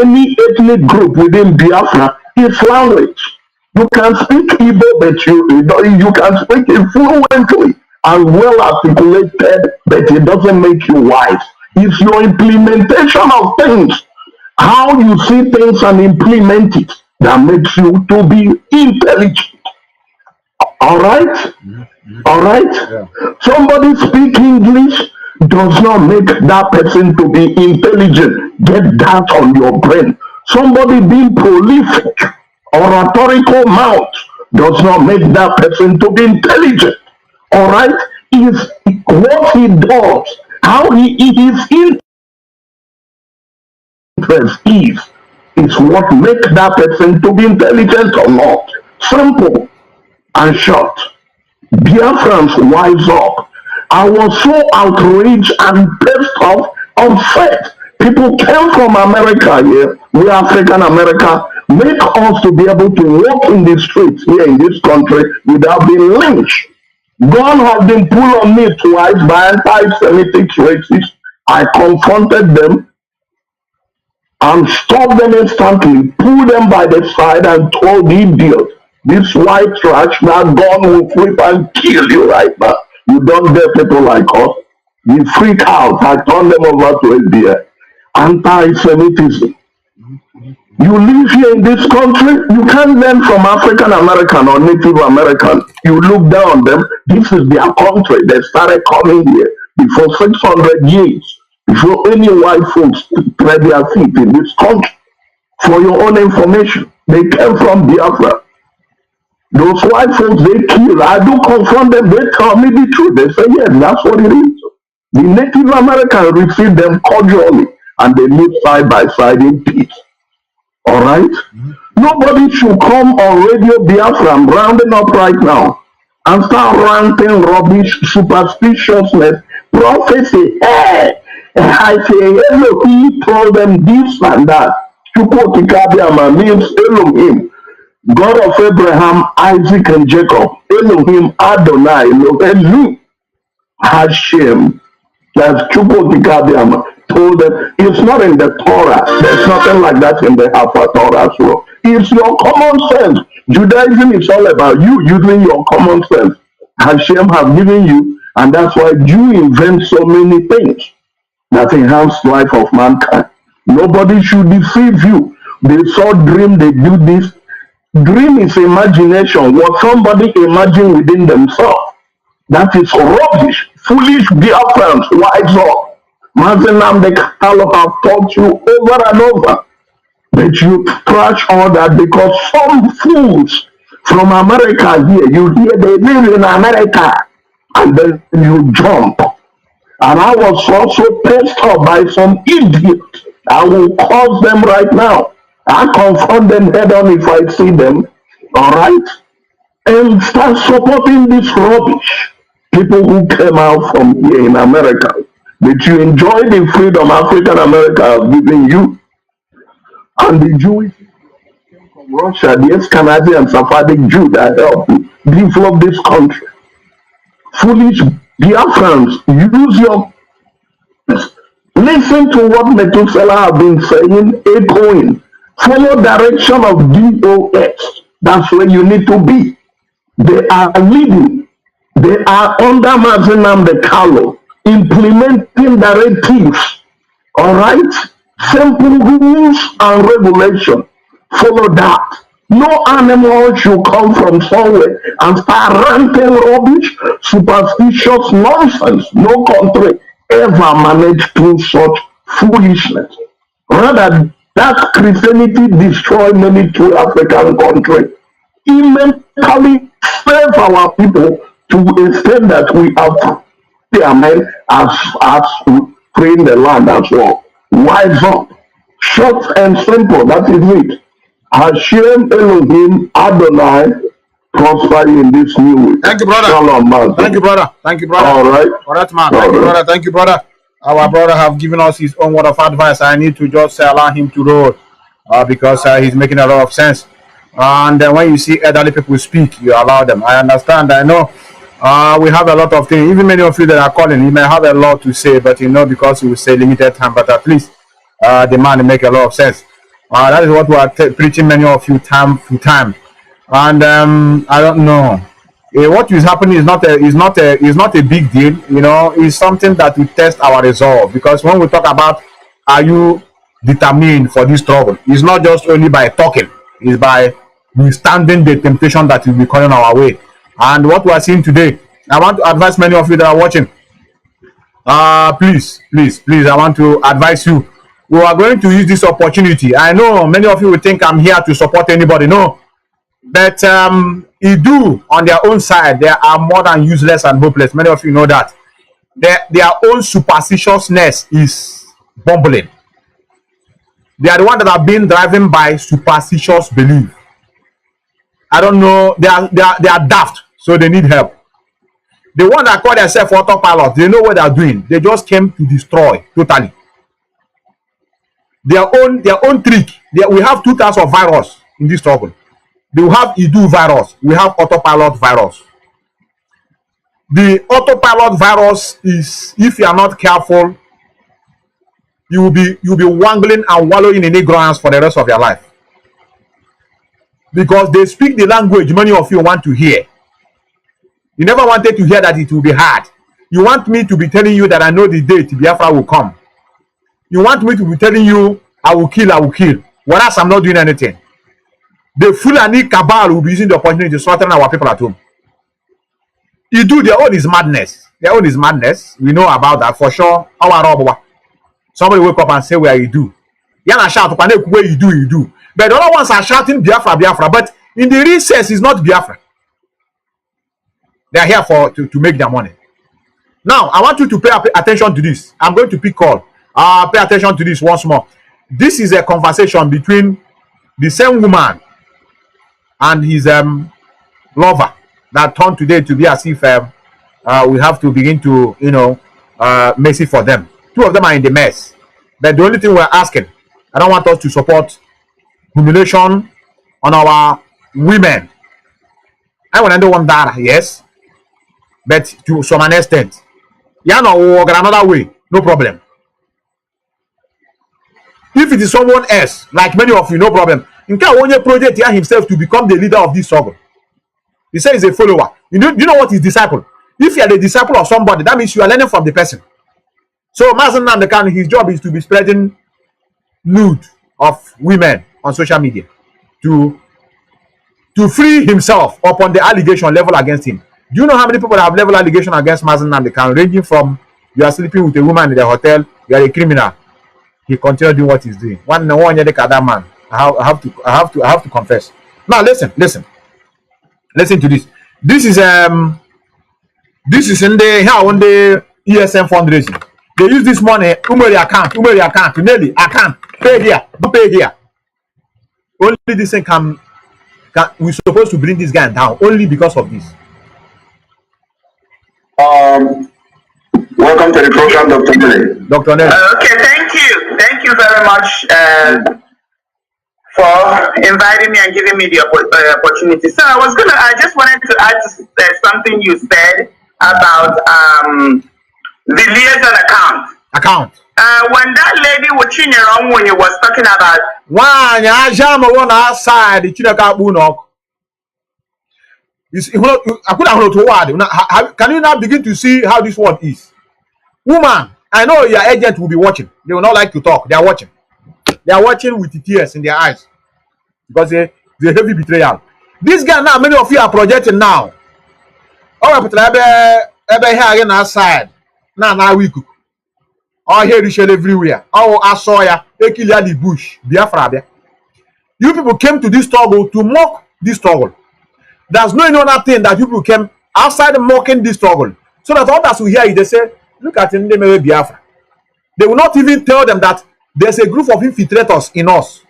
any ethnic group within Biafra is language. You can speak Igbo, but you can speak it fluently and well articulated, but it doesn't make you wise. It's your implementation of things, how you see things and implement it, that makes you to be intelligent. All right? All right? Yeah. Somebody speak English does not make that person to be intelligent. Get that on your brain. Somebody being prolific, oratorical mouth does not make that person to be intelligent. All right? Is what he does, how he is interest is what make that person to be intelligent or not. Simple and short. Biafrans, wise up. I was so outraged and pissed off, upset. People came from America here, we African America, make us to be able to walk in the streets here in this country without being lynched. God has been pulled on me twice by anti-Semitic racists. I confronted them and stopped them instantly, pulled them by the side and told the idiot, this white trash, that gun will flip and kill you right now. You don't get people like us. You freak out. I turned them over to FBI. Anti-Semitism. You live here in this country, you can't learn from African American or Native American. You look down on them, this is their country. They started coming here before 600 years, before any white folks tread their feet in this country. For your own information, they came from Biafra. Those white folks they kill, I do confront them, they tell me the truth. They say, yes, that's what it is. The Native American received them cordially and they live side by side in peace. All right? Nobody should come on Radio Biafra, I'm rounding up right now, and start ranting rubbish, superstitiousness, prophecy. Hey, I say, Elohim told them this and that. Chukwokikabiama means Elohim, God of Abraham, Isaac, and Jacob. Elohim Adonai, Elohim Hashem. That's Chukwokikabiama. Told them it's not in the Torah. There's nothing like that in the Alpha Torah as well. It's your common sense. Judaism is all about you using your common sense. Hashem have given you, and that's why you invent so many things that enhance life of mankind. Nobody should deceive you. They saw dream, they do this. Dream is imagination, what somebody imagine within themselves. That is rubbish. Foolish Biafrans, wise up. Mazi Nnamdi have taught you over and over, but you trash all that because some fools from America here, you hear they live in America, and then you jump. And I was also pissed off by some idiot. I will cause them right now. I confront them head on if I see them, all right? And start supporting this rubbish. People who came out from here in America. That you enjoy the freedom African America has given you, and the Jewish from Russia, the Ashkenazi and Sephardic Jew that helped you develop this country. Foolish Biafrans, use your listen to what Methuselah have been saying, echoing. Follow direction of DOS. That's where you need to be. They are leading. They are under Mazi Nnamdi implementing directives, all right? Simple rules and regulation. Follow that. No animal should come from somewhere and start ranting rubbish, superstitious nonsense. No country ever managed to such foolishness. Rather, that Christianity destroyed many true African countries. It mentally save our people to the extent that we have men as free in the land as well. Wise up. Short and simple. That is it. Hashem Elohim Adonai prosper in this new week. Thank you, brother. Shalom, man. Thank you, brother. Thank you, brother. All right. All right, man. Thank you, brother. Thank you, brother. Our brother have given us his own word of advice. I need to just allow him to roll because he's making a lot of sense. And when you see elderly people speak, you allow them. I understand. I know. We have a lot of things. Even many of you that are calling, you may have a lot to say, but because you will say limited time, but at least the man make a lot of sense. That is what we are preaching many of you time to time. And I don't know. What is happening is not a big deal. It's something that will test our resolve. Because when we talk about are you determined for this struggle, it's not just only by talking, it's by withstanding the temptation that will be coming our way. And what we are seeing today, I want to advise many of you that are watching. Please, I want to advise you. We are going to use this opportunity. I know many of you will think I'm here to support anybody. No. But Idu on their own side, they are more than useless and hopeless. Many of you know that. Their own superstitiousness is bumbling. They are the ones that are being driven by superstitious belief. I don't know. They are daft, so they need help. The one that call themselves autopilot, they know what they are doing. They just came to destroy totally. Their own trick. We have two types of virus in this struggle. They will have Idu virus. We have autopilot virus. The autopilot virus is, if you are not careful, you will be wangling and wallowing in ignorance for the rest of your life. Because they speak the language many of you want to hear. You never wanted to hear that it will be hard. You want me to be telling you that I know the date Biafra will come. You want me to be telling you I will kill. Whereas I'm not doing anything. The Fulani cabal will be using the opportunity to slaughter our people at home. You do, their own is madness. Their own is madness. We know about that for sure. Somebody wake up and say, where you do? Yana shout, where you do. But the other ones are shouting Biafra. But in the recess, it's not Biafra. They are here to make their money. Now, I want you to pay attention to this. I'm going to pick call. Pay attention to this once more. This is a conversation between the same woman and his lover that turned today to be as if we have to begin to, mess it for them. Two of them are in the mess. But the only thing we're asking, I don't want us to support humiliation on our women. I want to want that, yes. But to some extent, another way, no problem. If it is someone else, like many of you, no problem. In case one project here himself to become the leader of this struggle. He says he's a follower. You know what is disciple? If you are the disciple of somebody, that means you are learning from the person. So Mazi Methuselah, his job is to be spreading nude of women on social media to free himself upon the allegation level against him. Do you know how many people have level allegation against Mazi Methuselah, ranging from you are sleeping with a woman in the hotel, you are a criminal. He continued doing what he's doing. One year that man. I have to confess. Now listen to this. This is in the ESM fundraising. They use this money. Umeri account. Nelly account. Pay here. Don't pay here. Only this thing we're supposed to bring this guy down only because of this. Welcome to the program, Dr. Nelly. Dr. Nelly. Okay, thank you. Thank you very much for inviting me and giving me the opportunity. So I just wanted to add something you said about the liaison account. When that lady when you was talking about can you now begin to see how this word is? Woman, I know your agent will be watching. They will not like to talk. They are watching. They are watching with the tears in their eyes because they heavy betrayal. This guy now, many of you are projecting now. Oh, but here outside. Now we cook. Oh, here is everywhere. Oh, I saw ya. Ekilia the bush. Biafra. You people came to this struggle to mock this struggle. There's no other thing that people came outside mocking this struggle. So that others will hear it, they say, look at Nnamdi Biafra. They will not even tell them that there's a group of infiltrators in us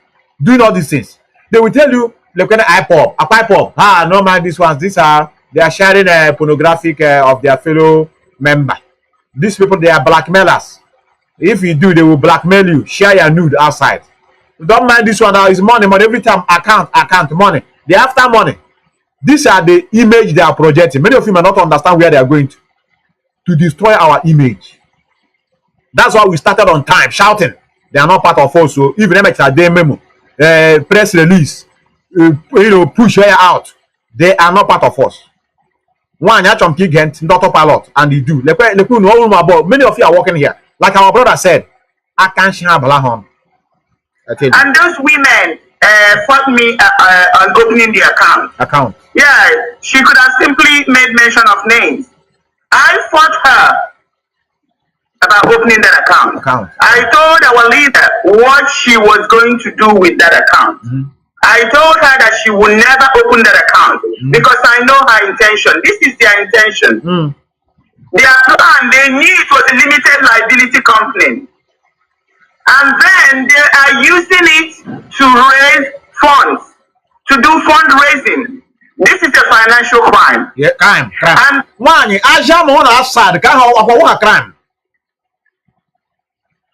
doing all these things. They will tell you, look at Ipob. No man, these ones, they are sharing pornographic of their fellow member. These people, they are blackmailers. If you do, they will blackmail you, share your nude outside. Don't mind this one, is money. Every time account, money. They after money. These are the image they are projecting. Many of you may not understand where they are going to destroy our image. That's why we started on time, shouting. They are not part of us. So even if it's a day memo, press release, push her out, they are not part of us. One, not AUTOPILOT, and they do. Many of you are working here. Like our brother said, I can't share Balahon. And those women, fought me on opening the account. Yeah, she could have simply made mention of names. I fought her about opening that account. I told our leader what she was going to do with that account. I told her that she would never open that account because I know her intention. This is their intention. Their plan, they knew it was a limited liability company. And then they are using it to raise funds, to do fundraising. This is a financial crime. Yeah, crime. And one, outside, crime.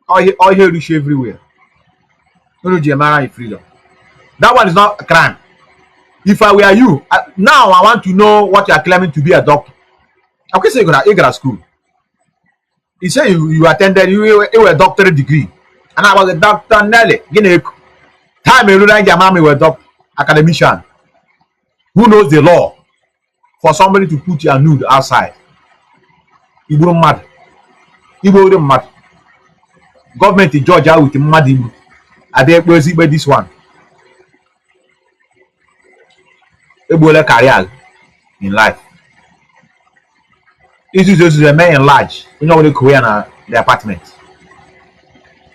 All here is everywhere. Freedom. That one is not a crime. If I were you, now I want to know what you are claiming to be a doctor. Okay, so you got to school. You say you attended, you were a doctorate degree. And I was a doctor, Nelly. Time you like your mommy were a doctor, academician. Who knows the law for somebody to put your nude outside? You wouldn't mad. You wouldn't mad. Government in Georgia with mad. I dare by this one. Ebola career in life. This is just a man in large. You know what they call the apartment.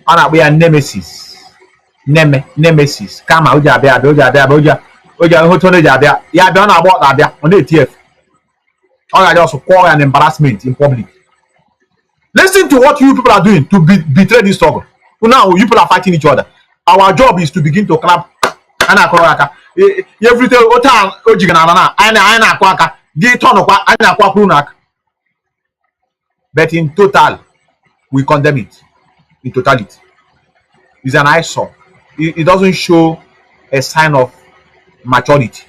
And we are nemesis. Nemesis. Come out, Oja, yeah, don't about that there on the TF. All I just call an embarrassment in public. Listen to what you people are doing to betray this struggle. Now you people are fighting each other. Our job is to begin to clap. Everything but in total, we condemn it. In totality, it's an eyesore. It doesn't show a sign of maturity.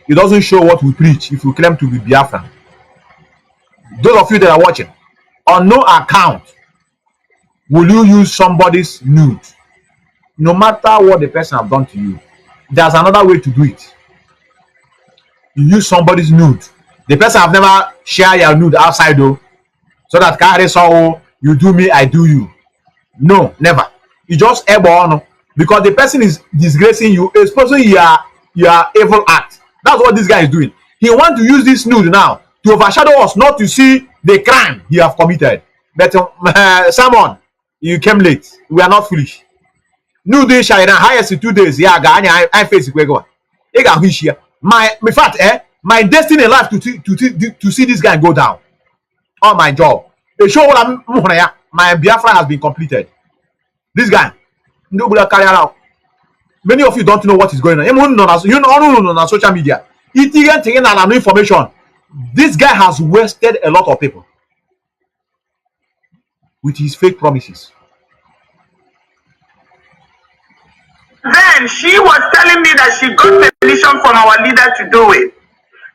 It doesn't show what we preach if we claim to be Biafran. Those of you that are watching, on no account will you use somebody's nude, no matter what the person have done to you. There's another way to do it. You use somebody's nude. The person have never shared your nude outside though, so that carry so you do me, I do you. No, never. You just airborne because the person is disgracing you, exposing your evil act. That's what this guy is doing. He wants to use this nude now to overshadow us, not to see the crime he have committed. But Simon, you came late. We are not foolish. New day shine highest 2 days. Yeah, I face it. My fact, my destiny in life to see this guy go down. On my job. The show my Biafra has been completed. This guy, nobody carry out. Many of you don't know what is going on. You know on social media. It isn't taking an information. This guy has wasted a lot of people with his fake promises. Then she was telling me that she got permission from our leader to do it.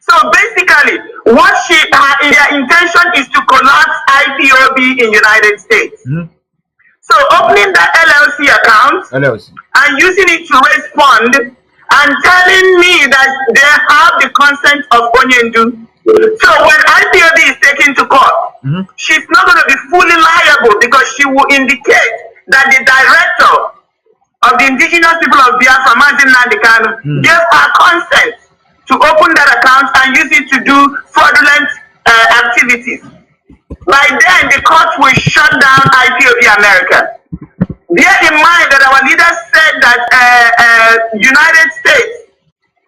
So basically, what their intention is to collapse IPOB in United States. So opening that LLC account and using it to raise funds and telling me that they have the consent of Onyendu. So when IPOB is taken to court, she's not going to be fully liable because she will indicate that the director of the indigenous people of Biafra, Nnamdi, Kanu, gave her consent to open that account and use it to do fraudulent activities. By then, the court will shut down IPOB America. Bear in mind that our leader said that United States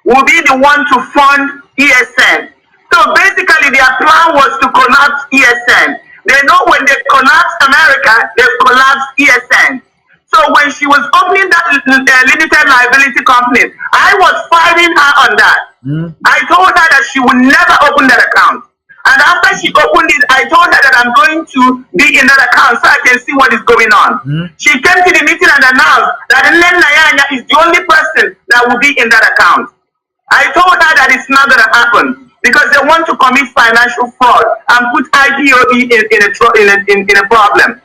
will be the one to fund ESN. So basically, their plan was to collapse ESN. They know when they collapse America, they've collapsed ESN. So when she was opening that limited liability company, I was fighting her on that. I told her that she would never open that account. And after she opened it, I told her that I'm going to be in that account so I can see what is going on. She came to the meeting and announced that Nnamdi is the only person that will be in that account. I told her that it's not going to happen because they want to commit financial fraud and put IPOB in a problem.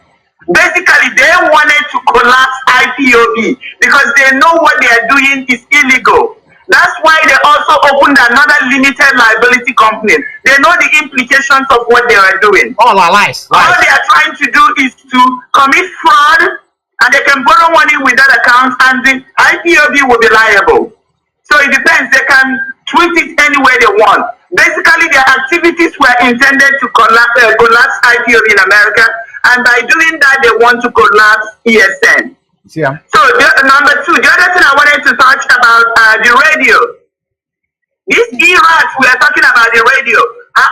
Basically, they wanted to collapse IPOB because they know what they are doing is illegal. That's why they also opened another limited liability company. They know the implications of what they are doing. All are lies. All they are trying to do is to commit fraud and they can borrow money with that account, and the IPOB will be liable. So it depends. They can tweet it any way they want. Basically, their activities were intended to collapse IPOB in America, and by doing that, they want to collapse ESN. Yeah. So number two, the other thing I wanted to touch about the radio. This E-Rats, we are talking about the radio.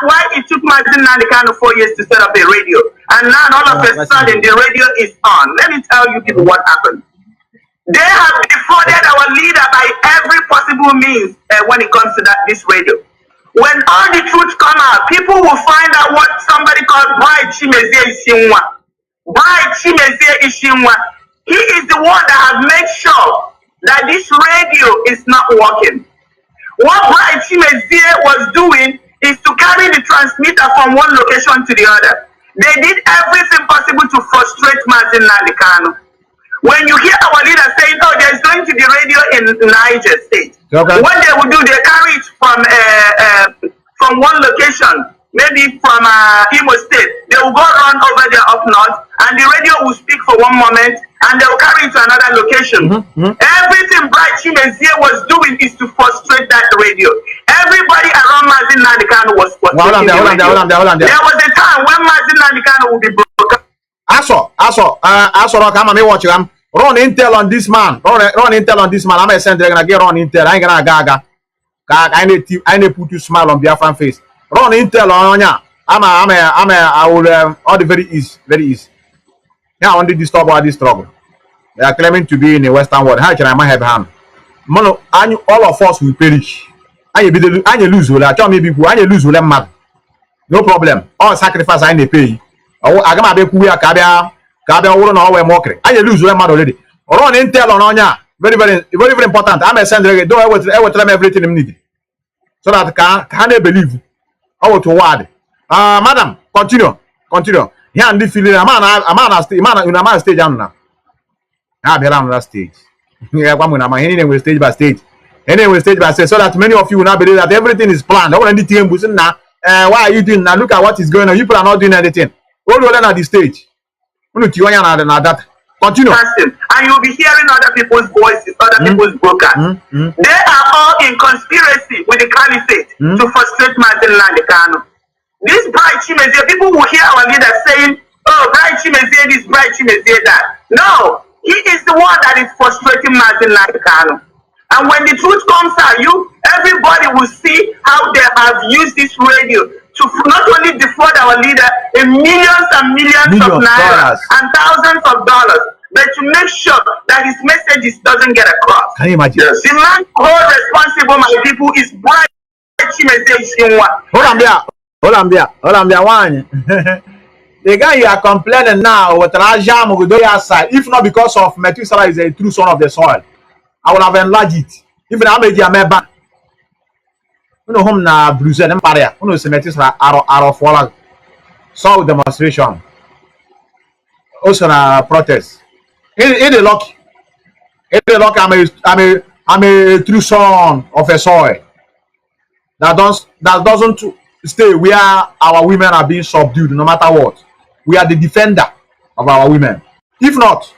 Why it took Mazi Methuselah 4 years to set up a radio, and now all of a sudden the radio is on. Let me tell you people what happened. They have defrauded our leader by every possible means when it comes to this radio. When all the truth come out, people will find out what somebody called Bright Chimezie Ishinwa. Bright Chimezie Ishinwa. He is the one that has made sure that this radio is not working. What Bright Chimezie was doing is to carry the transmitter from one location to the other. They did everything possible to frustrate Mazi Methuselah. When you hear our leader saying, "Oh, there's going to be radio in Niger State," okay, what they will do, they carry it from one location, maybe from Imo State. They will go run over there up north, and the radio will speak for one moment, and they will carry it to another location. Everything Bright Chimezie was doing is to frustrate that radio. Everybody around Mazi Methuselah was frustrating the radio. There was a time when Mazi Methuselah would be broken. Come on, watch him. Run intel on this man. Run intel on this man. I'm gonna they're gonna get run intel. I ain't gonna gaga. I need put you smile on Biafran face. Run intel on ya. I will all the very easy. Yeah, I want to disturb all this struggle. They are claiming to be in the Western world. How can I have ham? Mono, all of us will perish. I lose. Tell me people. I lose. No problem. All sacrifice I need pay. I got my baby. Kabia wouldn't always mockery. I lose them already. Run intel on ya. Very important. I'm a sender. Do I will tell them everything I need. So that can they believe? I will to word. Madam, continue. Here and the feeling a man stage now. I be around that stage. Anyway, stage by stage. So that many of you will not believe that everything is planned. I want anything now. Why are you doing now? Look at what is going on. You people are not doing anything. All the way at the stage. Continue. And you'll be hearing other people's voices, other people's broadcasts. They are all in conspiracy with the caliphate to frustrate Mazi Methuselah. This Bright Chimezie, people will hear our leader saying, "Oh, Bright Chimezie this, Bright Chimezie that." No, he is the one that is frustrating Mazi Methuselah. And when the truth comes out, everybody will see how they have used this radio to not only defraud our leader in millions and millions of naira and thousands of dollars, but to make sure that his messages doesn't get across. Can you imagine? Yes. The man who is responsible, my people, is Bright Chimezie. Hold on there. One. The guy you are complaining now with Raja Mugudoya side, if not because of Methuselah is a true son of the soil, I would have enlarged it. Even I made your member. You know home na Brussels Empire. You know Methuselah are of saw demonstration. Also na protest. In the luck. I'm a true son of a soil. That doesn't stay where our women are being subdued no matter what. We are the defender of our women. If not,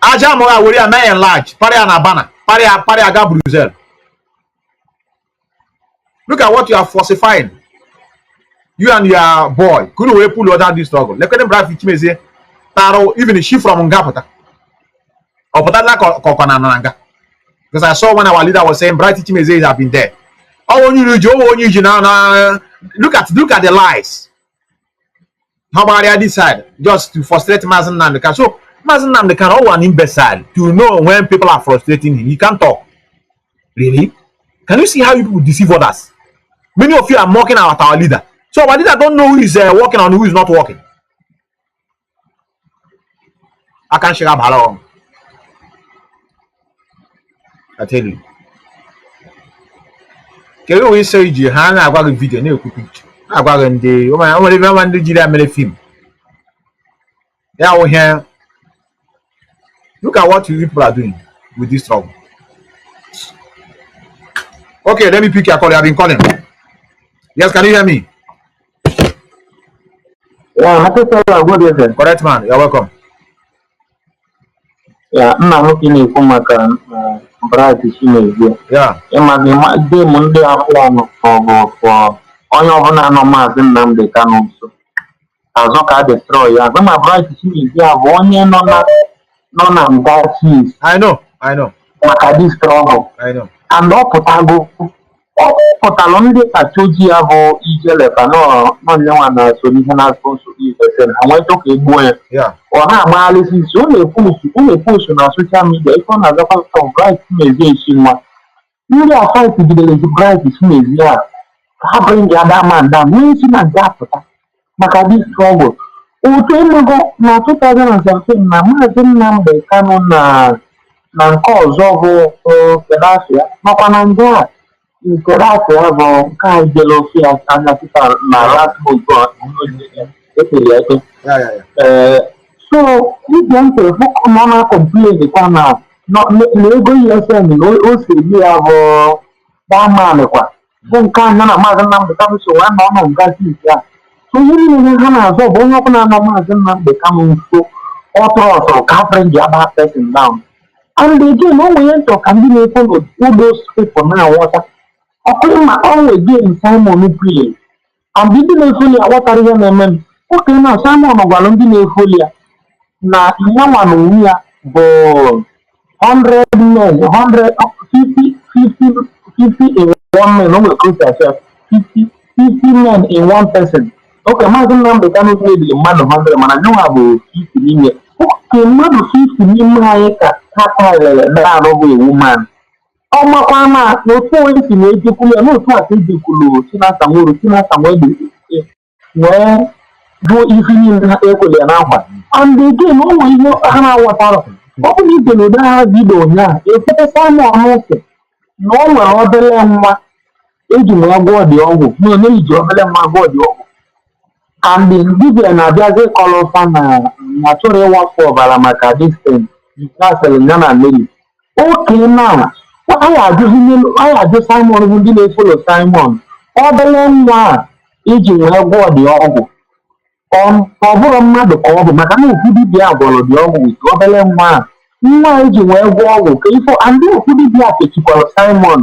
Ajamora will remain enlarged. Pare Anabana. Pare Aga Brussels. Look at what you are falsifying. You and your boy couldn't we pull out this struggle. Look at them bright Chimezie. Taro, even the chief from Ngapota. Or Potala Kokonanga. Because I saw when our leader was saying bright Chimezie have been there. Oh, you now look at the lies. How about the other side? Just to frustrate Mazi Methuselah. So Mazi Methuselah all an imbecile to know when people are frustrating him. He can't talk. Really? Can you see how you people deceive others? Many of you are mocking our leader. So our leader don't know who is working and who is not working. I can't share up hello. I tell you. Can you always say you have a video? No picture. I got in the woman did you film? Yeah, we here. Look at what you people are doing with this trouble. Okay, let me pick your call. I've been calling. Yes, can you hear me? Yeah, happy Salah. Good evening. Correct, man. You're welcome. Yeah, Nnamdi na-ekwu maka Bright Chimezie. Yeah. Ịmadị m ndị afọ ọgụ onye ọbụla nọ Maazị Nnamdi Kanu nso azọ ka destroy ya. Agụ ma Bright Chimezie bụ onye nọ na nga chief. I know. Maka this struggle. I know. And ọ pụtalụ ndị kacha ojii ya bụ ijele ka nọnyenwa na so n'ihe na-asụ nsogbu ifesen ha nwee chọka egbuo ya. Ọ na-agbaghalịsị isi ọ na-epostu na soshal midia ife ọ na-azakwa Bright Chimezie isi nwa. Ndị afight bidoro ezi Bright Chimezie a ka ha bring ya man down n'isi na nke apụta maka this struggle. Otu emego na 2017 na Maazị Nnamdi Kanu na nke ọzọ bụ Biafra makwa na ndị a Biafra bụ nke a ijele ofe ya anya sita na last month ekpere eke. So ige ntị nọ na complain kwa na ego ESN na o si eri ya bụ daman kwa bụ nke anya na Maazị Nnamdi Kanu so nwa na ọnụ nga chief ya. So ihe niile ha na-azọ bụ onye ọbụla nọ Maazị Nnamdi Kanu nso ọ tọrọ ka bring the other person down. And again, when we enter, can be able to do those people now. Water. Okay, my own again, Simon play. And didn't they fully what are your name? Okay, now Simon of Wallondi fully. Now, no one here for 100 men, 150 in one man, no, 50 men in one person. Okay, my number cannot be the man of 100 man. I know about 50 million. Okay, mmadụ 50 n'ime anyị ka ha karịrị na-arụghị woman. Ọmakwa na n'otu onye si na-ejekwulu ya n'otu a ka ejekwulu Chinasamoro wee jụọ ife niile ha ekwere ya n'akwa. And again, ụmụ ihe ha na-aghọtara ọ bụrụ ibe na ụdị ha vidio ụnyaahụ efepesa anụ ọhụụ na ọ nwere obere nwa eji wee gwọọ dị ọgwụ na onye iji obere nwa gwọọ dị ọgwụ. And dibia na-abịazi kọlọfa na chọrọ ịwafụ ọbara maka distin nasịrị ya na mmeri. Oke na anyị ajụ Simon bụ ndị na-efolo Simon obere nwa a iji wee gwọọ dị ọgwụ ọ bụrụ mmadụ ka ọ bụ maka na okwu dibia gwọrọ dị ọgwụ wit obere nwa a iji wee gwọọ ọgwụ ka ifo ndị okwu dibia kechikwara Simon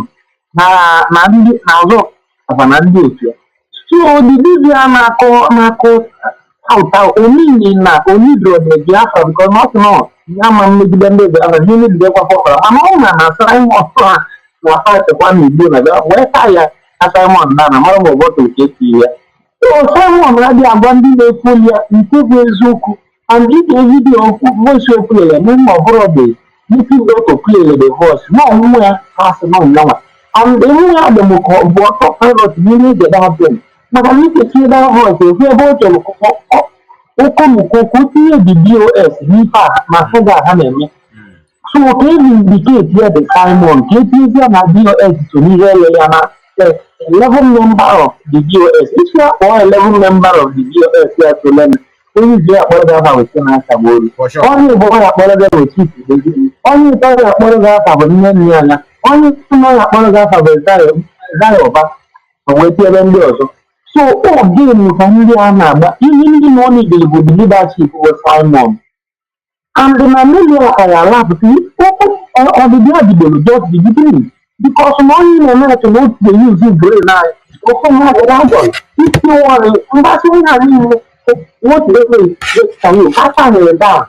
na ndị na-azụ ọba na ndị otu ya. So the dibia na-akọ out only na only draw the Biafra because not Yama megide ndị Biafra ihe megide kwa fọkara mana ọ na Simon na fight kwa n'igbo na wee taa ya Simon na mara ma ọbọtọ nke esi ya. So Simon na-adị agwa ndị na-efoli ya nke bụ eziokwu and ike vidio voice okwu ya n'ime ọbụrụ bụ meeting to play the voice na ọnwụ ya asị na ụnyanwa and enwe ya dị m ka ọ bụ ọtọ pilot n'ihe ije daben maka na ike ebe ahụ ọzọ ebe ọ chọrọ okomukoko tinye the BOS n'ife a ma fụga ha na-eme. So ka eji indicate ya the Simon ka etinyezie na BOS so n'ihe ele ya na 11 member of the BOS isi akpọ 11 member of the BOS ya tole onye ji akpọrọ gị afa wete na Asagbori onye ịbụọ ya akpọrọ gị otu onye ịtọ ya akpọrọ gị afa bụ nne nne ya anya onye ịtọ ya akpọrọ gị afa bụ Zaya Ọba ma wee ebe ndị ọzọ. So again ka ndị a na-agba ihe ndị na ọ na-edere bụ the leadership of Simon and na mmiri akara alapụta ọdịdị a bidoro just the beginning because na onye na-eme atụ na otu ga-eyuzi gre na ofe mmadụ agwọ isi nwere mgbasị onye a niile nwotu ebe kanyo aka nyere daa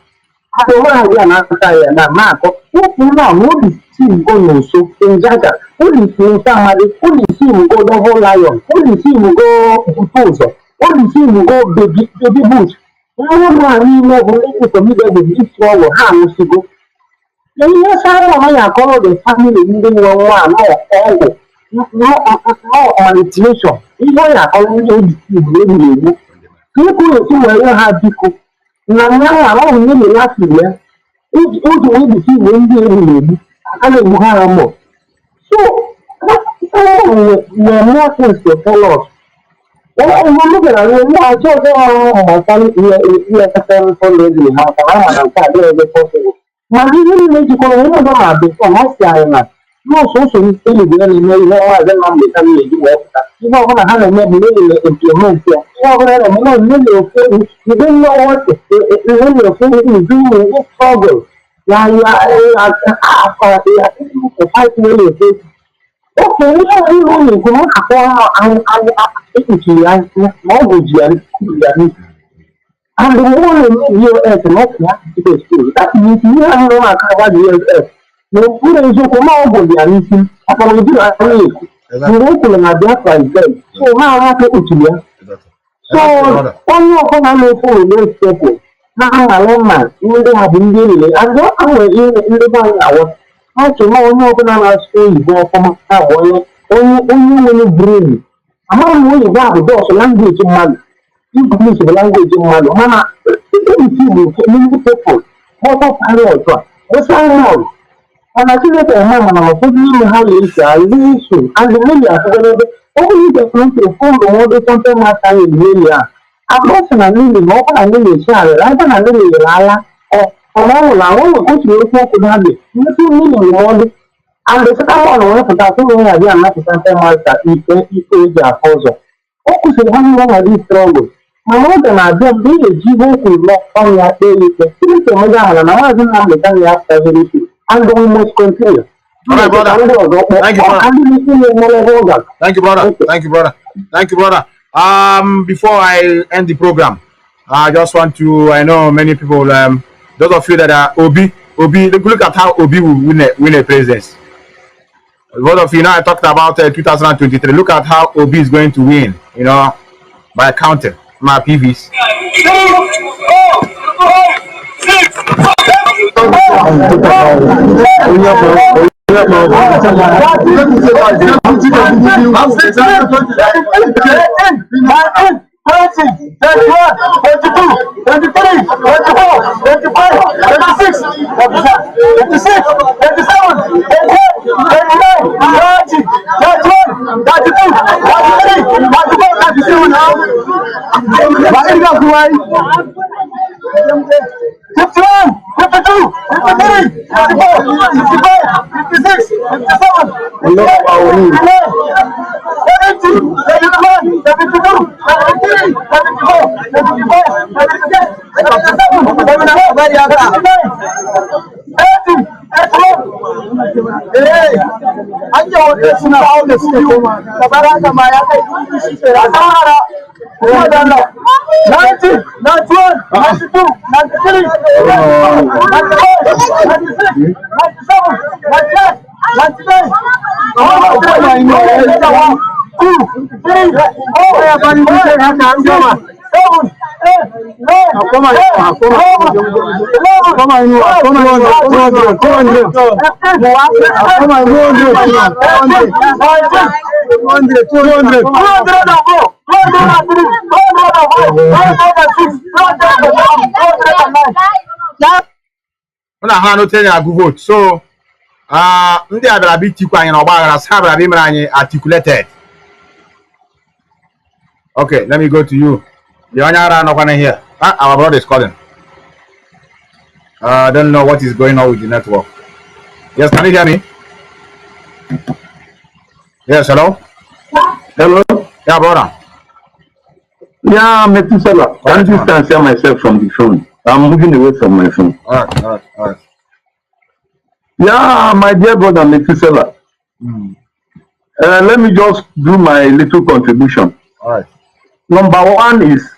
aka nwaanyị a na-akụta ya na na-akọ nwoke na obi si mgo n'ụsọ njaga obi si nsa amadị obi si mgo double lion obi si mgo bute ụzọ obi si mgo baby bush nwa nwa niile bụ ndị komide bụ isi ọgwụ ha anwụsigo ihe Simon ya akọrọ the family ndị nwe nwa ọgwụ no manipulation ihe ọ ya akọrọ ndị obi si bụ egbu People who were had biko na nyawa ahụ nye ya file oji wee bisi wee ndị egwu a na-egbu ha mo. So we more things to follow us. Look at I just ihe kasara follow the house and I can tell you possible. Ma ihe na ejikọ onye ọzọ na-abịa ọ masị anyị na n'ụsọ nsọ ndị na-eme ihe ọzọ na mmeta na-eji wee pụta ihe ọbụla ha na-eme bụ na implement ya ihe ọbụla na-eme na ofe you don't know what ihe na-ofe is doing struggle Yeah, you are 5 million. Okay, you go and the more US not to the school. That means you have no account US. No good is your command will be an issue. Upon the you won't pull my Biafra is dead. So how I have to you? So, one more command for those people. Now, I want man, you will have been really, and what I will in the buying hour. How to know no open our school, go from only when you bring. Among when you have the language in man. English language in Malo. Mana, many people, what of Iowa? What's wrong? And I think that a man, I'm putting how you are issue, and the media, only the front to phone or the content matter in media. I'm not an enemy, more than an enemy, rather than an enemy, Lala, or all I want to go to your phone to have it. Nothing meaning more. And the second one, I want to talk to you, I am not a content matter, if you are also. What could you have one of these troubles? My mother and I don't be a Jesus will not on your daily. The spirit of Madame and I wasn't on the time after everything. And we must continue. All right, brother. Thank you, brother. Thank you, brother. Thank you, brother. Thank you, brother. Before I end the program, I just want to, I know many people, those of you that are Obi, look at how Obi will win a presidency. Both of you know I talked about 2023. Look at how Obi is going to win, you know, by counting my PVs. So ndị abịara bi tikwa anyị na ọgbaghara sa abịara bi mere anyị articulated. Okay, let me go to you. The onye ara anọkwana here. Our brother is calling. I don't know what is going on with the network. Yes, can you hear me? Yes, hello? Hello? Yeah, brother. Yeah, Methuselah. I distance myself from the phone. I'm moving away from my phone. All right. Yeah, my dear brother Methuselah. Let me just do my little contribution. All right. Number one is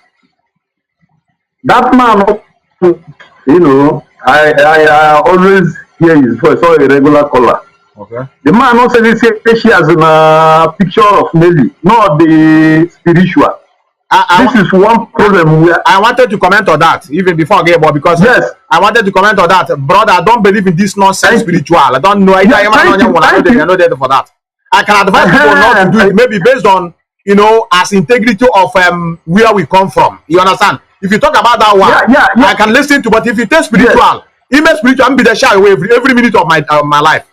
that man, you know, I always hear his voice, so a regular caller. Okay. The man also says she has a picture of Nelly, not the spiritual. This is one problem where I wanted to comment on that even before I get because yes, I wanted to comment on that, brother. I don't believe in this nonsense spiritual. I don't know. I know that for that. I can advise people not to do it, maybe based on, you know, as integrity of where we come from. You understand? If you talk about that one, I can listen to. But if you take spiritual, even spiritual, I'm be the shy away every minute of my life.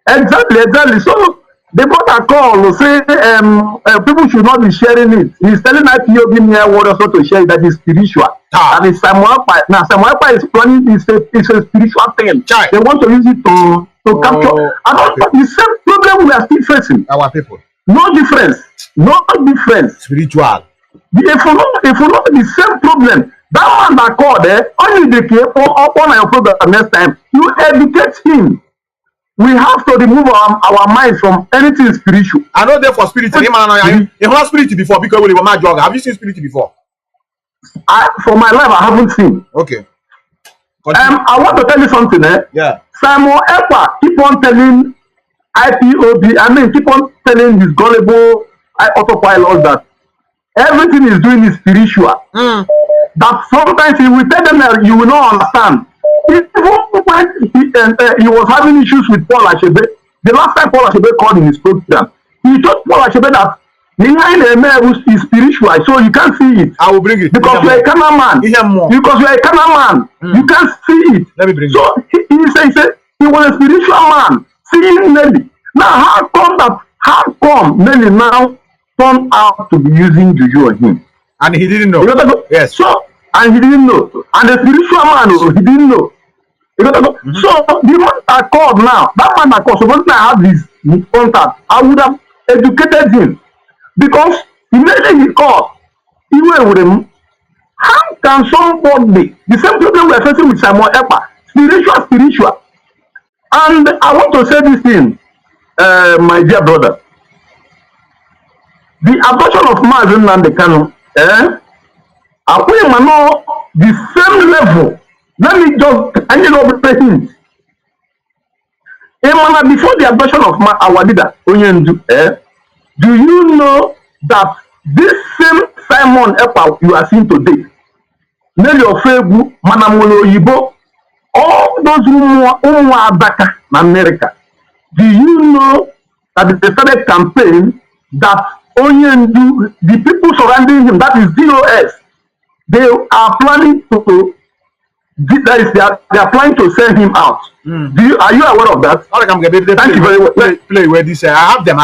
Exactly. So the brother call say people should not be sharing it. He's telling IPOB near word also to share that is spiritual. And it's Samuel is planning it's a spiritual thing. They want to use it to capture. And also the same problem we are still facing. Our people. No difference. Spiritual. If we not the same problem, That man that called only the case on your program next time, you educate him. We have to remove our minds from anything spiritual. I know there for spirit. You have spirit before because we were my jog. Have you seen spirit before? For my life, I haven't seen. Okay. I want to tell you something. Yeah. Simon Ekpa keep on telling Ipob, keep on telling his gullible autopilot that everything he's doing is spiritual. That sometimes he will tell them that you will not understand. Even when he was having issues with Paul Achebe, the last time Paul Achebe called in his program, he told Paul Achebe that behind the man is spiritual, so you can't see it. I will bring it. Because you're a carnal man. Because you're a carnal man. You can't see it. Let me bring so it. He said he was a spiritual man, seeing Nelly. Now, how come Nelly now turned out to be using juju on him? And he didn't know. Yes. So, and he didn't know. And the spiritual man, he didn't know. So, the man that called now, that man that called, so once I have his contact, I would have educated him. Because immediately he called, he went with him. How can somebody, the same problem we are facing with Simon Ekpa, spiritual. And I want to say this thing, my dear brother. The abduction of Mazi Nnamdi Kanu, the same level. Let me just hint. Before the abduction of our leader, Onyendu, do you know that this same Simon Ekpa you are seeing today, Nelly Ofegu, Manamolo Yibo, all those who are back in America, do you know that they started campaign that Onyendu, the people surrounding him, that is DOS, they are planning to they are planning to send him out. Are you aware of that? Thank you very much. Play where this I have them.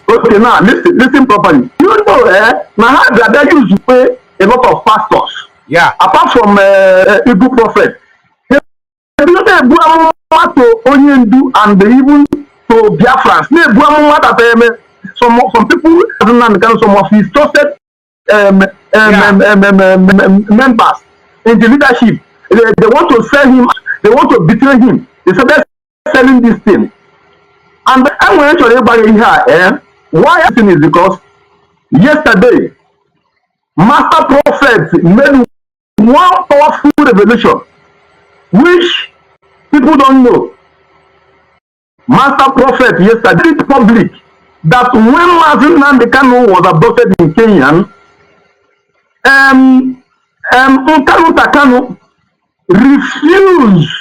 Okay, now listen properly. You know, now they used to pay a lot of pastors. Yeah. Apart from Igbo prophet, they to Onyendu and even to Biafrans. Some people, some of his trusted members in the leadership, they want to sell him, they want to betray him. They said they're selling this thing. And I'm going to tell everybody here, why I think is because yesterday, Master Prophet made one powerful revelation, which people don't know. Master Prophet yesterday in public that when Mazi Nnamdi Kanu was abducted in Kenya, Kanu refused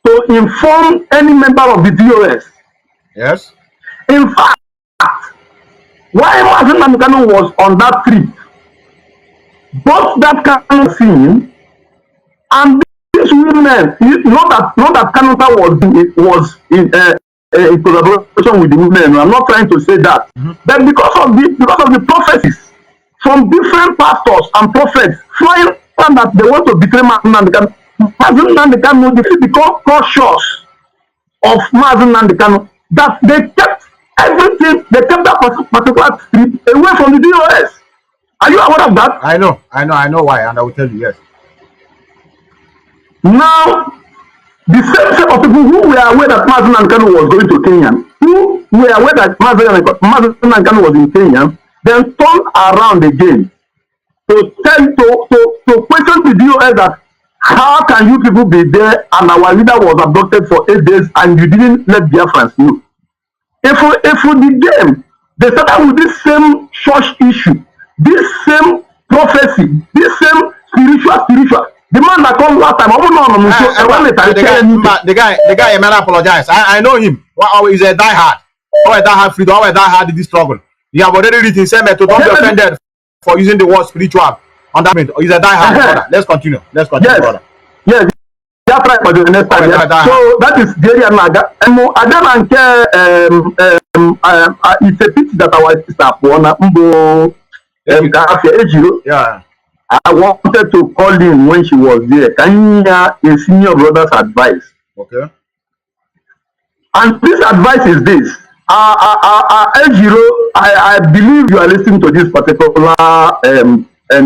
to inform any member of the DOS. Yes. In fact, while Mazi Nnamdi Kanu was on that trip, both that Kanu scene and these women, not that Kanu was in collaboration with the women. I'm not trying to say that, but because of the prophecies from different pastors and prophets flying that they want to betray Mazi Nnamdi Kanu. Mazi Nnamdi Kanu, they become cautious of Mazi Nnamdi Kanu, that they kept everything, they kept that particular trip away from the DOS. Are you aware of that? I know why, and I will tell you, yes. Now, the same set of people who were aware that Mazi Nnamdi Kanu was going to Kenya, who were aware that Mazi Nnamdi Kanu was in Kenya, then turn around again to question the DOS that how can you people be there and our leader was abducted for 8 days and you didn't let Biafrans know? If the game, they started with this same church issue, this same prophecy, this same spiritual. The man that called last time, the guy, man, apologize. I know him. He's a diehard. Freedom. How a diehard in this struggle. You have already written, say, to don't be offended for using the word spiritual on that means. He's a diehard, brother. Let's continue, yes. Brother. Yes. That's right for the next time. So that is Jerry and Naga. And it's a pity that our sister, yeah. I wanted to call in when she was there. Can you hear a senior brother's advice? Okay. And this advice is this. Ejiro I believe you are listening to this particular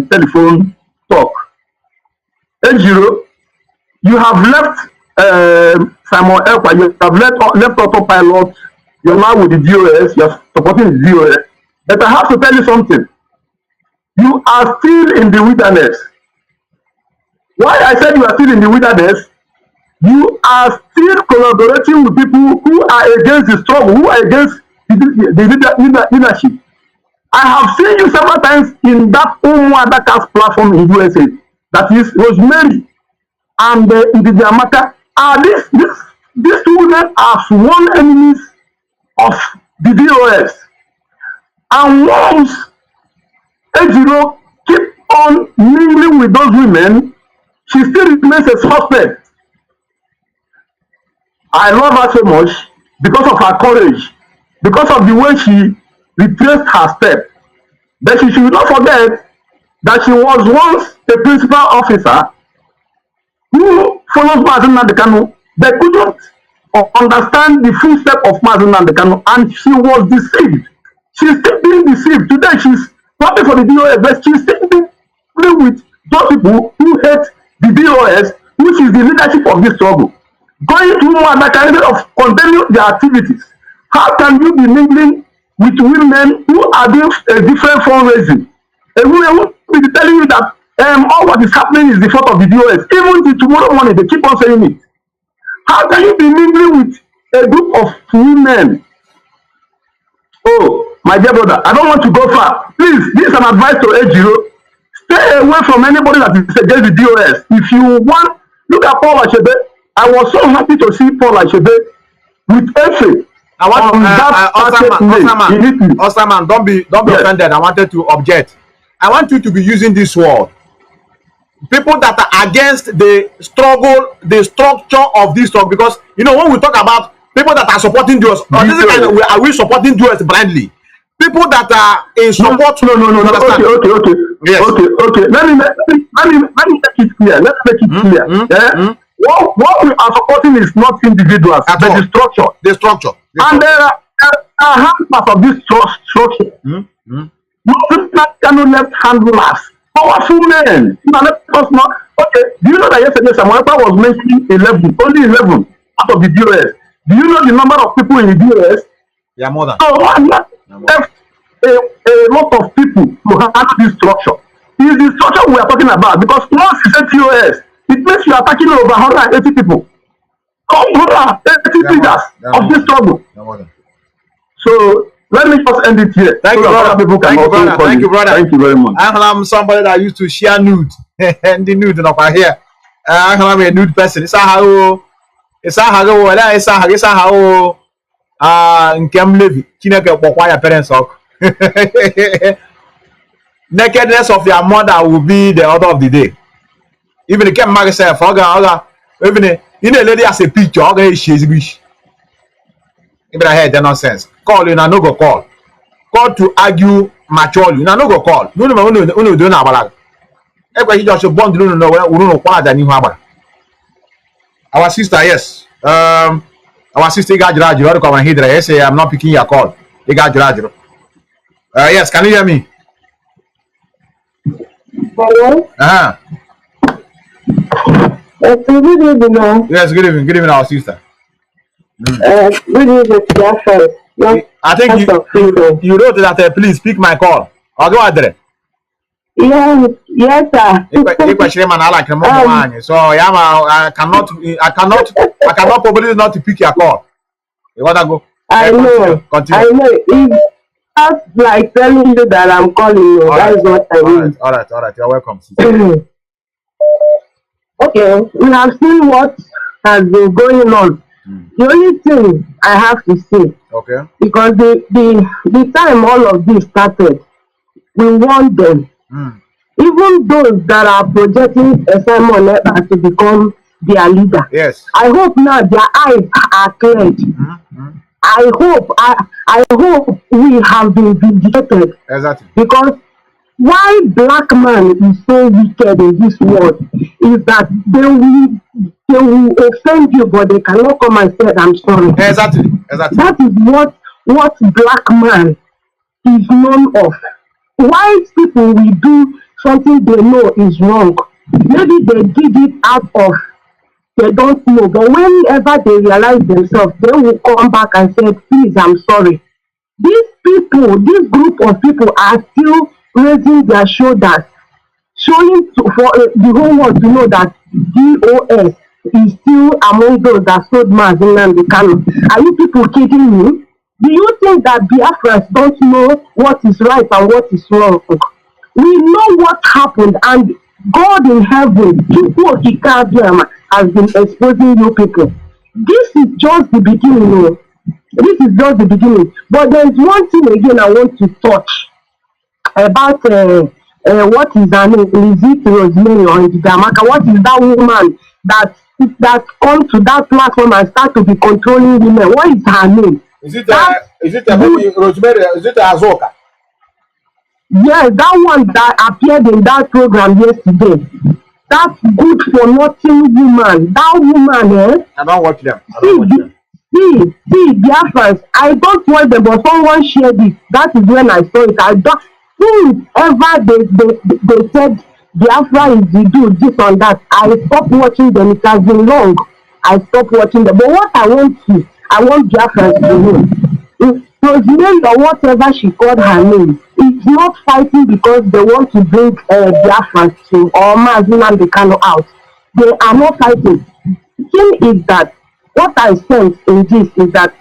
telephone talk. Ejiro, you have left Simon Ekpa, you have left Autopilot, you're now with the DOS, you're supporting the DOS. But I have to tell you something. You are still in the wilderness. Why I said you are still in the wilderness? You are still collaborating with people who are against the struggle, who are against the leadership. I have seen you several times in that Umuadakas platform in USA. That is Rosemary and Ndidiamaka. These two women are sworn enemies of the DOS. And once Ejiro keep on mingling with those women, she still remains a suspect. I love her so much because of her courage, because of the way she retraced her step. But she should not forget that she was once a principal officer who follows Mazi Nnamdi. They couldn't understand the full step of Mazi Nnamdi, and she was deceived. She's still being deceived. Today she's working for the DOS, but she's still dealing with those people who hate the DOS, which is the leadership of this struggle. Going to Muadaka instead of continuing their activities. How can you be mingling with women who are doing a different fundraising? A woman who will be telling you that all what is happening is the fault of the DOS. Even till tomorrow morning, they keep on saying it. How can you be mingling with a group of women? Oh, my dear brother, I don't want to go far. Please, this is an advice to Ejiro. Stay away from anybody that is against the DOS. If you want, look at Paul Achebe. I was so happy to see Paul Achebe with Efe. I want Osman, don't be offended. I wanted to object. I want you to be using this word. People that are against the struggle, the structure of this struggle, because you know when we talk about people that are supporting DOS, are we supporting DOS blindly? People that are in support. No. Okay. Yes. Okay. Let me make it clear. Let's make it clear. What we are supporting is not individuals, but the structure. The structure. And there are half part of this structure. Not Kanu left handlers, powerful men. Okay. Do you know that yesterday Samuel was mentioning 11, only 11 out of the DOS? Do you know the number of people in the DOS? Yeah, more than. So I'm not left a lot of people to handle this structure. It is the structure we are talking about, because once you say TOS, it means you are attacking over 180 people. 180 leaders of this struggle. So let me just end it here. Thank you, brother. Thank you, brother. Thank you very much. I'm somebody that used to share nude. And the nude up here. I'm a nude person. It's a how. Parents nakedness of your mother will be the order of the day. Even the camp myself, even in a lady as a picture, she's wish. Even I heard the nonsense. Call you, no go call. Call to argue maturely. No go call. No, do not. Everybody just born to know where we don't know what than you have. Our sister, yes. Our sister got Rajiro. Come and hear. Say I'm not picking your call. They got Rajiro. Yes, can you hear me? Hello? Good evening. Yes, good evening. Good evening, our sister. Good evening, Biafrans. I think you wrote that. Please pick my call. I'll go ahead. Yes, sir. So I cannot probably not to pick your call. You wanna go? I know. Continue. I know. It's just like telling you that I'm calling you. That is what I mean. All right. You're welcome. Okay, we have seen what has been going on. The only thing I have to say, okay, because the time all of this started, we want them. Even those that are projecting Simon to become their leader. Yes. I hope now their eyes are cleared. I hope we have been vindicated. Exactly. Because why black man is so wicked in this world is that they will offend you, but they cannot come and say I'm sorry. Exactly. That is what black man is known of. White people will do something they know is wrong. Maybe they did it out of they don't know, but whenever they realize themselves, they will come back and say, please, I'm sorry. These people, this group of people are still raising their shoulders, showing for the whole world to know that DOS is still among those that sold Mazi Kanu. Are you people kidding me? Do you think that Biafrans don't know what is right and what is wrong? We know what happened, and God in heaven, has been exposing you people. This is just the beginning. This is just the beginning. But there's one thing again I want to touch about what is her name? Is it Rosemary or Ndamaka? What is that woman that come to that platform and start to be controlling women? What is her name? Is it maybe Rosemary? Is it Azoka? Yes, that one that appeared in that program yesterday. That good for nothing woman. That woman, I don't watch them. See, Biafrans, I don't watch them, but someone shared it. That is when I saw it. I don't. Whoever they said Biafra is the dude, this and that, I stopped watching them. It has been long. I stopped watching them. But what I want Biafrans to know. Rosemary or whatever she called her name, it's not fighting because they want to bring Biafrans to or Mazi Kanu out. They are not fighting. The thing is that what I sense in this is that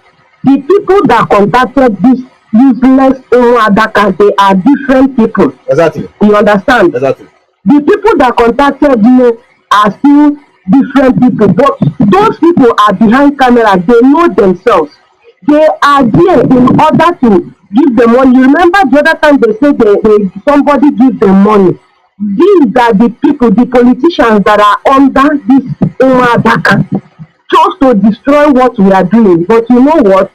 the people that contacted this useless Adaka, they are different people. Exactly. You understand? Exactly. The people that contacted me are still different people, but those people are behind camera. They know themselves. They are there in order to give them money. You remember the other time they said somebody give them money. These are the people, the politicians that are under this Adaka, just to destroy what we are doing. But you know what?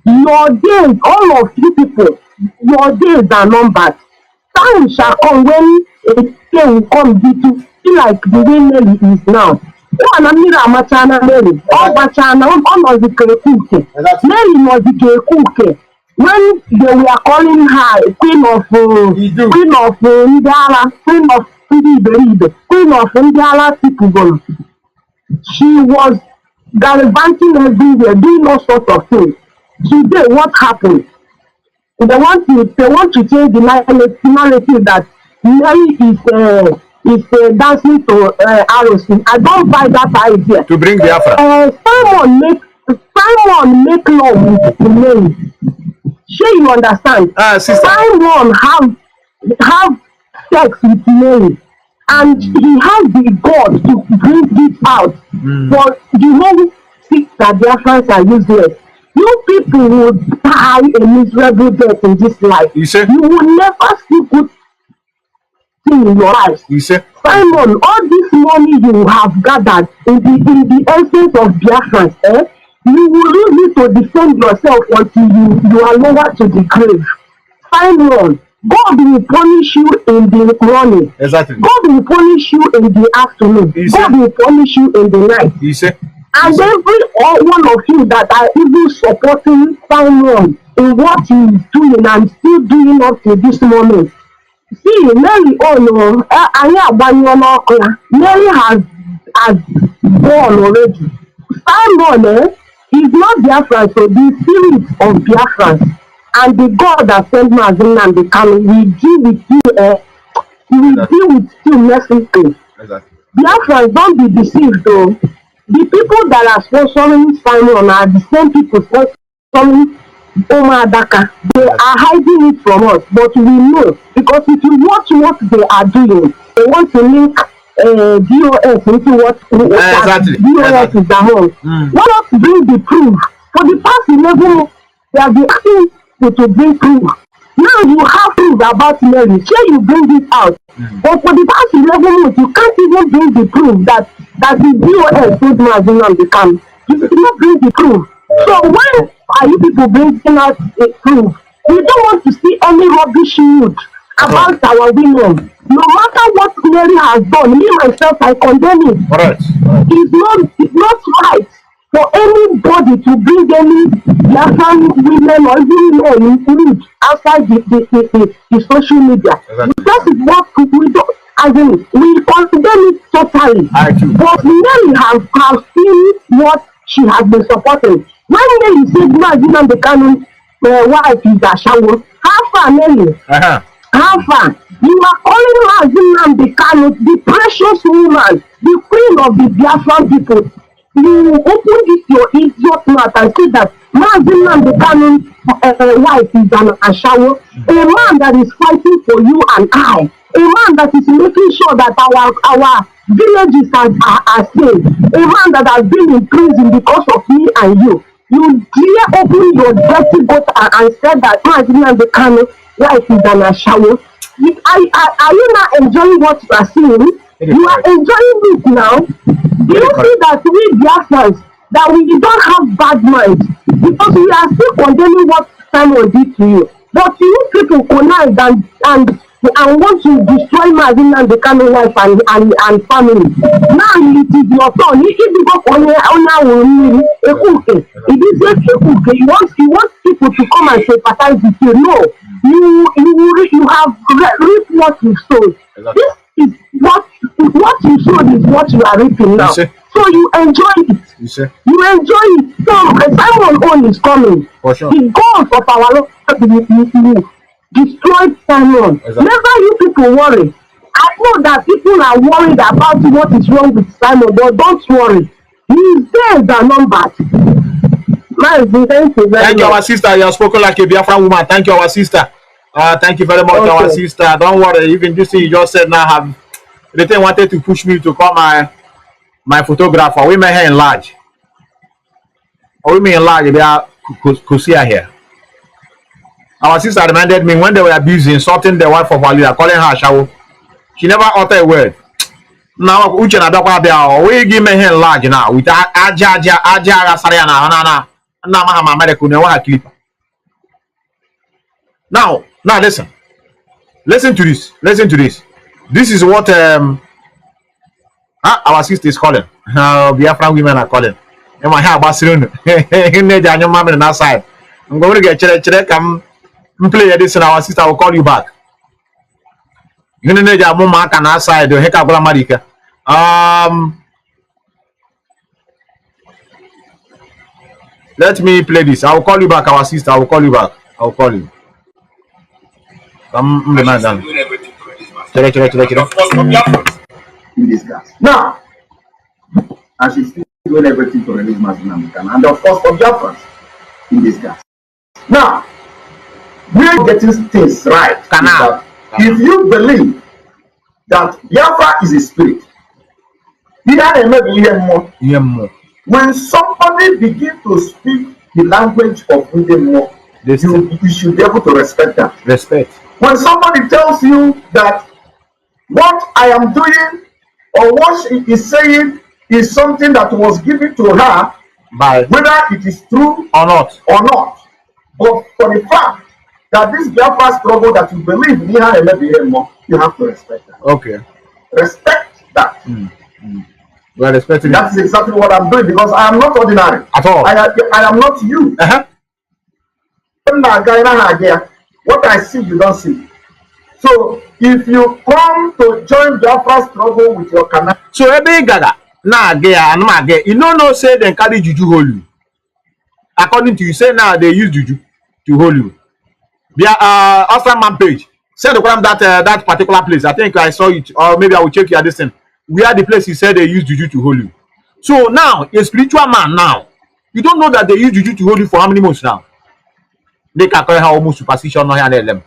Your days, all of you people, your days are numbered. Time shall come when a day will come to be like the way Nelly is now. Mary, all Bachana, all the Kekuke. Mary was the Kekuke. When they were calling her Queen of Ndala, Queen of Ndiberibe, Queen of Ndala people, she was gallivanting everywhere, doing all sorts of things. Today, what happened? They want to change the narrative that Mary is dancing to ROC. I don't buy that idea. To bring Biafra. Simon make love with Mary. Sure, you understand? Simon have sex with Mary, and he has the God to bring it out. But you know, that Biafrans are useless. You people would die a miserable death in this life. You will never see good thing in your life. Simon, all this money you have gathered in the essence of Biafrans, you will use it to defend yourself until you are lowered to the grave. Simon, God will punish you in the morning. Exactly. God will punish you in the afternoon. God will punish you in the night. And every one of you that are even supporting Simon in what he is doing and still doing up to this moment. See, Mary, Mary has gone already. Simon is not Biafran, so the spirit of Biafrans and the God that sent Mazi Kanu will deal with you. He will deal with you mercifully. Biafrans, don't be deceived though. The people that are sponsoring Simon are the same people sponsoring Adaka. They are hiding it from us, but we know because if you watch what they are doing, they want to link DOS into what DOS is among. Why not bring the proof? For the past 11 months, they have been asking you to bring proof. Now you have proof about Mary. Sure, you bring it out. But for the past 11 months, you can't even bring the proof that the DOS told Mazi Kanu. You did not bring the proof. So when are you people bringing out a proof? We don't want to see any rubbish news about our women. No matter what Mary has done, me myself, I condemn it. It's not right. for anybody to bring any Biafran women or even men include outside the social media. Exactly. That is what we don't, as in, we condemn it totally. But Nelly have seen what she has been supporting. When Nelly said, Nnamdi Kanu wife is a shower, how far, Nelly? How far? You are calling Nnamdi Kanu the precious woman, the queen of the Biafran people. You open this your idiot mouth and say that Nnamdi Kanu wife is an Ashawo, a man that is fighting for you and I, a man that is making sure that our villages are safe, a man that has been in prison because of me and you. You dare open your dirty boat and said that Nnamdi Kanu wife is an Ashawo. Are you not enjoying what you are seeing? You are enjoying it now. Do you see that we Biafrans, that we don't have bad minds? Because we are still condemning what Simon did to you. But you people connive and want to destroy Nnamdi Kanu wife and family. Now it is your turn. If you go on he wants people to come and sympathize with you. No, you have reaped what you sowed. This is what you sowed is what you are reaping now. So you enjoy it. You enjoy it. So Simon own is coming. For sure. The goals of our Lord destroyed Simon. Never you people worry. I know that people are worried about what is wrong with Simon, but don't worry. His days are numbered. Thank you, our sister. You have spoken like a Biafran woman. Thank you, our sister. Thank you very much, our sister. Don't worry. Even this thing you just said now have the thing wanted to push me to call my photographer. We may enlarge. Or we may enlarge. They are Kusia here. Our sister reminded me when they were busy insulting the wife of Walida, calling her Shawo. She never uttered a word. Now, we give me here large now with Aja Sariana. Now, listen to this. This is what our sister is calling. Biafran women are calling. And my hair Barcelona. Outside. I'm going to get check. Come play this, and our sister will call you back. You know, mama can outside the Hekabula Marika. Let me play this. I will call you back, our sister. I will call you back. I will call you. The man done. In this gas. Now, and she's still doing everything to release Mazi Methuselah, and of course for Biafrans in this gas. Now, we're getting things right. If you believe that Biafra is a spirit, when somebody begins to speak the language of Ndemo, you should be able to respect that. Respect. When somebody tells you that what I am doing or what she is saying is something that was given to her, by whether it is true or not, but for the fact that this Biafra struggle that you believe in, you have to respect that. Okay. Respect that. We are respecting that. Is exactly what I'm doing, because I am not ordinary. At all. I am not you. What I see, you don't see. So if you come to join Biafra struggle with your Kanu. So every gaga you know say they carry juju hold you. According to you, say now they use juju to hold you. Their man page said that particular place. I think I saw it, or maybe I will check your distance. Where the place he said they use juju to hold you. So now a spiritual man now, you don't know that they use juju to hold you for how many months now? They can call her almost superstition no here them.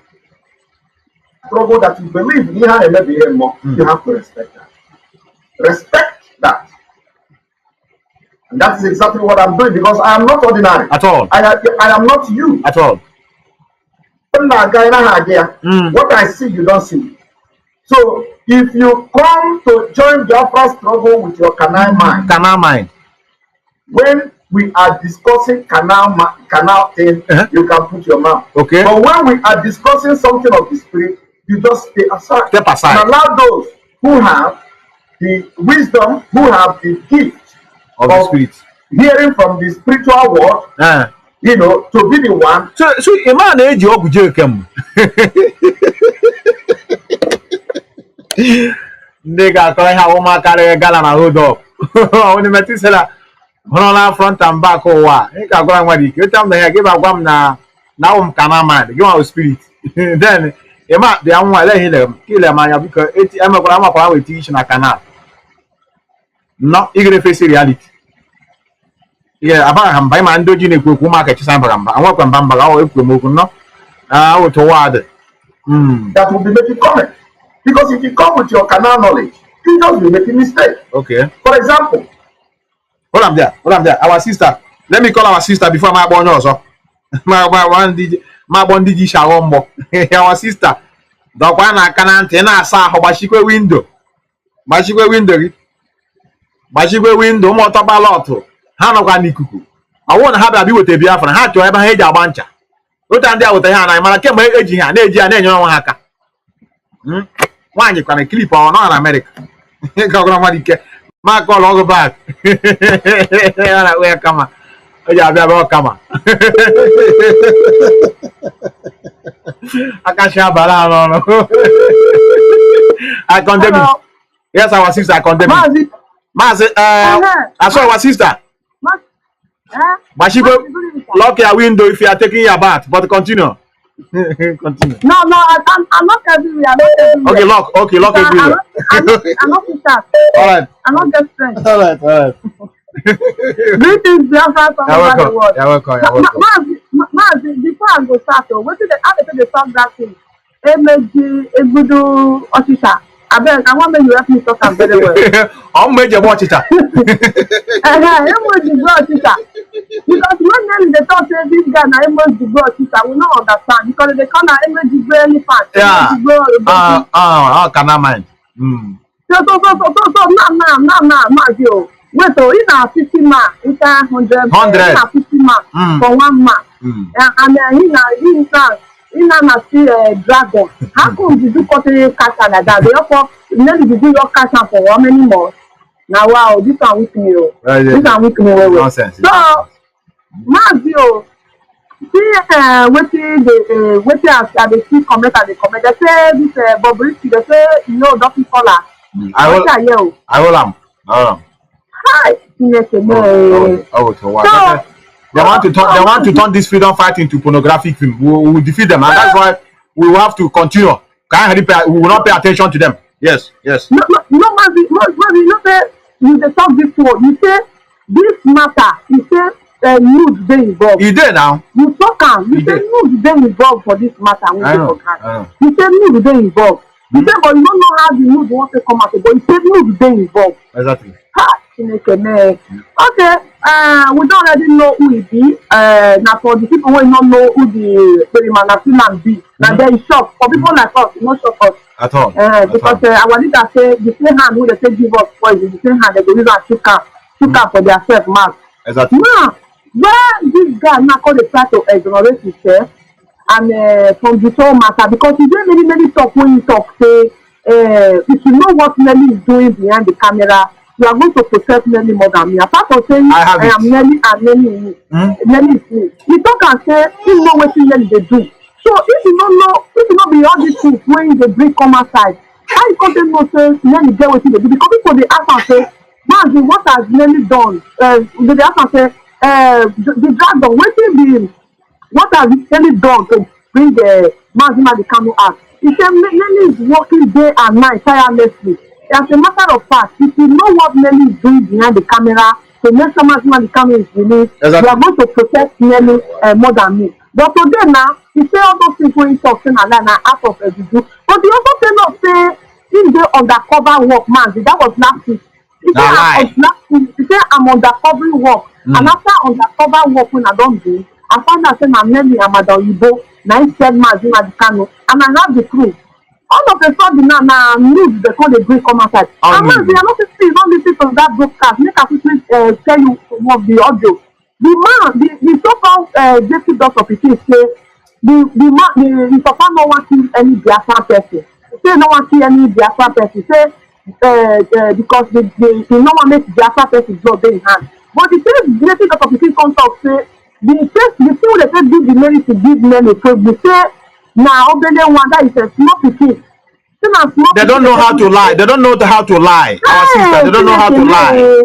Struggle that you believe in, you have to respect that. Respect that. And that is exactly what I'm doing, because I am not ordinary. At all. I am not you. At all. What I see, you don't see. So if you come to join Biafra struggle with your canal mind, when we are discussing canal thing, you can put your mouth. Okay. But when we are discussing something of the spirit, you just stay aside. Step aside. And allow those who have the wisdom, who have the gift of the spirit, hearing from the spiritual world, you know, to be the one. So a man age you kem. Nigga, call how my carry a gallon and hold up. When the Methuselah, on front and back, oh, what? You can go and what you tell me, give a one now. Now, Kanu man, give our spirit. Then, a man, they are one, let him kill a man because I'm a grammar with teaching a canal. Not even face reality. Yeah, about him by man doing a good market to Sambamba. I want to Bamba or Equimono. I would toward that will be making comment. Because if you come with your canal knowledge, you just be making mistake. Okay. For example, hold on there. Our sister. Let me call our sister before my born also. My one DJ Shawombo. Our sister. The one I can't saw how Bashikwe window. Bashikwe window, AUTOPILOT. Nikuku. I won't have a be with a Biafran. Had to ever hate a bunch. What I'm there with the hand. I'm a came edging and edgy and then you know haka. One you can clip or not America. Mark all over back. Where come on? Yeah, come on. I can't share banana. I condemn it. Yes, our sister, I condemn it. Mazi, I saw our sister. But she go lock your window if you are taking your bath. But continue. Continue. No, I'm not everywhere. Okay, lock everywhere. I'm not sister. All right. I'm not just friend. All right. Greetings, Biafrans all over the world. You're welcome. Mazi, before I go start, what did they talk that thing? Emeji, Egudu, Oshisha. I want you help me talk very well. I'll make you watch it. Because when they talk say this guy na Emoji bro, I will not understand because they call na Emoji bro elephant. Yeah. Kanu mind. So now, Mazi. Wait, so in a 50 man, it's 100. 50 man for 1 man. And in a dragon. How come you do cut cash like that? They offer maybe you do your cash for how many more? Now wow, this one with me. This one with me. Nonsense. So Mazio, see what they see comment and they comment. They say this Bobrisky, they say don't follow. I will Hi, They want to turn this freedom fight into pornographic film. We will defeat them, and that's why we will have to continue. We will not pay attention to them. Yes. No, Mazi, you talk this word. You say this matter. You say news they involved. You did now. You talk you say news they involved for this matter. I know. You say news they involved. You say, but you don't know how the news want to come out. But you say news they involved. Exactly. Okay, we don't already know who it is. Now for the people who don't know who the Nnamdi be, now they shock. For people like us, not shock us at all. Because our leader say the same hand who they say give us poison, the same hand they go use and shook up for their self mark. Exactly. Now, where this guy now called the try to exonerate himself and from the whole matter, because he did many talk when he talk say if you know what Nelly is doing behind the camera, you are going to protect Nelly more than me. Apart from saying I am Nelly and Nelly is me. He talk and say he know what Nelly they do. So if you don't know, if you not be all these things when they bring come outside, how you can't know say Nelly get what they do? Because people they ask and say, Mazi, what has Nelly done? They ask and say, the dragon, what has Nelly done to bring the Mazi Kanu out? He said Nelly is working day and night tirelessly. As a matter of fact, if you know what Nelly is doing behind the camera, the next time the camera is released, you are going to protect Nelly more than me. But today now, he say all those things when he talks and out of a video. But he also say not say in the undercover work, man. That was last week. He say I'm undercover work, and after undercover work when I don't do, I found out say my Nelly and Madam Ipob, now he said Mazi Kanu, and I have the proof. All of a sudden now news they call the break come outside. And Mazi, I don't listen to that broadcast. Make I quickly tell you some of the audio. The so-called JC doctor say the papa no want kill any Biafran person. Say no want kill any Biafran person. Say because they no want make Biafran person blood in hand. But the same related of people come talk say the thing wey dey give the money to give men a favor. They say na obele one that is a small pikin. They don't know how to lie. They don't know how to lie. Our sister, they don't know how to lie.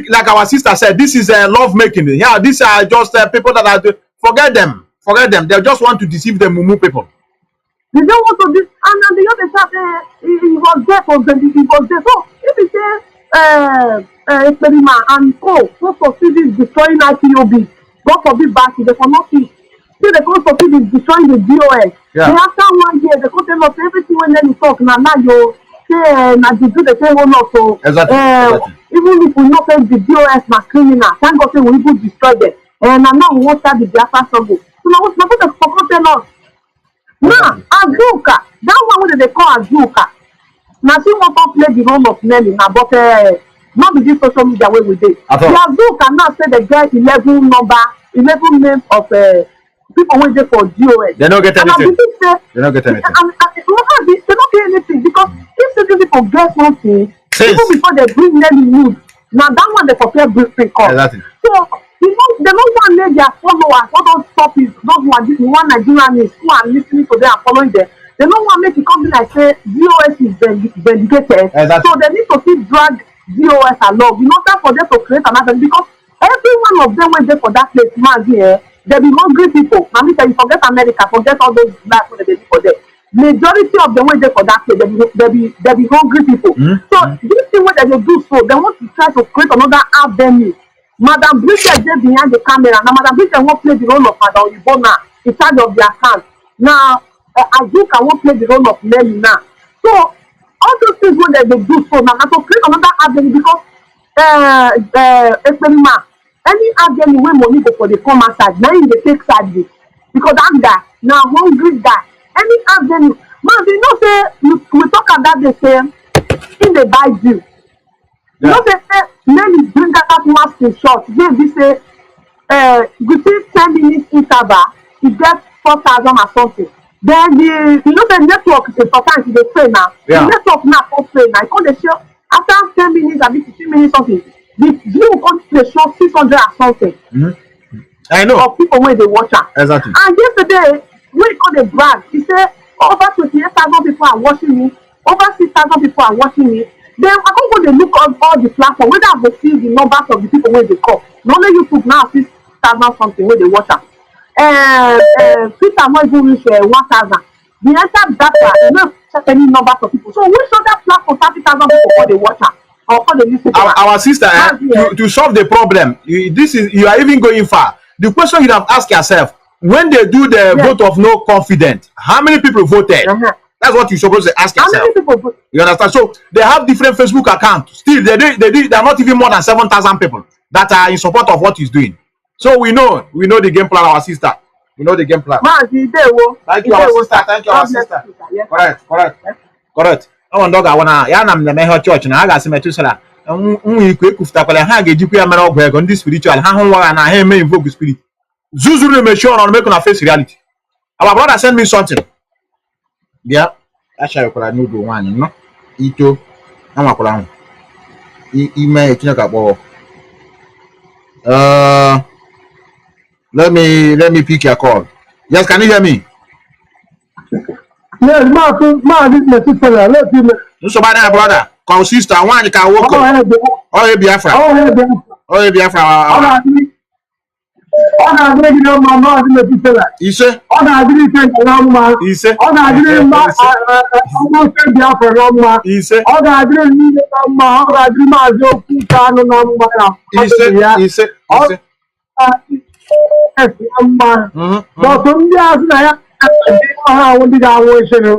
Like our sister said, this is love making. Yeah, these are just people that are forget them. Forget them. They just want to deceive the mumu people. They don't want to this, and then the other side, he was there for the he was there. So if you say experiment and most of cities destroying IPOB, God forbid back, they cannot see. See the cost of cities destroying the DOS. Yeah. They after 1 year, they could tell us everything when they talk now you say na the do the same one also. Exactly. Even if we not face the DOS na criminal, thank God say we even destroy them. And now we won't start the Biafra struggle. So now what's not the forgotten us. Now, Azuka, that one wey they call Azuka. Now she want to play the role of Nelly now, but not with this social media way we did. The Azuka now say they get 11 names of people waiting for DOS. They don't get anything. They don't get anything. They don't get anything because if these people get something, people before they bring Nelly news, now that one they prepare briefing call. Exactly. So they don't want to let their followers, all those puppies, those one Nigerians who are listening to them and following them. They don't want to make it come like say DOS is vindicated. Exactly. So they need to keep drag DOS along. You know that for them to create another because every one of them went there for that place, man. Here, they be hungry people. Now, if you forget America, forget all those lives that they do for them. Majority of them went there for that place. They be hungry people. So this thing what they do so they want to try to create another avenue. Madam Bridget dey behind the camera. Now Madam Bridget won't play the role of Madam Ibona in charge of their account. Now Azuka won't play the role of Nelly now. So all those things what they do so now to create another avenue because experiment any avenue where money go for the come outside now in the take side because that guy now hungry guy any avenue man they know say we talk about the same in the buy you. You know say Nelly bring that one screenshot wey be say within 10 minutes interval e get 4,000 or something. Then the you know the network is sometimes e dey fail now. The network now come fail now. E come dey show after 10 minutes abi 15 minutes something. The view come dey show 600 or something. I know. Of people wey dey watch am. Exactly. And yesterday when e come dey brag, e say over 28,000 people are watching me. Over 6,000 people are watching me. Then I can't go to look on all the platform whether I go see the numbers of the people where they call. Not only YouTube now 6,000 something where they watch them. Twitter not even reach 1,000. The entire data not check any numbers of people. So which other platform 30,000 people where they watch them or for the listen? Our sister, to solve the problem, you are even going far. The question you have asked yourself: when they do the vote of no confidence, how many people voted? That's what you're supposed to ask yourself. You understand? So they have different Facebook accounts. Still, they are not even more than 7,000 people that are in support of what he's doing. So we know the game plan, our sister. We know the game plan. Thank you, our sister. Thank you, our sister. Correct. I want dog. I wanna. Ya na mnemehe church na aga Methuselah. Ikwe ekufutakwala ha ga-ejikwa ya mere ogwu ego ndị spiritual ha hụ nwa na ha eme invoke spirit. Zuzuru make sure on make una face reality. Our brother send me something. Yeah, I shall call a new one, no? Ito, I'm a clown. Email let me pick your call. Yes, can you hear me? Yes, Mazi Methuselah, let me. So my brother, call sister, one you can walk up. Oh, Biafra. Oh, Biafra. Ọ na-adịrị gị mma Mazi Methuselah. Ise. Ọ na-adịrị ike na mma. Ise. Ọ na-adịrị mma ọmụse Biafra na mma. Ise. Ọ ga-adịrị niile na mma. Ọ ga-adịrị Maazị Okwu Kanu na mma ya. Ise. Na mma. Dọtụ ndị azụ na ya ọha ahụ ndị ga-anwụ esere.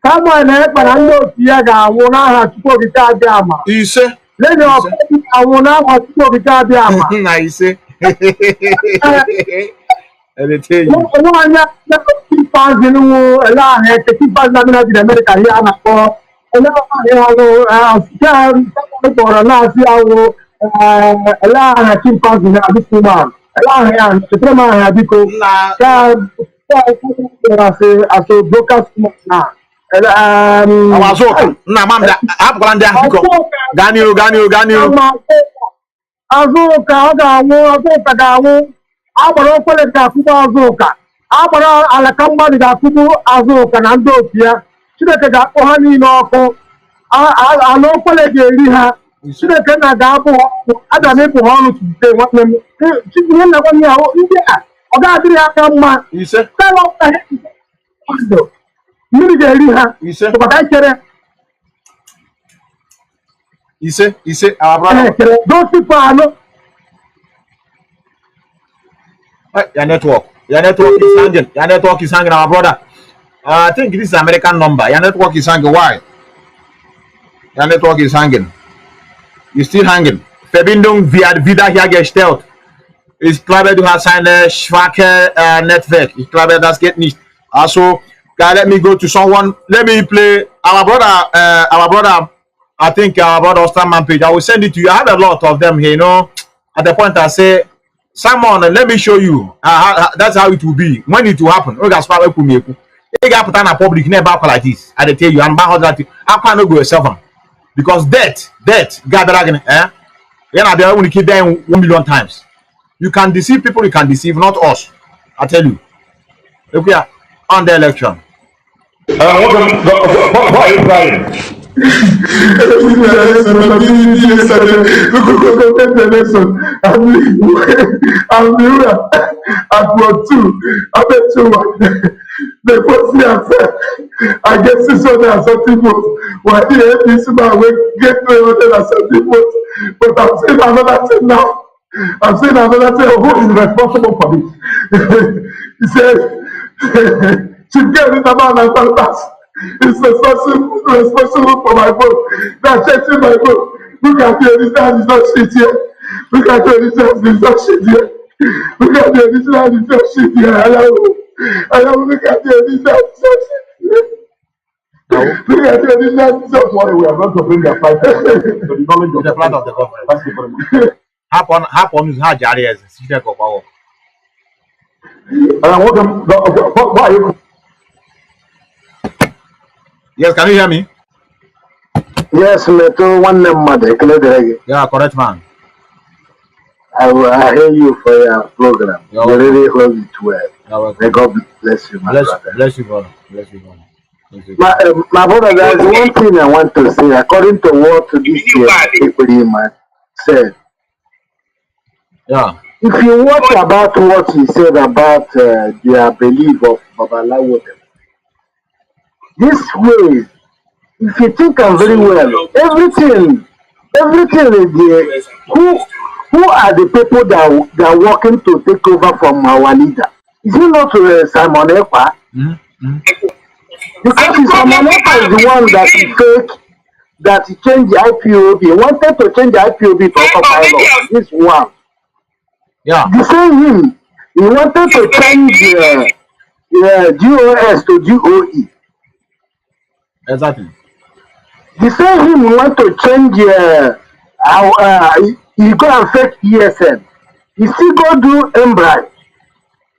Samuel na-ekpara ndị otu ya ga-anwụ n'aha Chukwu Okike abịa ama. Ise. Lady of ga-anwụ n'aha Chukwu Okike abịa ama. Na ise. Let me tell you. Fans in America here and for Azuka Gamu, Azuka Gamu, Abaro Poleka Kuba Azuka, Abara Alakamba Gakubu Azuka, Nandopia, Chidaka Ohani Noko, Alo Poleka, Chidaka Gabu, Adamepo Honu to say what name, Chidina one year, India, Ogadria Kama, he said, tell off the head. He said, but I said, he said, our brother, those people are not. Your network is hanging. Your network is hanging, our brother. I think this is American number. Your network is hanging. Why? Your network is hanging. It's still hanging. Verbindung wieder hergestellt. Ich glaube, du hast eine schwache Netzwerk. Ich glaube, das geht nicht. Also, let me go to someone. Let me play our brother. I think our brother Osterman page. I will send it to you. I have a lot of them here. You know, at the point I say, Simon, let me show you. That's how it will be when it will happen. You guys probably put me. You guys put on a public never like this. I tell you, I'm about that. I can't go yourself because death, God, you're not there when you keep them 1 million times. You can deceive people. You can deceive not us. I tell you. If we are on the election. What are you crying? The first year, I guess 670 votes. Well, here, this man will get 370 votes. But I'm saying another thing now. I'm saying another thing. Who is responsible for this? He said, Chief Gary Naman and Baltas is responsible for my vote. They're checking my vote. Look at the original result sheet here. Look at the original result sheet here. Look at the original result sheet here. Look at the original result sheet here. Look at the original result. Sorry, we are going to bring the fight to the knowledge of the plan of the government. Thank you very much. Happen is hard, Jari, as a secret of power. What are you? Yes, can you hear me? Yes, Meto, one mother. Yeah, correct, man. I hear you for your program. You really hold it well. May God bless you, my brother. Bless you, brother. Bless you, brother. My brother, there's one thing I want to say. According to what this man said, yeah. If you watch about what he said about their belief of Babalawo, this way, if you think very well, everything is there. Who are the people that are working to take over from our leader? Is it not Simon Ekpa? Because Simon Ekpa is the one that is fake, that changed the IPOB. He wanted to change the IPOB to AUTOPILOT. This one. Yeah. The same him. He wanted to change GOS to GOE. Exactly. The same him want to change he go and fake ESN. He still go do Embry.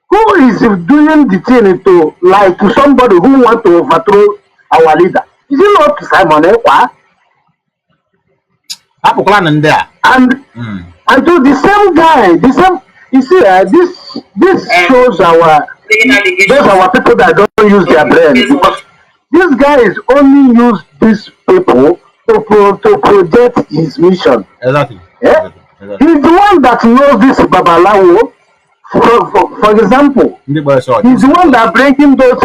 Who is doing the thing to somebody who want to overthrow our leader? Is it not Simon Ekpa? And so the same guy, you see, this shows our people that don't use their brain, because this guy is only use these people to project his mission. Exactly. Yeah? Exactly. He's the one that knows this Babalawo. For example, he's the one that bringing those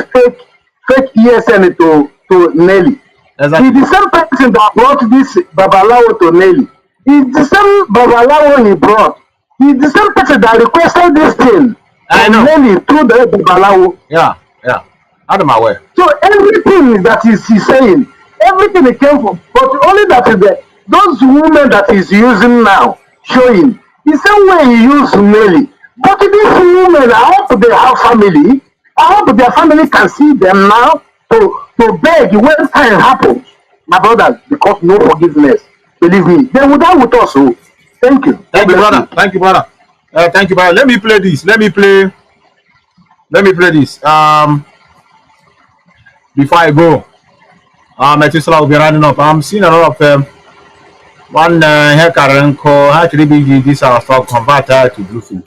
fake ESN to Nelly. Exactly. He's the same person that brought this Babalawo to Nelly. He's the same Babalawo he brought. He's the same person that requested this thing. I know. Nelly through the Babalawo. Yeah. Out of my way. So everything that he's saying, everything he came from, but only that is those women that he's using now, showing the same way he used Nelly. But these women, I hope they have family. I hope their family can see them now to beg when time happens. My brothers, because no forgiveness. Believe me, they will die with us. So thank you. Thank you, brother. Thank you, brother. Thank you, brother. Let me play this. Let me play this. Before I go, Methuselah will be running up. I'm seeing a lot of One Hekarenko had to be this our stock converter to bluefin.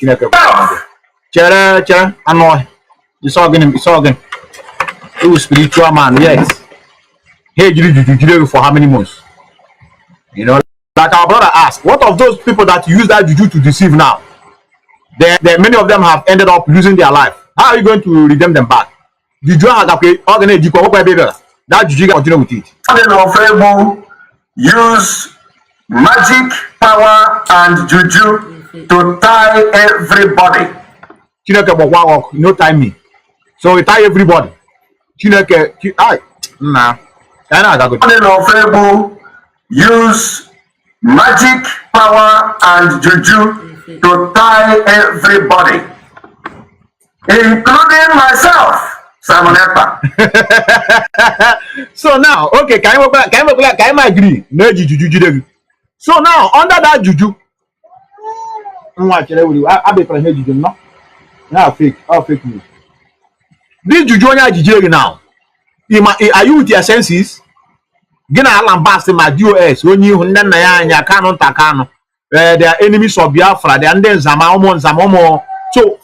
Chere, annoy. This organ. It was spiritual man, yes. Hey, you for how many months? You know, like our brother asked, what of those people that use that juju to deceive now? Many of them have ended up losing their life. How are you going to redeem them back? Juju has that juju continue with it. Use magic, power, and juju to tie everybody. No time me. So we tie everybody. Nah. Use magic, power, and juju to tie everybody, including myself, Simon Ekpa. So now, okay, can I agree? No juju. So now, under that juju, I be for juju, no? Now fake news. This juju juju now. Are you with your senses? Gina alambast my DOS when you Nnamdi Kanu Takano. They are enemies of Biafra, they are then Zamomo. So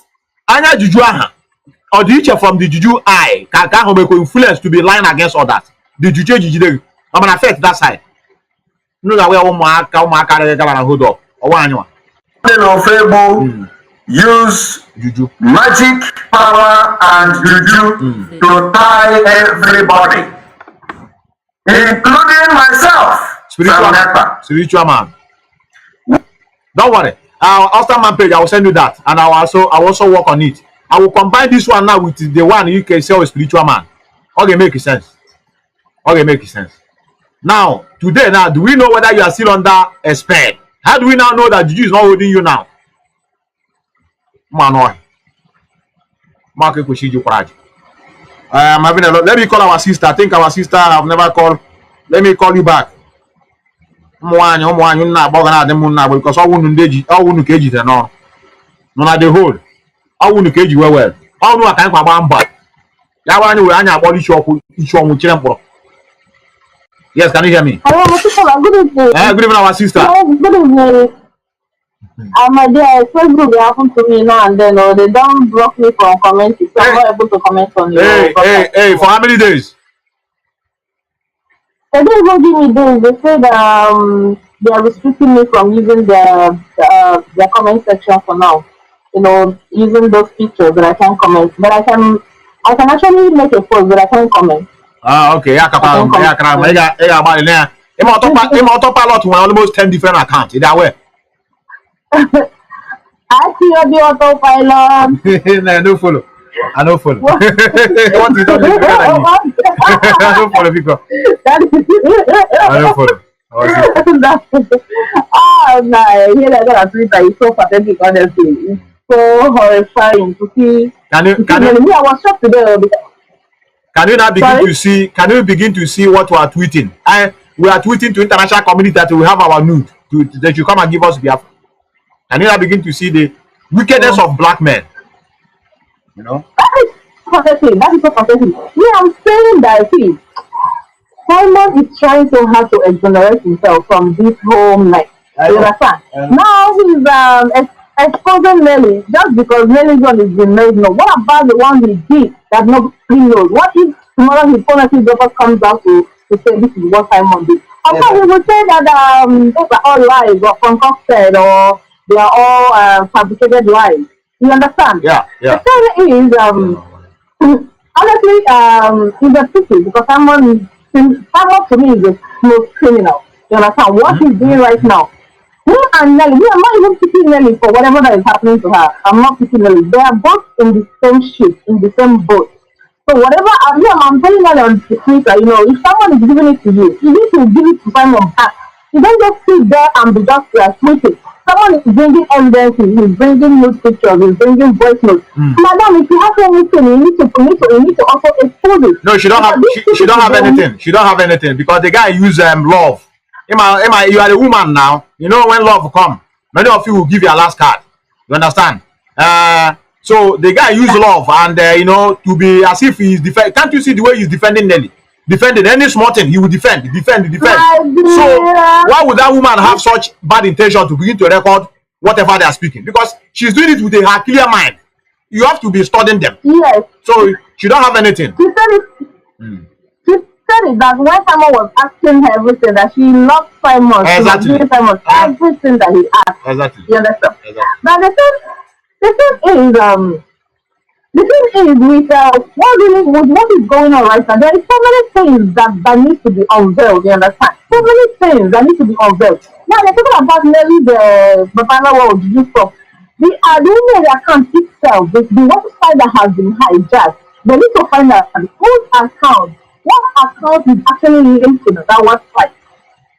Anya Juju or the teacher from the Juju eye can make influence to be lying against others. The Juju I'm gonna affect that side. No that way hold up or one. Use juju, magic, power, and juju to tie everybody, including myself. Spiritual man. Don't worry. Our Osterman page, I will send you that, and I will also work on it. I will combine this one now with the one you can sell a spiritual man. Okay, make sense. Now, today, do we know whether you are still under a spell? How do we now know that juju is not holding you now? I'm having a lot. Let me call our sister. I think our sister have never called. Let me call you back. Because I wouldn't cage it no. No, not the whole. I wouldn't cage you well. I know I can't buy back. Yes, can you hear me? Hello, good evening. Good evening, our sister. Good evening. My dear, Facebook happened to me now and then, or they don't block me from commenting, so I'm not able to comment on your Hey, for how many days? They don't even give me days. They say that they are restricting me from using their comment section for now. You know, using those pictures that I can comment. But I can actually make a post, but I can't comment. Okay. AUTOPILOT with almost 10 different accounts. Is that way? I see the autopilot. No, I don't follow. I don't follow. What is that? I don't follow because I don't follow. Oh no! Here I got a Twitter. It's so pathetic, honestly. It's so horrifying to see. Can you? Me, I was shocked today. Can you now begin to see? Can you begin to see what we are tweeting? We are tweeting to international community that we have our nude. That you come and give us Biafra. Can you now begin to see the wickedness of black men? You know. That is pathetic. That is so pathetic. Yeah, I'm saying that. See, Simon is trying so hard to exonerate himself from this whole mess. You understand? Now he's exposing Nelly just because Nelly's one is been made known. What about the one he did that nobody knows? What if tomorrow his phone just comes out to say this is what Simon did? Of course, he would say that those are all lies or concocted or they are all fabricated lies. You understand? Yeah. The thing is, honestly, it's a pity because Simon to me is the most criminal. You understand? What he's doing right now. Me and Nelly, I'm not even picking Nelly for whatever that is happening to her. I'm not picking Nelly. They are both in the same ship, in the same boat. So whatever, I'm telling Nelly on Twitter, you know, if someone is giving it to you need to give it to Simon back. You don't just sit there and be just tweeting. Someone is bringing evidence, he's bringing news pictures, he's bringing voice notes. Madam, if you have anything, you need to also expose it. No, she don't have anything. She don't have anything because the guy use love. Emma, you are a woman now. You know when love come, many of you will give your last card. You understand? So the guy use love and you know to be as if he's defending. Can't you see the way he's defending Nelly? defending any small thing. He will defend. So why would that woman have such bad intention to begin to record whatever they are speaking? Because she's doing it with a clear mind. You have to be studying them. Yes. So she don't have anything. She said it. She said it that when Simon was asking her everything, that she loved Simon. Exactly. She was giving Simon everything that he asked. Exactly. You understand? Exactly. But the thing is with what is going on right now, there is so many things that needs to be unveiled, you understand? So many things that need to be unveiled. Now they're talking about nearly the Babalawo Juju stuff. The email account itself, the website that has been hijacked, they need to find out whose account, what account is actually linked to that website.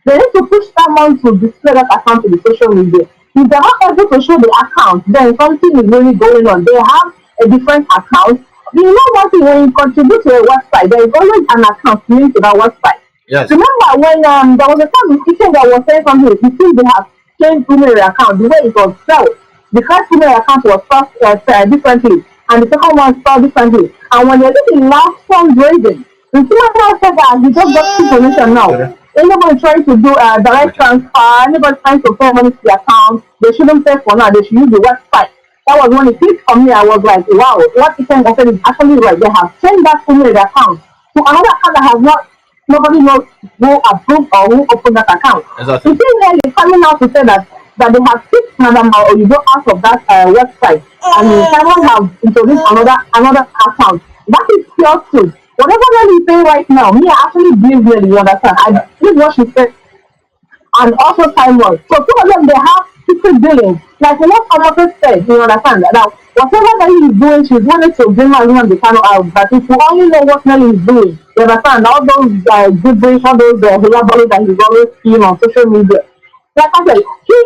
They need to push someone to display that account to the social media. If they're not able to show the account, then something is really going on. They have a different account. You know one thing, when you contribute to a website, there is always an account linked to that website. Yes. Remember when there was a time Ipob that was saying something, you see they have changed email account, the way it was spelled. The first email account was spelled differently, and the second one spelled differently. And when they're doing last fundraising, the someone now said that he just got information now. Anybody trying to do a direct transfer, anybody trying to pay money to the account, they shouldn't pay for now, they should use the website. That was when it clicked for me. I was like, wow, what Ipob offered is actually right. They have changed that email account to another account that has nobody knows who approved or who opened that account. Exactly. The thing there is coming out to say that they have kicked Madam Oyibo out of that website, and someone have introduced another account. That is pure truth. Whatever Nelly is saying right now, me I actually believe Nelly, you understand? I believe what she said, and also Simon. So two of them, they have secret dealings. Like what Omoto said, you understand? Now, whatever Nelly is doing, she's wanting to bring Nnamdi Kanu out. But if you only know what Nelly is doing, you understand? All those gibberish, all those hillbillies that he's always seeing on social media. Like I said,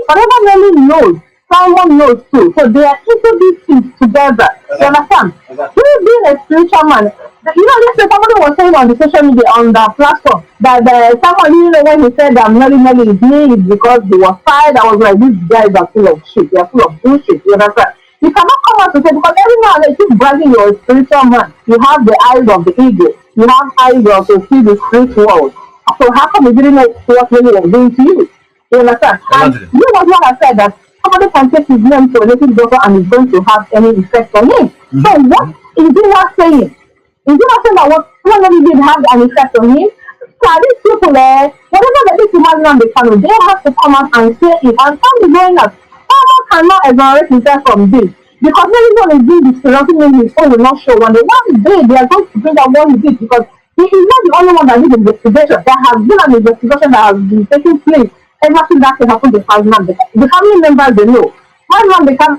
whatever Nelly knows, someone knows too. So they are into these things together. You understand? He being a spiritual man. You know, yesterday somebody was saying on the social media, on the platform, that someone, you know, when he said that Nelly is me, it's because he was tired. I was like, these guys are full of shit. They are full of bullshit. You understand? You cannot come out to say, because every now and then keep bragging you're a spiritual man. You have the eyes of the ego. You have eyes of to see the spiritual world. So how come you didn't know what Nelly was doing to you? You understand? And you know what I said, that somebody can take his name to a native doctor and is going to have any effect on him. So what is he not saying? Is he not saying that what Nnamdi did have an effect on him? So these people there, whatever they do to Nnamdi Kanu, they have to come out and say it. And some is going up. Someone cannot exonerate himself from this. Because everyone is doing this, nothing his phone will not show. When the one is there, they are going to bring out what he did, because he is not the only one that did the investigation. There has been an investigation that has been taking place ever since that happened to Nnamdi. The family members, they know. Nnamdi Kanu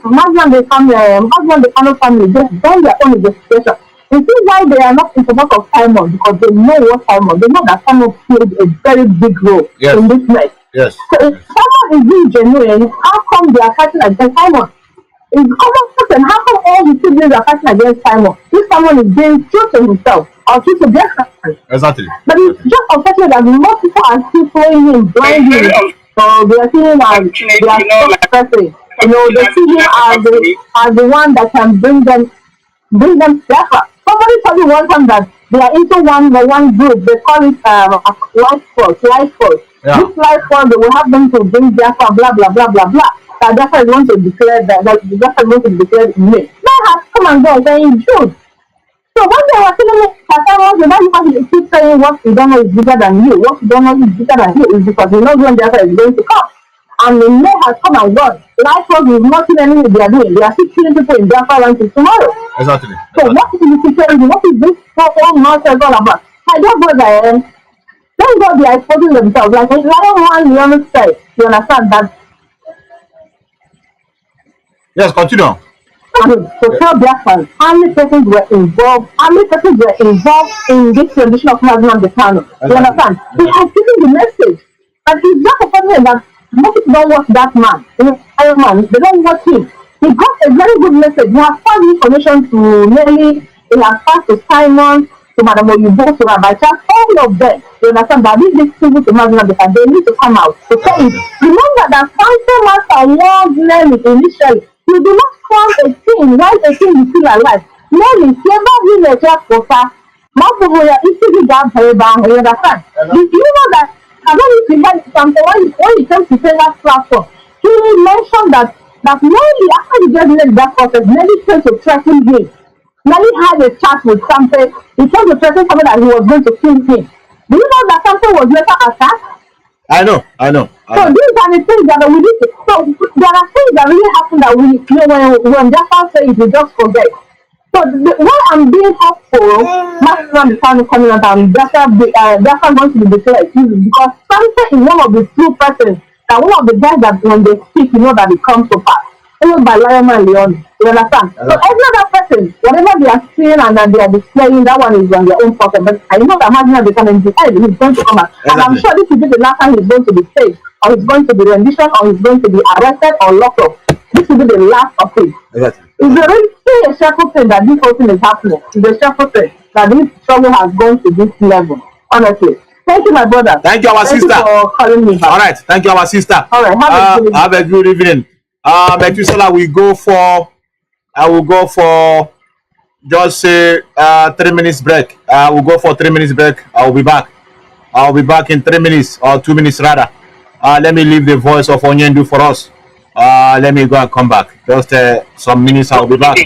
family, they've done their own investigation. You see why they are not in support of Simon, because they know what Simon, they know that Simon played a very big role in this mess. Yes. So if Simon is being genuine, how come they are fighting against Simon? It's common person. How come all the siblings are fighting against Simon? If someone is being true to himself or true to Biafra. Exactly. But it's just unfortunate that most people are still following him blindly. So they are seeing him as their person. You know, they see him as the one that can bring them Biafra. Somebody told me one time that they are into one group. They call it life force. Yeah. This life force, they will have them to bring Biafra, blah blah blah blah blah. That Biafra is going to declare that Biafra is going to declare in May. They have come and go saying June. So when they were telling me that you keep saying what you don't know is bigger than you, what you don't know is bigger than you, is because you know when Biafra is going to come. And the May has come and gone. Life force is not seeing anything they are doing. They are still killing people in Biafra land till tomorrow. Exactly. So what is the security? What is this whole nonsense all about? I don't know that thank God they are exposing themselves. Like one said, you understand that. Yes, continue. To tell Biafrans how many persons were involved in this rendition of Nnamdi Kanu. You understand? They are giving the message. And it's just a problem that most people don't watch that man. Iron Man, they don't watch him. He got a very good message. He has passed information to Nelly, he has passed to Simon, to Madam Oyibo, to Rabbi Charles, all of them. You understand that these people to Nnamdi Kanu, they need to come out to say it. Remember that Council Master warned Nelly initially. You do not form a thing while a thing is still alive. Nelly, never been a just for Most people are easily got very bad. You understand? Do you know that? I don't need to hear something when you came to say that platform. He mentioned that Nelly, after he just left that process, Nelly came to threaten him. Nelly had a chat with something. He came to threaten something that he was going to kill him. Do you know that something was later attacked? I know. So these are the things that we need to. So there are things that really happen that we, you know, when Biafra say it, we just forget. So why I'm being hopeful, National Kanu coming out and Biafra going to be declared is because something is one of the two persons that one of the guys that when they speak, you know that it comes to pass. Even by Lion and Leon, you understand? So every other person, whatever they are seeing and that they are displaying, that one is on their own person. But I know that Marginal they can decide he's going to come out. And I'm sure this will be the last time he's going to be saved, or he's going to be rendition, or he's going to be arrested or locked up. This will be the last of it. It's a shameful thing that this whole thing is happening. It's a shameful thing that this trouble has gone to this level. Honestly. Thank you, my brother. Thank you, our sister. Thank you for calling me back. All right. Thank you, our sister. All right. Have a good evening. Methuselah, I will go for just say 3 minutes break. We'll go for 3 minutes break. I'll be back. I'll be back in 3 minutes or 2 minutes rather. Let me leave the voice of Onyendu for us. Let me go and come back. Just some minutes. I'll be back.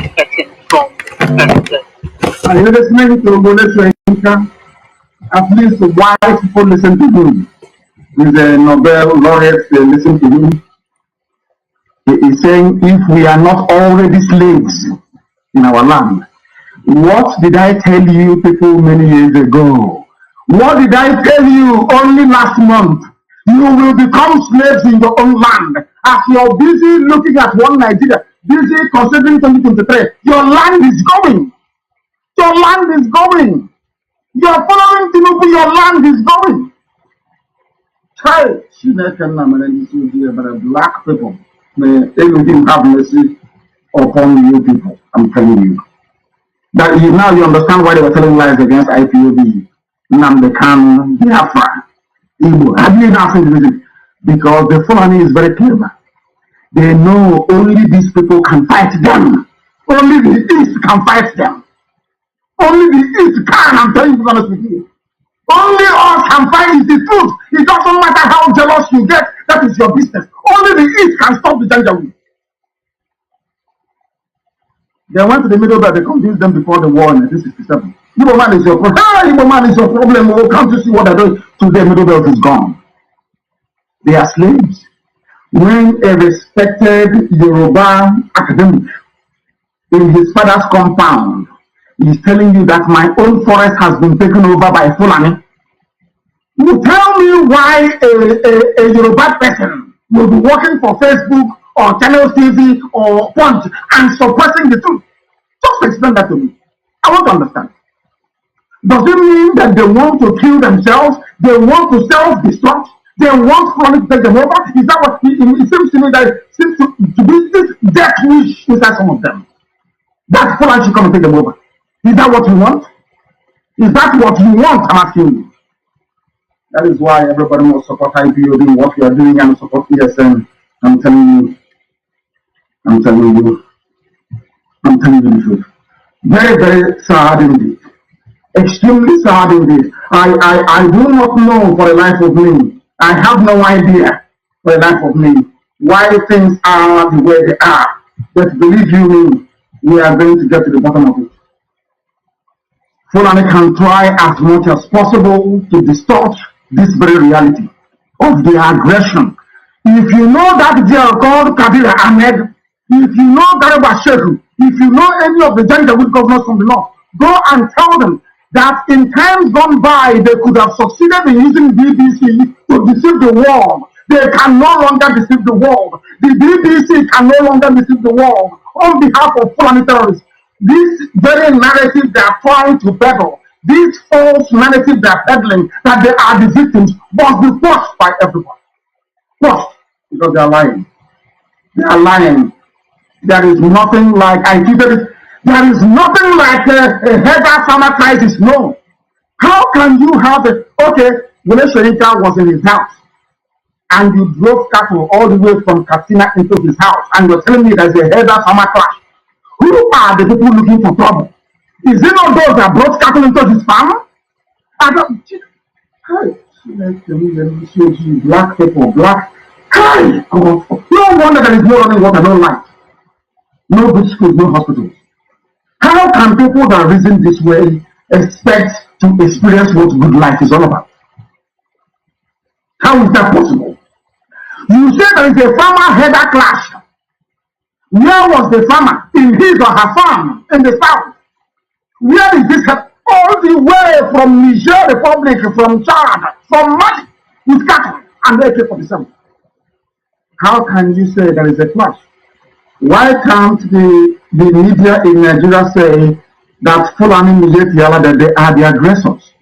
At least why people listen to him. He's a Nobel laureate. They listen to him. He is saying, if we are not already slaves in our land, what did I tell you people many years ago? What did I tell you only last month? You will become slaves in your own land. As you're busy looking at one Nigeria, busy considering 2023, your land is going. Your land is going. You're following Tinubu, your land is going. Child, black people. May everything have mercy upon you people. I'm telling you. That now you understand why they were telling lies against IPOB, Nnamdi, Kanu, Biafra, Igbo. Have you now seen the reason? Because the Fulani is very clever. They know only these people can fight them. Only the East can fight them. Only the East can, I'm telling you honestly with you. Only us can fight is the truth. It doesn't matter how jealous you get, that is your business. Only the East can stop the Janjaweed. They went to the Middle Belt, they convinced them before the war in 1967. Igbo man is your problem. Igbo man is your problem. Oh, can't you see what they're doing? Today, Middle Belt is gone. They are slaves. When a respected Yoruba academic in his father's compound is telling you that my own forest has been taken over by Fulani, you tell me why a Yoruba person will be working for Facebook or Channel TV or Punch and suppressing the truth. Just explain that to me. I want to understand. Does it mean that they want to kill themselves? They want to self-destruct? They want Fulani to take them over? Is that what it seems to me that it seems to be this death wish inside some of them? That Fulani should come and take them over. Is that what you want? Is that what you want? I'm asking you. That is why everybody must support IPOB, what you are doing, and support ESN. I'm telling you the truth. Very, very sad indeed. Extremely sad indeed. I do not know for the life of me. I have no idea for the life of me why things are the way they are. But believe you me, we are going to get to the bottom of it. Fulani can try as much as possible to distort this very reality of the aggression. If you know that girl called Kabila Ahmed, if you know Garba Shehu, if you know any of the Janjaweed governors from the north, go and tell them that in times gone by, they could have succeeded in using BBC to deceive the world. They can no longer deceive the world. The BBC can no longer deceive the world on behalf of Fulani terrorists. This very narrative they are trying to peddle, this false narrative they are peddling, that they are the victims, must be watched by everyone. Watched, because they are lying. They are lying. There is nothing like, I tweeted it, there is nothing like a header farmer crisis. No. How can you have a, okay, Wole Soyinka was in his house, and you drove cattle all the way from Katsina into his house, and you're telling me there's a header farmer clash. Who are the people looking for trouble? Is it not those that brought cattle into his farm? I don't. Black people, black. Hi! No wonder there is no running water, no light. No good schools, no hospitals. How can people that reason this way expect to experience what good life is all about? How is that possible? You say there is a farmer-header clash. Where was the farmer in his or her farm in the south? Where is this all the way from Niger Republic, from Chad, from Mali, with cattle and AK-47? How can you say there is a clash? Why can't the media in Nigeria say that Fulani Militiala, that they are the aggressors?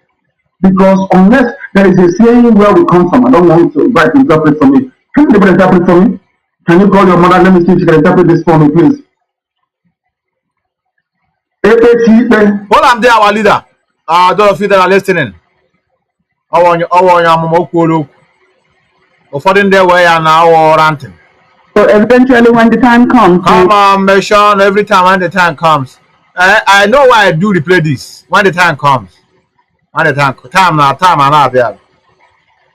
Because unless there is a saying where we come from, I don't want to invite to interpret for me. Can anybody interpret for me? Can you call your mother? Let me see if you can interpret this for me, please. Hold on there, our leader. Those of you that are listening. According there where are now ranting. So eventually when the time comes. Come on, Mission, every time when the time comes. I know why I do replay this. When the time comes. When the time and now there.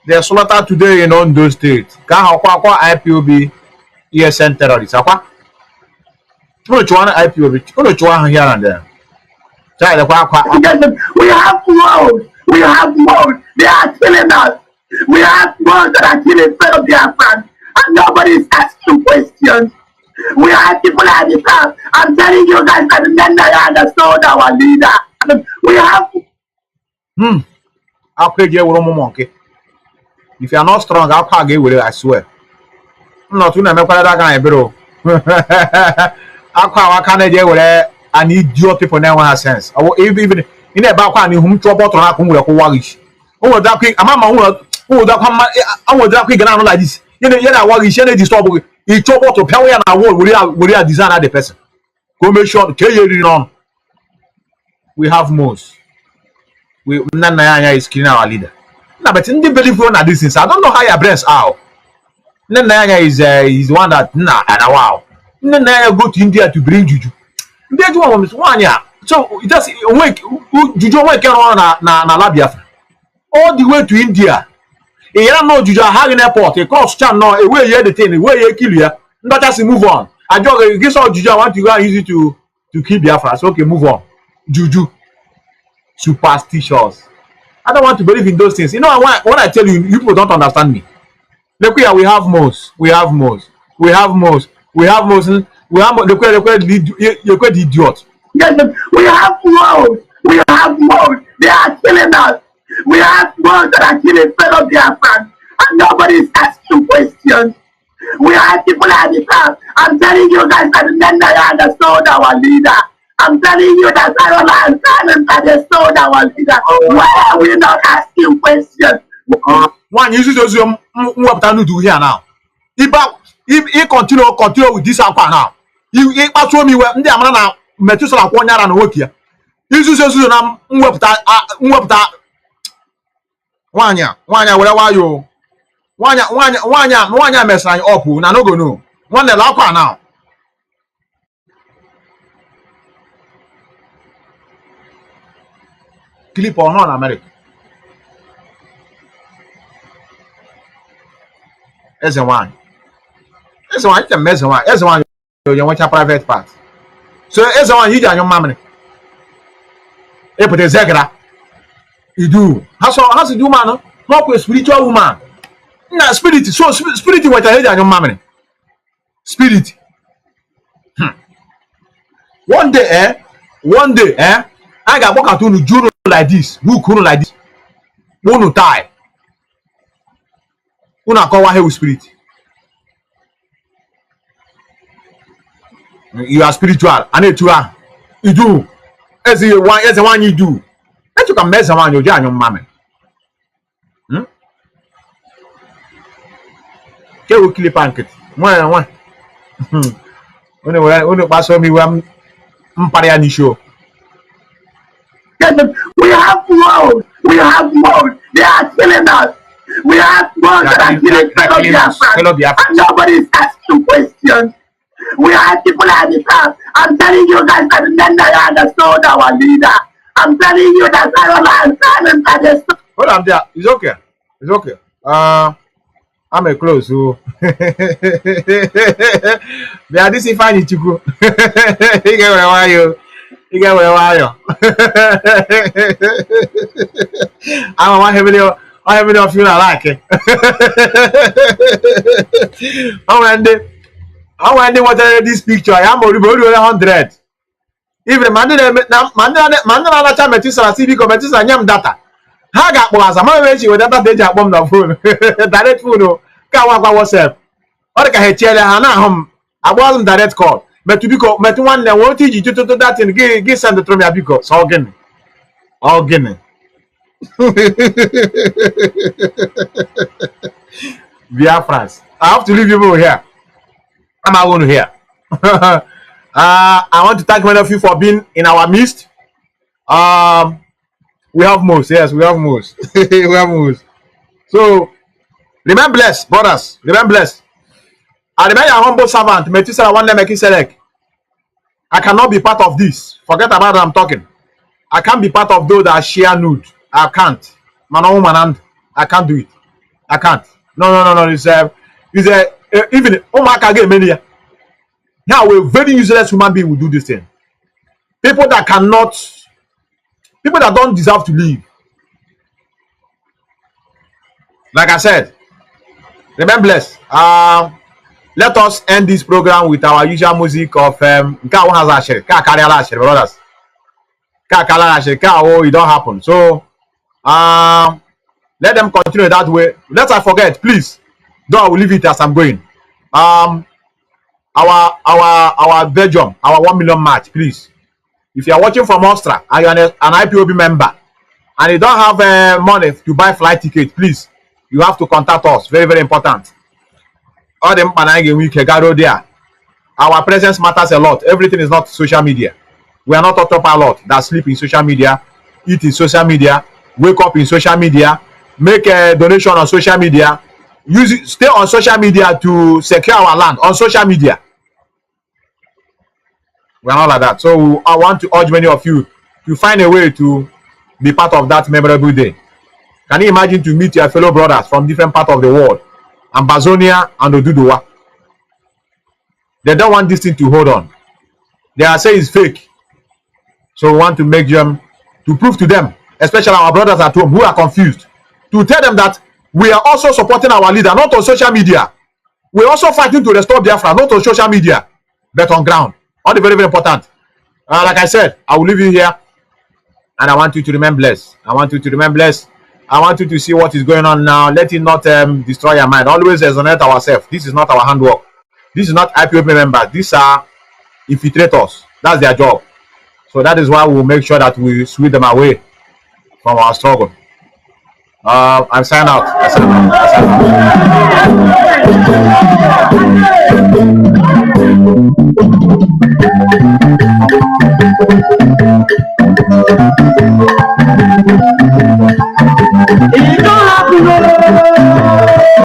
They slaughter today in Ondo State. Can IPOB ESN terrorists. Which one IPOB? Which one here and there? We have roads. We have roads. They are killing us. We have roads that are killing fellow Biafrans. And nobody is asking questions. We have people at the top. I'm telling you guys that the men that understood our leader. We have. I'll play you with a monkey. If you are not strong, I'll play you with it, I swear. I'm not going to make that guy, bro. I'll call with it. I need your people now have sense. Even in a background, whom trouble to happen with a waggish. Oh, that quick, a mamma who that come, I will that quick and like this. You know, waggish energy stop. He trouble to power and I will design the person. Go make sure to tell you on. We have most. Nana is killing our leader. No, but in the belief one at this is, I don't know how your brains are. Nana is one that, and a wow. Nana go to India to bring Juju. There's one year. So it does wake Juju wake on na Biafra. All the way to India. You don't know Juju having airport, a cross channel, away here the thing, away here kill you. Not just move on. I just guess all Juju I want to go and use it to kill Biafra. So okay, move on. Juju. Superstitious. I don't want to believe in those things. You know when I tell you, you people don't understand me. Look here, we have most. We have most. We have most. We have most. We have you're quite idiot. We have roads. We have roads. They are killing us. We have roads that are killing fellow Biafrans. And nobody is asking questions. We have people at the top. I'm telling you guys that the men that understood our leader. I'm telling you that Sarola and Silence that they sold our leader. Why are we not asking questions? One uses those what to do here now. He continue with this aqua now. You told me where the Amana Methuselah one year and work here. This is also one year, whatever you one year mess up, na no go no. One the aqua now. Clip or not America. As a one. As one, it's a mess one. As one, you want a private part. So as one, you and your mammy. You put a zegra. You do. How's it do, man? Not with spiritual woman. Nah, spirit. So spirit what I heard and your mammy. Spirit. One day, I got walk out to Juno like this. Who couldn't like this? Who tie? Who not call one with spirit? You are spiritual. I need to you do. As the one you do. That you can mess around your and your mammy. Can we kill a pancake? One. When pass on me, I'm Pariani show. We have roads. We have roads. They are killing us. We have roads that are killing fellow Biafrans. And nobody is asking questions. We are people at the top. I'm telling you guys that Nnamdi understood our leader. I'm telling you that I don't understand that. Hold on there. It's okay. It's okay. I'm a close. So they are this fine to go. You get where are you? You get where are you? I'm one heavily of you I like it. I when they wanted this picture, I am already 100. Even Mazi Methuselah TV comments and yam data. Haga was a man with data data bomb the phone. Direct phone. Kawa WhatsApp. Or can hear Hana home. I wasn't direct call. But to be called Metuan and won't teach you to do that and give send the Tromia because all Guinea. All Guinea. Biafrans. I have to leave you here. I'm out here. I want to thank many of you for being in our midst. We have most, yes, we have most. We have most. So remain blessed, brothers. Remain blessed. I remain your humble servant, Methuselah one name Excelency. I cannot be part of this. Forget about what I'm talking. I can't be part of those that share nude. I can't. Man, I can't do it. I can't. No. It's even many. Now a very useless human being will do this thing. People that don't deserve to live. Like I said, remain blessed. Let us end this program with our usual music of brothers. It don't happen. So let them continue that way. Let's I forget, please. Though I will leave it as I'm going. Our Belgium, our 1 million match, please. If you are watching from Austria and you are an IPOB member and you don't have money to buy flight ticket, please, you have to contact us. Very, very important. All them we can go there. Our presence matters a lot. Everything is not social media. We are not AUTOPILOT that sleep in social media, eat in social media, wake up in social media, make a donation on social media, stay on social media to secure our land on social media. We are not like that. So I want to urge many of you to find a way to be part of that memorable day. Can you imagine to meet your fellow brothers from different parts of the world, Ambazonia and Oduduwa? They don't want this thing to hold on. They are saying it's fake. So we want to make them, to prove to them, especially our brothers at home who are confused, to tell them that we are also supporting our leader, not on social media. We're also fighting to restore Biafra, not on social media, but on ground. All the very, very important. Like I said, I will leave you here, and I want you to remain blessed. I want you to remain blessed. I want you to see what is going on now. Let it not destroy your mind. Always resonate ourselves. This is not our handwork. This is not IPOB members. These are infiltrators. That's their job. So that is why we'll make sure that we sweep them away from our struggle. I'm signing out. It don't happen.